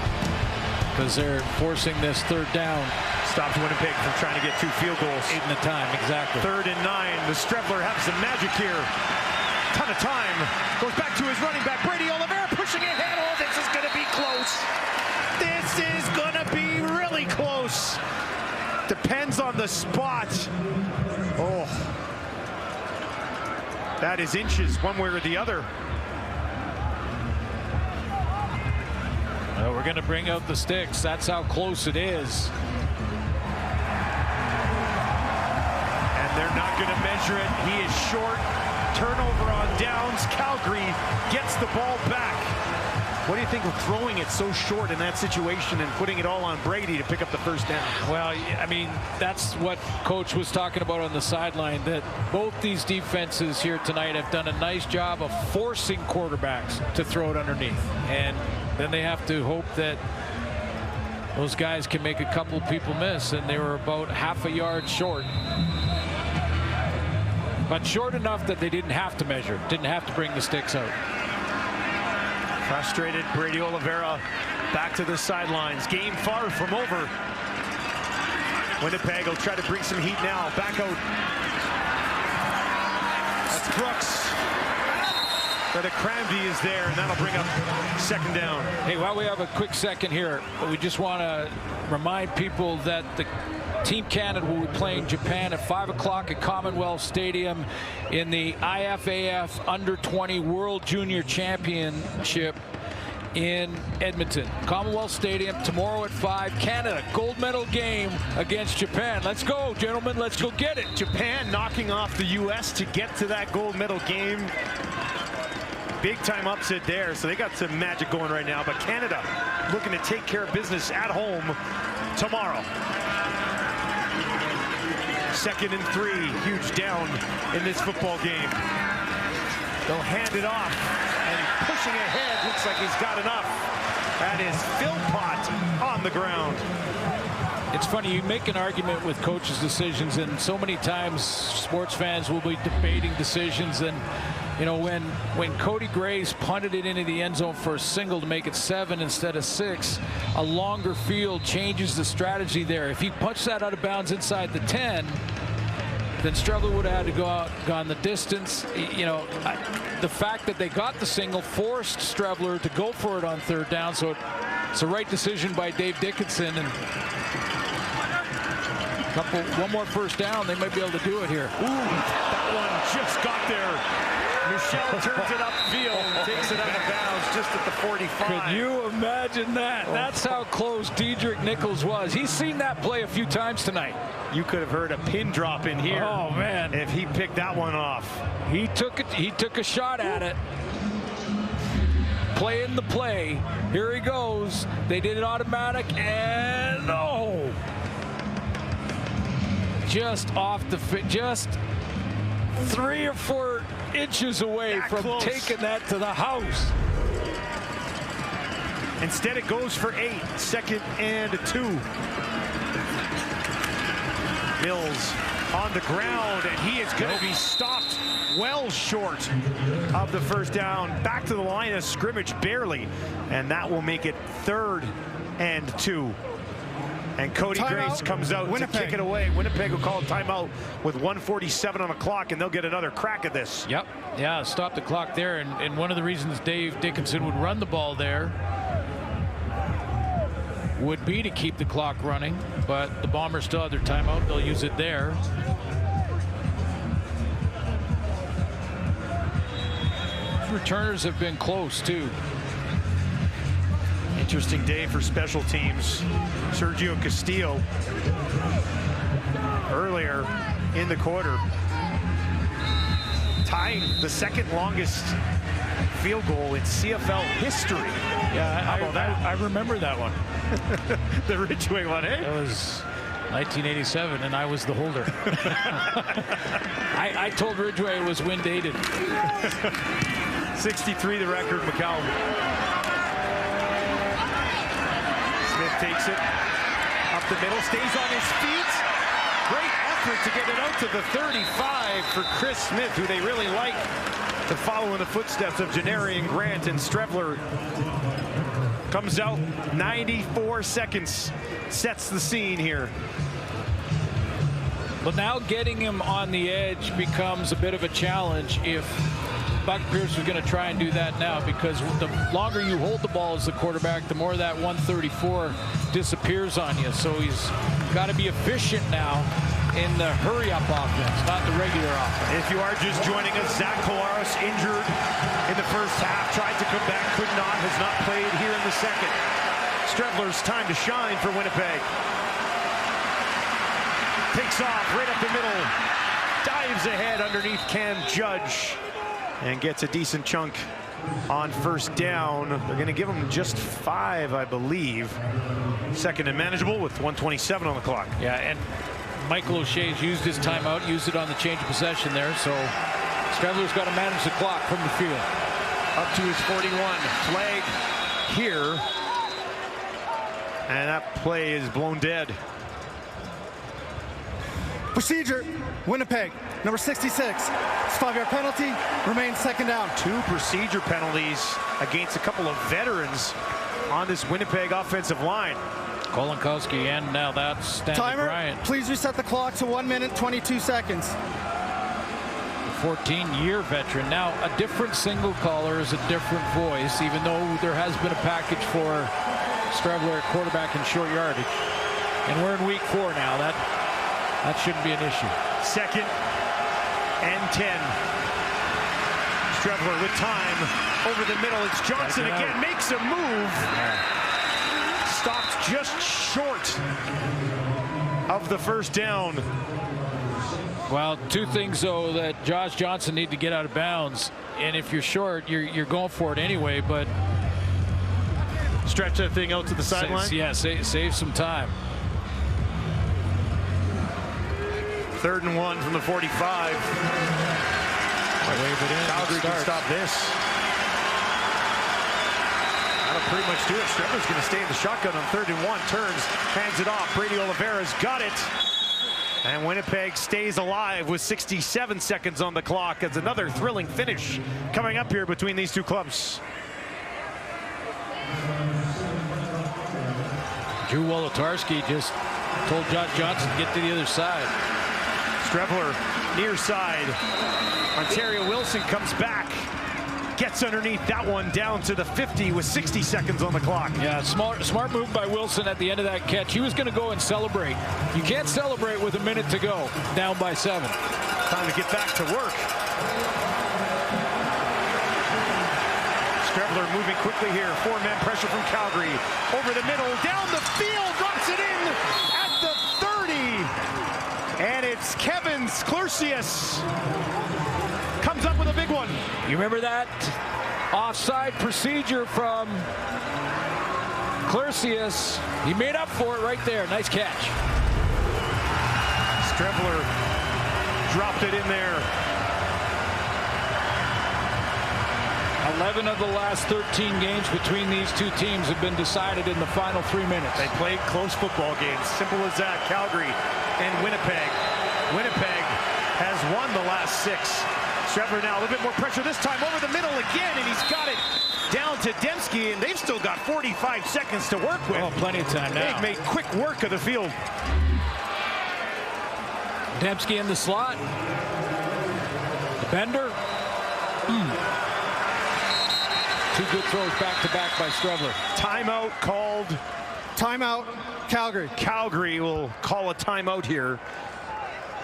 because they're forcing this 3rd down. Stops Winnipeg from trying to get 2 field goals. 8 in the time, exactly. 3rd and 9. The Strevler has some magic here. Ton of time. Goes back to his running back, Brady Oliveira, pushing ahead. Oh, this is going to be close. This is going to be really close. Depends on the spot. Oh. That is inches one way or the other. Well, we're going to bring out the sticks. That's how close it is. And they're not going to measure it. He is short. Turnover on downs. Calgary gets the ball back. What do you think of throwing it so short in that situation and putting it all on Brady to pick up the 1st down? Well, I mean, that's what Coach was talking about on the sideline, that both these defenses here tonight have done a nice job of forcing quarterbacks to throw it underneath. And then they have to hope that those guys can make a couple people miss, and they were about half a yard short. But short enough that they didn't have to measure, didn't have to bring the sticks out. Frustrated Brady Oliveira back to the sidelines. Game far from over. Winnipeg will try to bring some heat now. Back out. That's Brooks. But a Cramby is there, and that'll bring up 2nd down. Hey, while we have a quick second here, we just want to remind people that the Team Canada will be playing Japan at 5 o'clock at Commonwealth Stadium in the IFAF Under-20 World Junior Championship in Edmonton. Commonwealth Stadium tomorrow at 5. Canada, gold medal game against Japan. Let's go, gentlemen. Let's go get it. Japan knocking off the U.S. to get to that gold medal game. Big time upset there, so they got some magic going right now. But Canada looking to take care of business at home tomorrow. 2nd and 3, huge down in this football game. They'll hand it off, and pushing ahead, looks like he's got enough. That is Philpott on the ground. It's funny, you make an argument with coaches' decisions, and so many times sports fans will be debating decisions. And you know, when Cody Grace punted it into the end zone for a single to make it 7 instead of 6, a longer field changes the strategy there. If he punched that out of bounds inside the 10, then Streveler would have had to go out, gone the distance. You know, the fact that they got the single forced Streveler to go for it on third down, so it's the right decision by Dave Dickinson. And one more first down, they might be able to do it here. Ooh, that one just got there. Michelle turns it upfield, takes it out of bounds just at the 45. Could you imagine that? That's how close Dedrick Nichols was. He's seen that play a few times tonight. You could have heard a pin drop in here. Oh man! If he picked that one off, he took it. He took a shot at it. Playing the play. Here he goes. They did it automatic, and no, just off the fit. Just 3 or 4 inches away from taking that to the house. Instead it goes for 8. 2nd and 2. Mills on the ground, and he is going to be stopped well short of the first down. Back to the line of scrimmage barely, and that will make it 3rd and 2. And Cody Grace comes out to kick it away. Winnipeg will call a timeout with 1:47 on the clock, and they'll get another crack at this. Yep. Yeah, stop the clock there. And one of the reasons Dave Dickinson would run the ball there would be to keep the clock running. But the Bombers still have their timeout. They'll use it there. Returners have been close, too. Interesting day for special teams. Sergio Castillo earlier in the quarter tying the 2nd longest field goal in CFL history. Yeah, how about that? I remember that one. The Ridgeway one, eh? That was 1987, and I was the holder. I told Ridgeway it was wind dated. 63 the record, McCallum. Smith takes it up the middle, stays on his feet. Great effort to get it out to the 35 for Chris Smith, who they really like to follow in the footsteps of Janarian Grant. And Streveler comes out 94 seconds, sets the scene here. But now getting him on the edge becomes a bit of a challenge if Buck Pierce is going to try and do that now, because the longer you hold the ball as the quarterback, the more that 134 disappears on you. So he's got to be efficient now in the hurry-up offense, not the regular offense. If you are just joining us, Zach Collaros injured in the first half, tried to come back, could not, has not played here in the second. Streveler's time to shine for Winnipeg. Takes off right up the middle, dives ahead underneath Cam Judge, and gets a decent chunk on first down. They're going to give him just 5, I believe. 2nd and manageable with 1:27 on the clock. Yeah, and Michael O'Shea's used his timeout, used it on the change of possession there, so Streveler's got to manage the clock from the field. Up to his 41. Flag here. And that play is blown dead. Procedure, Winnipeg, number 66. It's a 5-yard penalty, remains 2nd down. 2 procedure penalties against a couple of veterans on this Winnipeg offensive line. Kolinkowski, and now that's Stanley Timer, Bryant. Please reset the clock to 1 minute, 22 seconds. 14-year veteran. Now, a different single caller is a different voice, even though there has been a package for Streveler at quarterback and short yardage. And we're in week 4 now. That shouldn't be an issue. 2nd and 10. Streveler with time over the middle. It's Johnson again, makes a move. Stopped just short of the first down. Well, 2 things, though, that Josh Johnson need to get out of bounds. And if you're short, you're going for it anyway, but stretch that thing out to the sideline. Yeah, save some time. 3rd and 1 from the 45. Wave it in. Calgary can stop this. That'll pretty much do it. Streveler's going to stay in the shotgun on 3rd and 1. Turns, hands it off. Brady Oliveira's got it. And Winnipeg stays alive with 67 seconds on the clock. It's another thrilling finish coming up here between these two clubs. Drew Wolotarski just told Josh Johnson to get to the other side. Strevler near side. Ontario Wilson comes back. Gets underneath that one down to the 50 with 60 seconds on the clock. Yeah, smart move by Wilson at the end of that catch. He was going to go and celebrate. You can't celebrate with a minute to go, down by 7. Time to get back to work. Strevler moving quickly here. 4-man pressure from Calgary. Over the middle, down the field, drops it in at the 30. And it's Kevin Clercius. Comes up with a big one. You remember that offside procedure from Clercius? He made up for it right there. Nice catch. Strevler dropped it in there. 11 of the last 13 games between these two teams have been decided in the final 3 minutes. They played close football games. Simple as that. Calgary and Winnipeg. Winnipeg has won the last 6. Strevler now a little bit more pressure this time over the middle again, and he's got it down to Dembski, and they've still got 45 seconds to work with. Oh, plenty of time now. They've made quick work of the field. Dembski in the slot. Bender. Two good throws back-to-back by Strevler. Timeout called. Timeout, Calgary. Calgary will call a timeout here.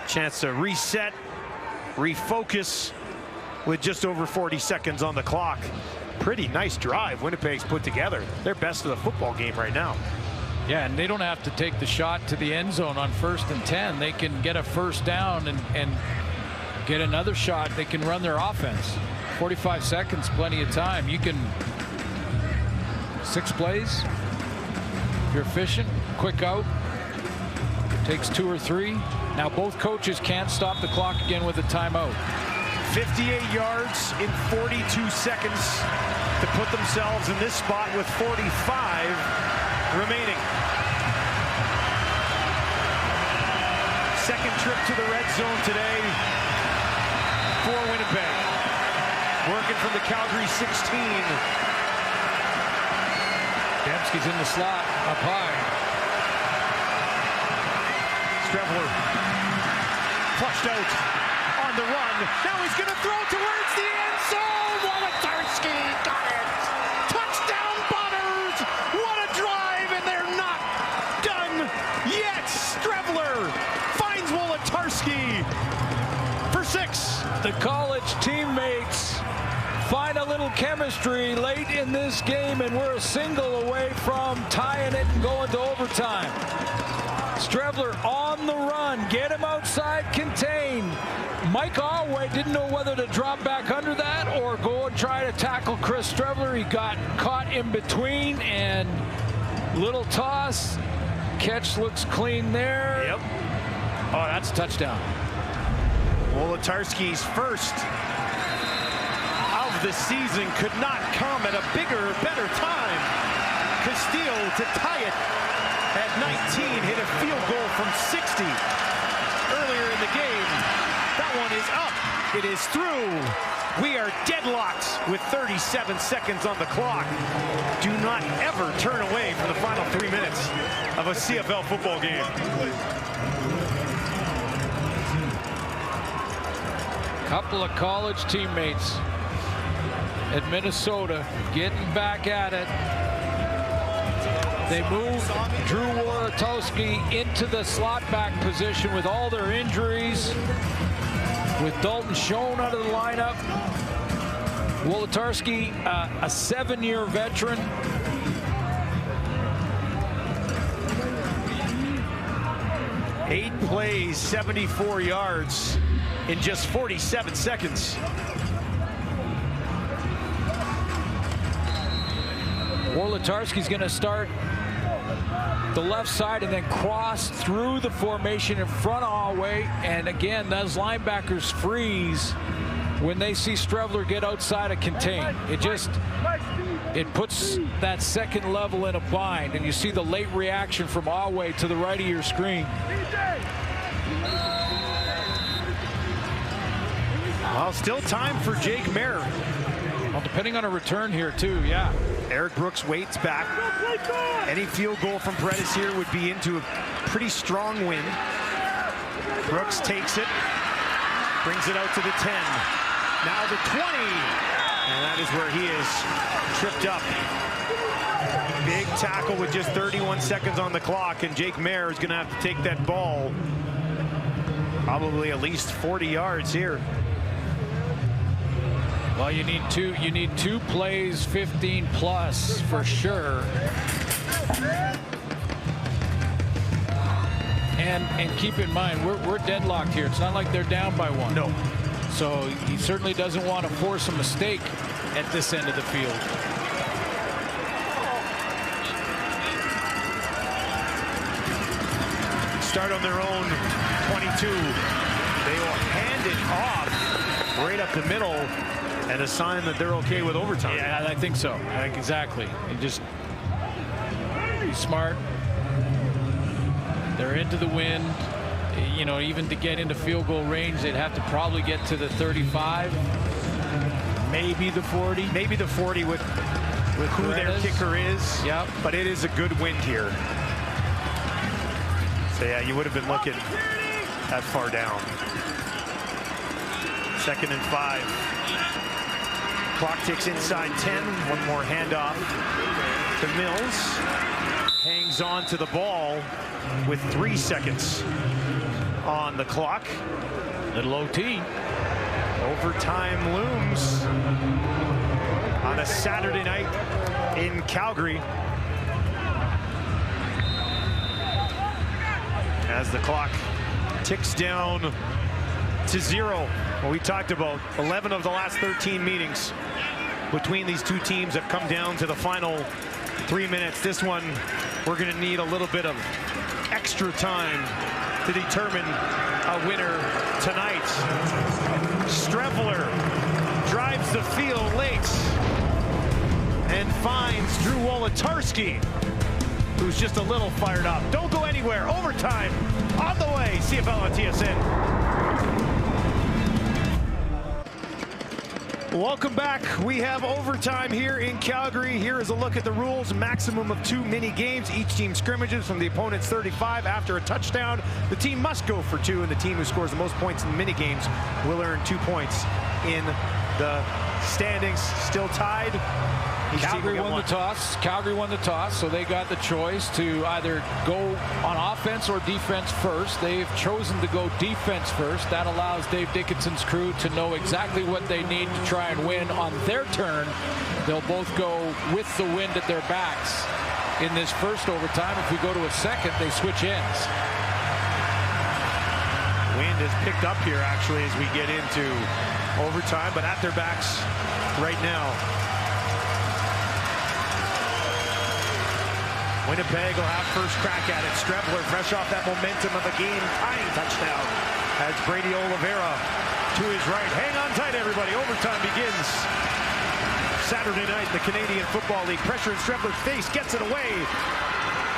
Chance to reset, refocus with just over 40 seconds on the clock. Pretty nice drive Winnipeg's put together. They're best of the football game right now. Yeah, and they don't have to take the shot to the end zone on 1st and 10. They can get a first down and get another shot. They can run their offense. 45 seconds, plenty of time. You can 6 plays. If you're efficient, quick out. Takes 2 or 3. Now both coaches can't stop the clock again with a timeout. 58 yards in 42 seconds to put themselves in this spot with 45 remaining. Second trip to the red zone today for Winnipeg. Working from the Calgary 16. Dembski's in the slot, up high. Strevler flushed out on the run. Now he's going to throw towards the end zone. Wolodarski got it. Touchdown Bombers. What a drive, and they're not done yet. Strevler finds Wolodarski for 6. The college teammates find a little chemistry late in this game, and we're a single away from tying it and going to overtime. Strevler on the run, get him outside, contained. Mike Alway didn't know whether to drop back under that or go and try to tackle Chris Strevler. He got caught in between, and little toss. Catch looks clean there. Yep. Oh, that's a touchdown. Wolodarski's first of the season could not come at a bigger, better time. Castile to tie it at 19, hit a field goal from 60 earlier in the game. That one is up. It is through. We are deadlocked with 37 seconds on the clock. Do not ever turn away from the final 3 minutes of a CFL football game. Couple of college teammates at Minnesota getting back at it. They move Drew Wolodarski into the slot back position with all their injuries. With Dalton Schoen out of the lineup. Wolodarski, a 7-year veteran. Eight plays, 74 yards in just 47 seconds. Wolodarski's going to start the left side and then cross through the formation in front of Alway. And again, those linebackers freeze when they see Strevler get outside of contain. It puts that second level in a bind, and you see the late reaction from Alway to the right of your screen. Well, still time for Jake Mayer. Well, depending on a return here too, yeah. Eric Brooks waits back. Any field goal from Bredis here would be into a pretty strong win. Brooks takes it, brings it out to the 10. Now the 20, and that is where he is tripped up. Big tackle with just 31 seconds on the clock, and Jake Mayer is going to have to take that ball probably at least 40 yards here. Well, you need two plays, 15 plus for sure. And keep in mind, we're deadlocked here. It's not like they're down by one. No. So he certainly doesn't want to force a mistake at this end of the field. Start on their own 22. They will hand it off right up the middle and a sign that they're okay with overtime. Yeah, I think so. Exactly. You just be smart. They're into the wind. You know, even to get into field goal range, they'd have to probably get to the 35, maybe the 40. Maybe the 40 with who their kicker is. Yep. But it is a good wind here. So yeah, you would have been looking that far down. 2nd and 5. Clock ticks inside 10. One more handoff to Mills. Hangs on to the ball with 3 seconds on the clock. Little OT. Overtime looms on a Saturday night in Calgary. As the clock ticks down to 0. Well, we talked about 11 of the last 13 meetings between these two teams have come down to the final 3 minutes. This one, we're going to need a little bit of extra time to determine a winner tonight. Strevler drives the field late and finds Drew Wolotarski, who's just a little fired up. Don't go anywhere. Overtime on the way. CFL on TSN. Welcome back. We have overtime here in Calgary. Here is a look at the rules. Maximum of 2 mini games. Each team scrimmages from the opponent's 35 after a touchdown. The team must go for 2, and the team who scores the most points in the mini games will earn 2 points in the standings. Still tied. Calgary won the toss. Calgary won the toss, so they got the choice to either go on offense or defense first. They've chosen to go defense first. That allows Dave Dickinson's crew to know exactly what they need to try and win on their turn. They'll both go with the wind at their backs in this first overtime. If we go to a second, they switch ends. Wind is picked up here, actually, as we get into overtime, but at their backs right now. Winnipeg will have first crack at it. Strevler, fresh off that momentum of a game-tying touchdown, as Brady Oliveira to his right. Hang on tight, everybody. Overtime begins. Saturday night, the Canadian Football League. Pressure in Strevler's face, gets it away.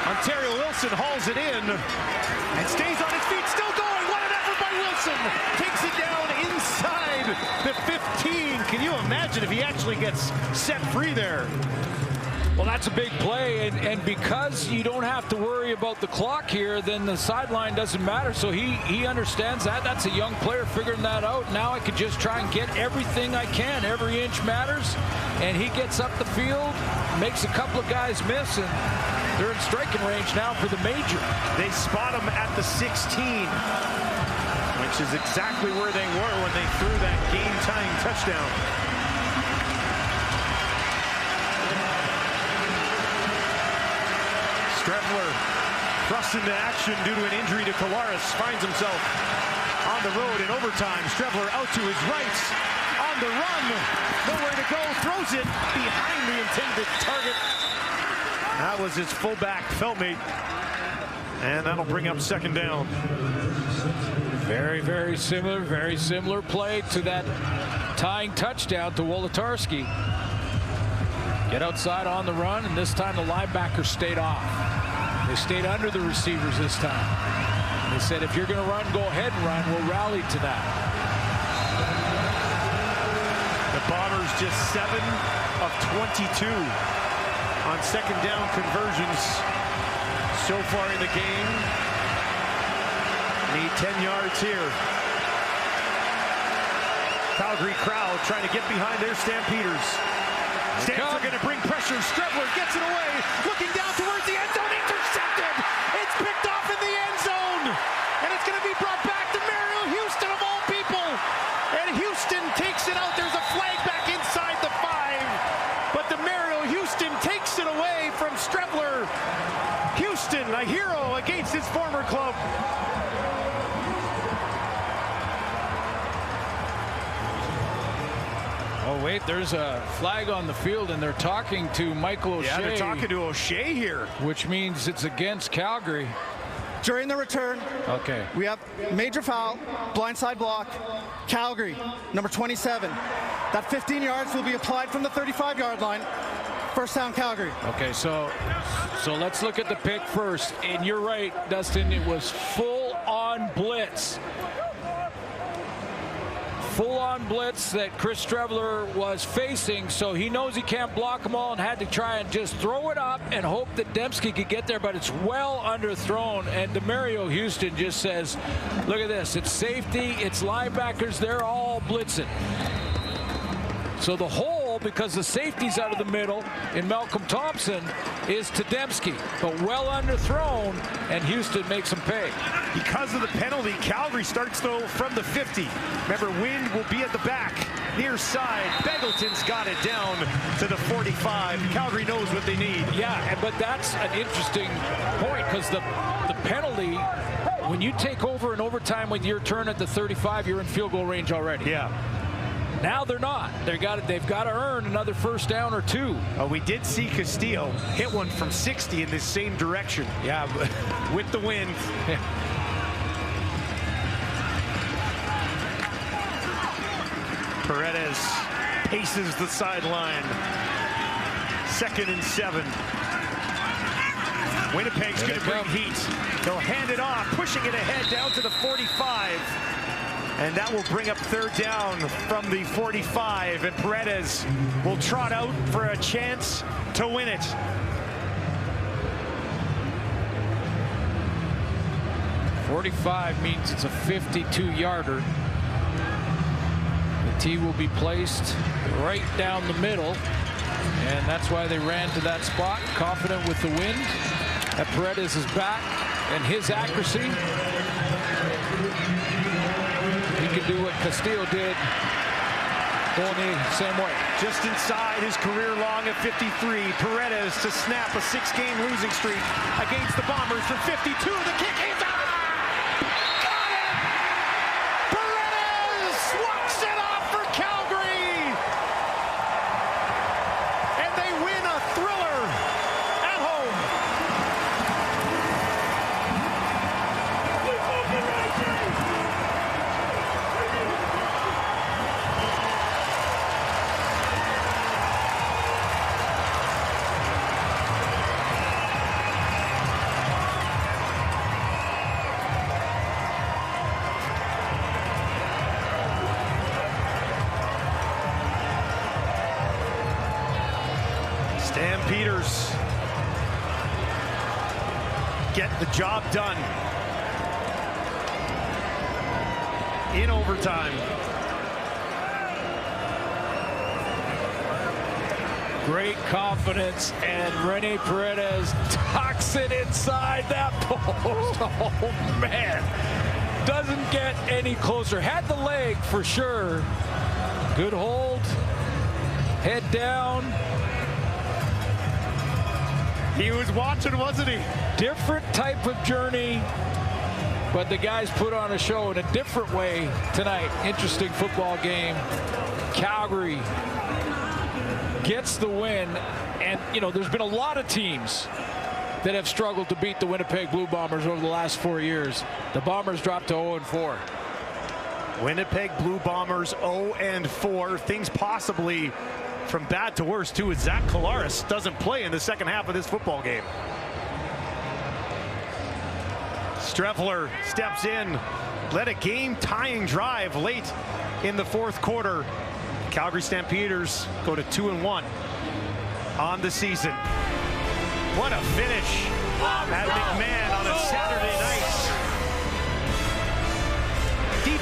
Ontario Wilson hauls it in and stays on his feet. Still going. What an effort by Wilson. Takes it down inside the 15. Can you imagine if he actually gets set free there? Well, that's a big play, and because you don't have to worry about the clock here, then the sideline doesn't matter. So he understands that. That's a young player figuring that out. Now I could just try and get everything I can. Every inch matters, and he gets up the field, makes a couple of guys miss, and they're in striking range now for the major. They spot him at the 16, which is exactly where they were when they threw that game-tying touchdown. Strevler thrust into action due to an injury to Collaros. Finds himself on the road in overtime. Strevler out to his right. On the run. Nowhere to go. Throws it behind the intended target. That was his fullback, Feltmate. And that'll bring up second down. Very similar play to that tying touchdown to Wolotarski. Get outside on the run, and this time the linebackers stayed off. They stayed under the receivers this time. They said, if you're going to run, go ahead and run. We'll rally to that. The Bombers just 7 of 22 on second down conversions so far in the game. Need 10 yards here. Calgary crowd trying to get behind their Stampeders. Stamps are going to bring pressure. Strebler gets it away. Looking down towards the end zone. Intercepted. It's picked off in the end zone. And it's going to be brought back to Mario Houston of all people. And Houston takes it out. There's a flag back inside the 5. But the Mario Houston takes it away from Strebler. Houston, a hero against his former club. Oh, wait, there's a flag on the field, and they're talking to Michael O'Shea. Yeah, they're talking to O'Shea here. Which means it's against Calgary. During the return, we have major foul, blindside block, Calgary, number 27. That 15 yards will be applied from the 35-yard line. First down, Calgary. Okay, so let's look at the pick first. And you're right, Dustin, it was full-on blitz. Full-on blitz that Chris Strebler was facing, so he knows he can't block them all and had to try and just throw it up and hope that Dembski could get there, but it's well underthrown. And DeMario Houston just says, look at this, it's safety, it's linebackers, they're all blitzing. So the hole, because the safety's out of the middle in Malcolm Thompson, is to Dembski, but well underthrown, and Houston makes him pay. Because of the penalty, Calgary starts, though, from the 50. Remember, Wind will be at the back, near side. Beggleton's got it down to the 45. Calgary knows what they need. Yeah, but that's an interesting point, because the penalty, when you take over in overtime with your turn at the 35, you're in field goal range already. Yeah. Now they're not. They've got to earn another first down or two. We did see Castillo hit one from 60 in this same direction. Yeah, with the wind. Paredes paces the sideline. 2nd and 7. Winnipeg's going to bring heat. They'll hand it off, pushing it ahead down to the 45. And that will bring up 3rd down from the 45. And Paredes will trot out for a chance to win it. .45 means it's a 52-yarder. The tee will be placed right down the middle. And that's why they ran to that spot, confident with the wind. That Paredes is back, and his accuracy. He can do what Castillo did, going the same way. Just inside his career long at 53. Paredes to snap a 6-game losing streak against the Bombers from 52. The kick is out. Got it! Paredes walks it off for Calgary. And they win a thriller at home. Stampeders get the job done in overtime. Great confidence, and Rene Paredes tucks it inside that post. Oh, man. Doesn't get any closer. Had the leg for sure. Good hold. Head down. He was watching, wasn't he? Different type of journey, but the guys put on a show in a different way tonight. Interesting football game. Calgary gets the win, and you know there's been a lot of teams that have struggled to beat the Winnipeg Blue Bombers over the last 4 years. The Bombers dropped to 0-4. Winnipeg Blue Bombers 0-4. Things possibly from bad to worse, too, as Zach Collaros doesn't play in the second half of this football game. Strebler steps in, led a game-tying drive late in the 4th quarter. Calgary Stampeders go to 2-1 on the season. What a finish at McMahon on a Saturday night.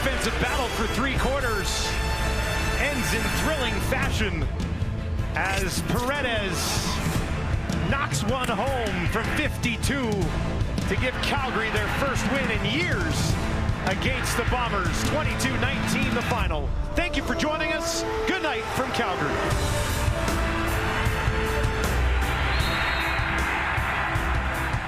defensive battle for 3 quarters ends in thrilling fashion as Paredes knocks one home from 52 to give Calgary their first win in years against the Bombers. 22-19 the final. Thank you for joining us. Good night from Calgary.